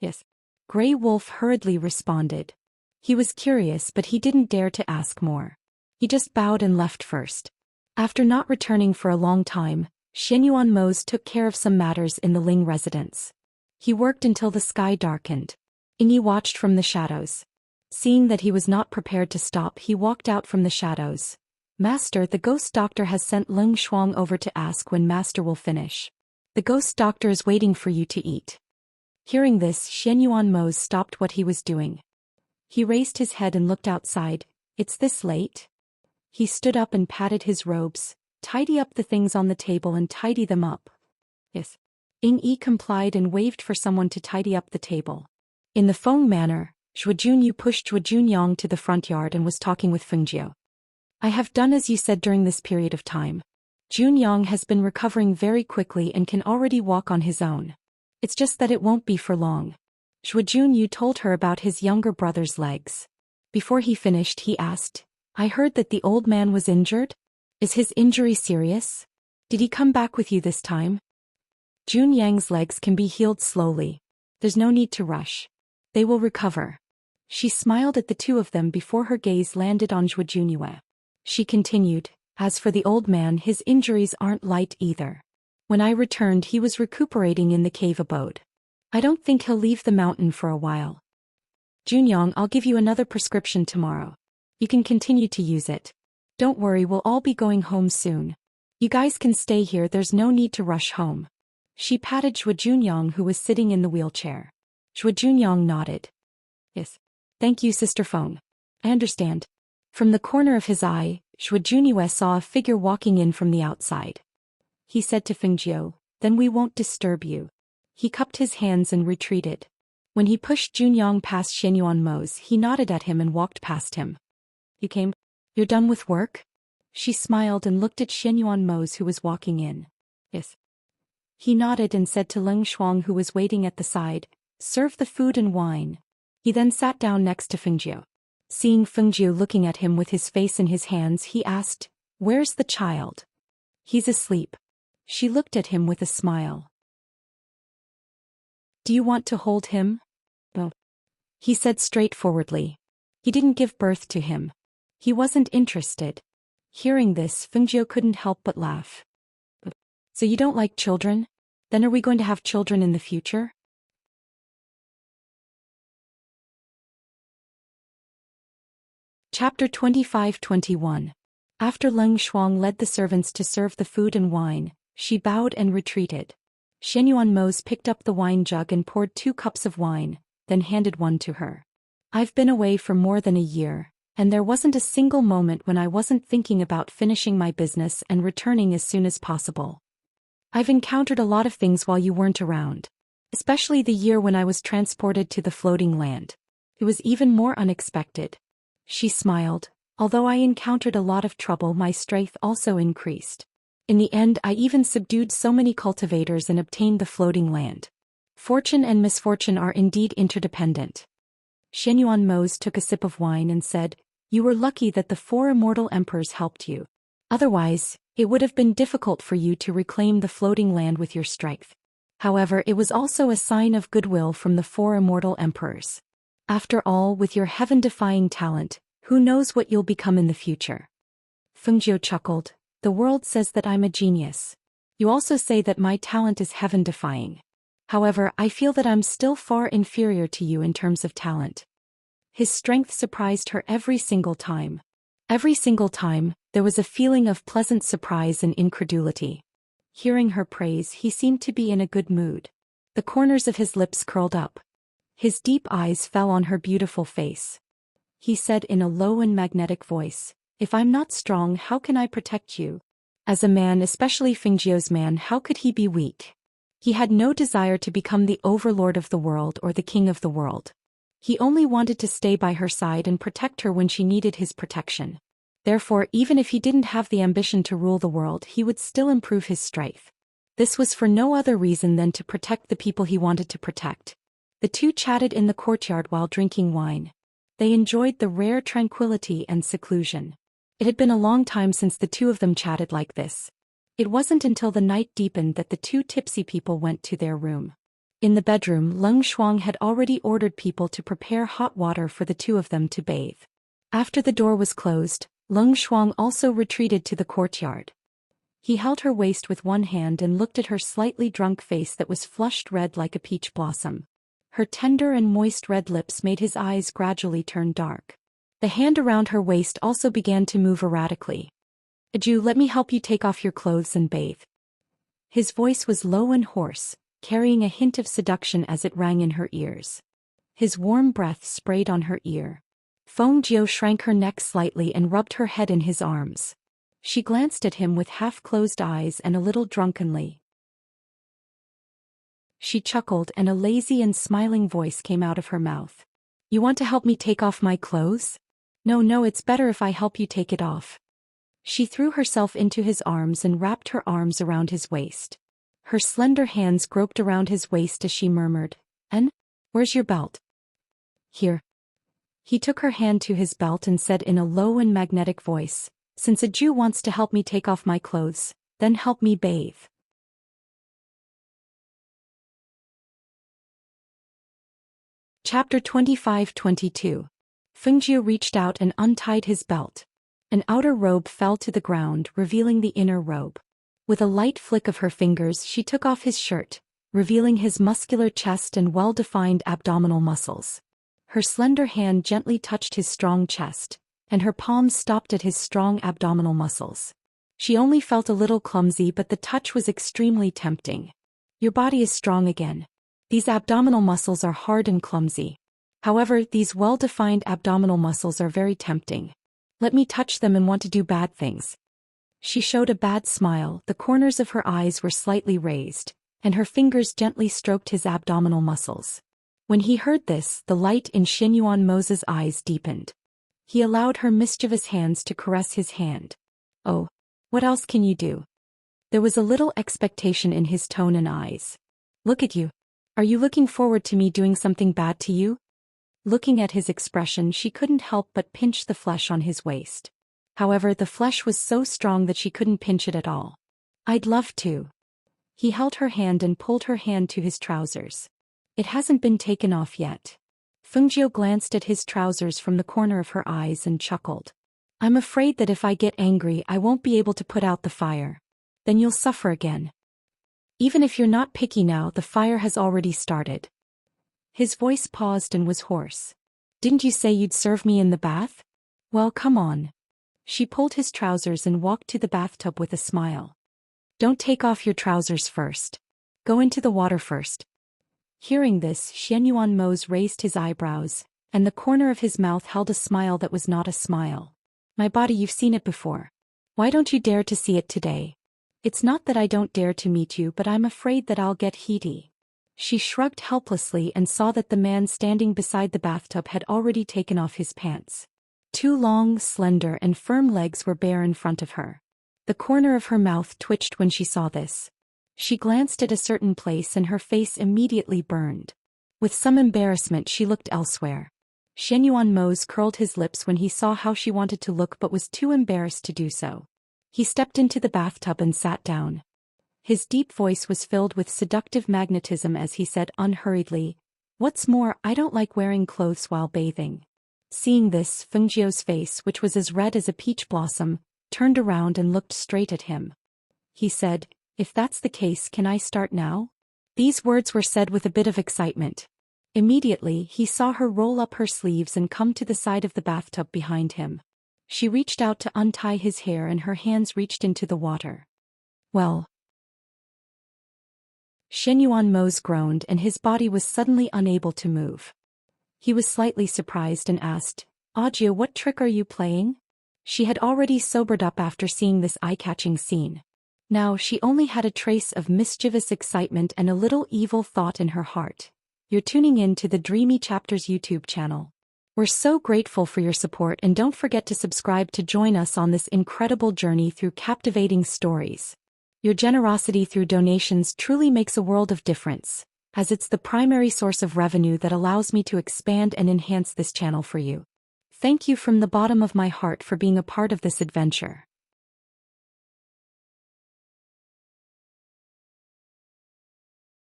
"Yes." Grey Wolf hurriedly responded. He was curious, but he didn't dare to ask more. He just bowed and left first. After not returning for a long time, Shenyuan Mose took care of some matters in the Ling residence. He worked until the sky darkened. Yingyi watched from the shadows. Seeing that he was not prepared to stop, he walked out from the shadows. "Master, the ghost doctor has sent Ling Shuang over to ask when Master will finish. The ghost doctor is waiting for you to eat." Hearing this, Xianyuan Mose stopped what he was doing. He raised his head and looked outside. It's this late? He stood up and patted his robes. Tidy up the things on the table and tidy them up. Yes. Ing Yi complied and waved for someone to tidy up the table. In the Feng manner, Zhuo Junyu pushed Zhuo Junyang to the front yard and was talking with Fengjiu. I have done as you said during this period of time. Junyang has been recovering very quickly and can already walk on his own. It's just that it won't be for long. Zhuo Junyu told her about his younger brother's legs. Before he finished, he asked, I heard that the old man was injured? Is his injury serious? Did he come back with you this time? Junyang's legs can be healed slowly. There's no need to rush. They will recover. She smiled at the two of them before her gaze landed on Zhuo Junyue. She continued, as for the old man, his injuries aren't light either. When I returned, he was recuperating in the cave abode. I don't think he'll leave the mountain for a while. Junyang, I'll give you another prescription tomorrow. You can continue to use it. Don't worry, we'll all be going home soon. You guys can stay here, there's no need to rush home. She patted Zhuo Junyang, who was sitting in the wheelchair. Zhuo Junyang nodded. Yes. Thank you, Sister Feng. I understand. From the corner of his eye, Zhuo Junyue saw a figure walking in from the outside. He said to Fengjiu, then we won't disturb you. He cupped his hands and retreated. When he pushed Junyang past Xianyuan Mose, he nodded at him and walked past him. You came? You're done with work? She smiled and looked at Xianyuan Mose, who was walking in. Yes. He nodded and said to Leng Shuang, who was waiting at the side, serve the food and wine. He then sat down next to Fengjiu. Seeing Fengjiu looking at him with his face in his hands, he asked, where's the child? He's asleep. She looked at him with a smile. Do you want to hold him? No. He said straightforwardly. He didn't give birth to him. He wasn't interested. Hearing this, Fengjiu couldn't help but laugh. So you don't like children? Then are we going to have children in the future? Chapter 25-21. After Leng Shuang led the servants to serve the food and wine, she bowed and retreated. Xianyuan Mose picked up the wine jug and poured 2 cups of wine, then handed one to her. I've been away for more than a year, and there wasn't a single moment when I wasn't thinking about finishing my business and returning as soon as possible. I've encountered a lot of things while you weren't around. Especially the year when I was transported to the floating land. It was even more unexpected. She smiled. Although I encountered a lot of trouble, my strength also increased. In the end, I even subdued so many cultivators and obtained the floating land. Fortune and misfortune are indeed interdependent. Xianyuan Mose took a sip of wine and said, you were lucky that the 4 immortal emperors helped you. Otherwise, it would have been difficult for you to reclaim the floating land with your strength. However, it was also a sign of goodwill from the 4 immortal emperors. After all, with your heaven-defying talent, who knows what you'll become in the future? Fengjiu chuckled. The world says that I'm a genius. You also say that my talent is heaven-defying. However, I feel that I'm still far inferior to you in terms of talent. His strength surprised her every single time. Every single time, there was a feeling of pleasant surprise and incredulity. Hearing her praise, he seemed to be in a good mood. The corners of his lips curled up. His deep eyes fell on her beautiful face. He said in a low and magnetic voice, if I'm not strong, how can I protect you? As a man, especially Fengjiu's man, how could he be weak? He had no desire to become the overlord of the world or the king of the world. He only wanted to stay by her side and protect her when she needed his protection. Therefore, even if he didn't have the ambition to rule the world, he would still improve his strength. This was for no other reason than to protect the people he wanted to protect. The two chatted in the courtyard while drinking wine. They enjoyed the rare tranquility and seclusion. It had been a long time since the two of them chatted like this. It wasn't until the night deepened that the 2 tipsy people went to their room. In the bedroom, Leng Shuang had already ordered people to prepare hot water for the 2 of them to bathe. After the door was closed, Leng Shuang also retreated to the courtyard. He held her waist with one hand and looked at her slightly drunk face that was flushed red like a peach blossom. Her tender and moist red lips made his eyes gradually turn dark. The hand around her waist also began to move erratically. Aju, let me help you take off your clothes and bathe. His voice was low and hoarse. carrying a hint of seduction as it rang in her ears. His warm breath sprayed on her ear. Feng Jiu shrank her neck slightly and rubbed her head in his arms. She glanced at him with half-closed eyes and a little drunkenly. She chuckled and a lazy and smiling voice came out of her mouth. "You want to help me take off my clothes?" No, it's better if I help you take it off." She threw herself into his arms and wrapped her arms around his waist. Her slender hands groped around his waist as she murmured, "Where's your belt?" "Here." He took her hand to his belt and said in a low and magnetic voice, "Since a Jew wants to help me take off my clothes, then help me bathe." Chapter 25-22. Fengjiu reached out and untied his belt. An outer robe fell to the ground, revealing the inner robe. With a light flick of her fingers, she took off his shirt, revealing his muscular chest and well-defined abdominal muscles. Her slender hand gently touched his strong chest, and her palms stopped at his strong abdominal muscles. She only felt a little clumsy, but the touch was extremely tempting. "Your body is strong again. These abdominal muscles are hard and clumsy. However, these well-defined abdominal muscles are very tempting. Let me touch them and want to do bad things." She showed a bad smile, the corners of her eyes were slightly raised, and her fingers gently stroked his abdominal muscles. When he heard this, the light in Xianyuan Mo's eyes deepened. He allowed her mischievous hands to caress his hand. "Oh, what else can you do?" There was a little expectation in his tone and eyes. "Look at you. Are you looking forward to me doing something bad to you?" Looking at his expression, she couldn't help but pinch the flesh on his waist. However, the flesh was so strong that she couldn't pinch it at all. "I'd love to." He held her hand and pulled her hand to his trousers. "It hasn't been taken off yet." Fengjiu glanced at his trousers from the corner of her eyes and chuckled. "I'm afraid that if I get angry I won't be able to put out the fire. Then you'll suffer again. Even if you're not picky now, the fire has already started." His voice paused and was hoarse. "Didn't you say you'd serve me in the bath? Well, come on." She pulled his trousers and walked to the bathtub with a smile. "Don't take off your trousers first. Go into the water first." Hearing this, Xianyuan Mo's raised his eyebrows, and the corner of his mouth held a smile that was not a smile. "My body, you've seen it before. Why don't you dare to see it today?" "It's not that I don't dare to meet you, but I'm afraid that I'll get heaty." She shrugged helplessly and saw that the man standing beside the bathtub had already taken off his pants. Two long, slender, and firm legs were bare in front of her. The corner of her mouth twitched when she saw this. She glanced at a certain place and her face immediately burned. With some embarrassment, she looked elsewhere. Xianyuan Mo's curled his lips when he saw how she wanted to look but was too embarrassed to do so. He stepped into the bathtub and sat down. His deep voice was filled with seductive magnetism as he said unhurriedly, "What's more, I don't like wearing clothes while bathing." Seeing this, Fengjiu's face, which was as red as a peach blossom, turned around and looked straight at him. He said, "If that's the case, can I start now?" These words were said with a bit of excitement. Immediately, he saw her roll up her sleeves and come to the side of the bathtub behind him. She reached out to untie his hair and her hands reached into the water. "Well." Xianyuan Mo's groaned and his body was suddenly unable to move. He was slightly surprised and asked, "Audiobook, what trick are you playing?" She had already sobered up after seeing this eye-catching scene. Now she only had a trace of mischievous excitement and a little evil thought in her heart. You're tuning in to the Dreamy Chapters YouTube channel. We're so grateful for your support and don't forget to subscribe to join us on this incredible journey through captivating stories. Your generosity through donations truly makes a world of difference, as it's the primary source of revenue that allows me to expand and enhance this channel for you. Thank you from the bottom of my heart for being a part of this adventure.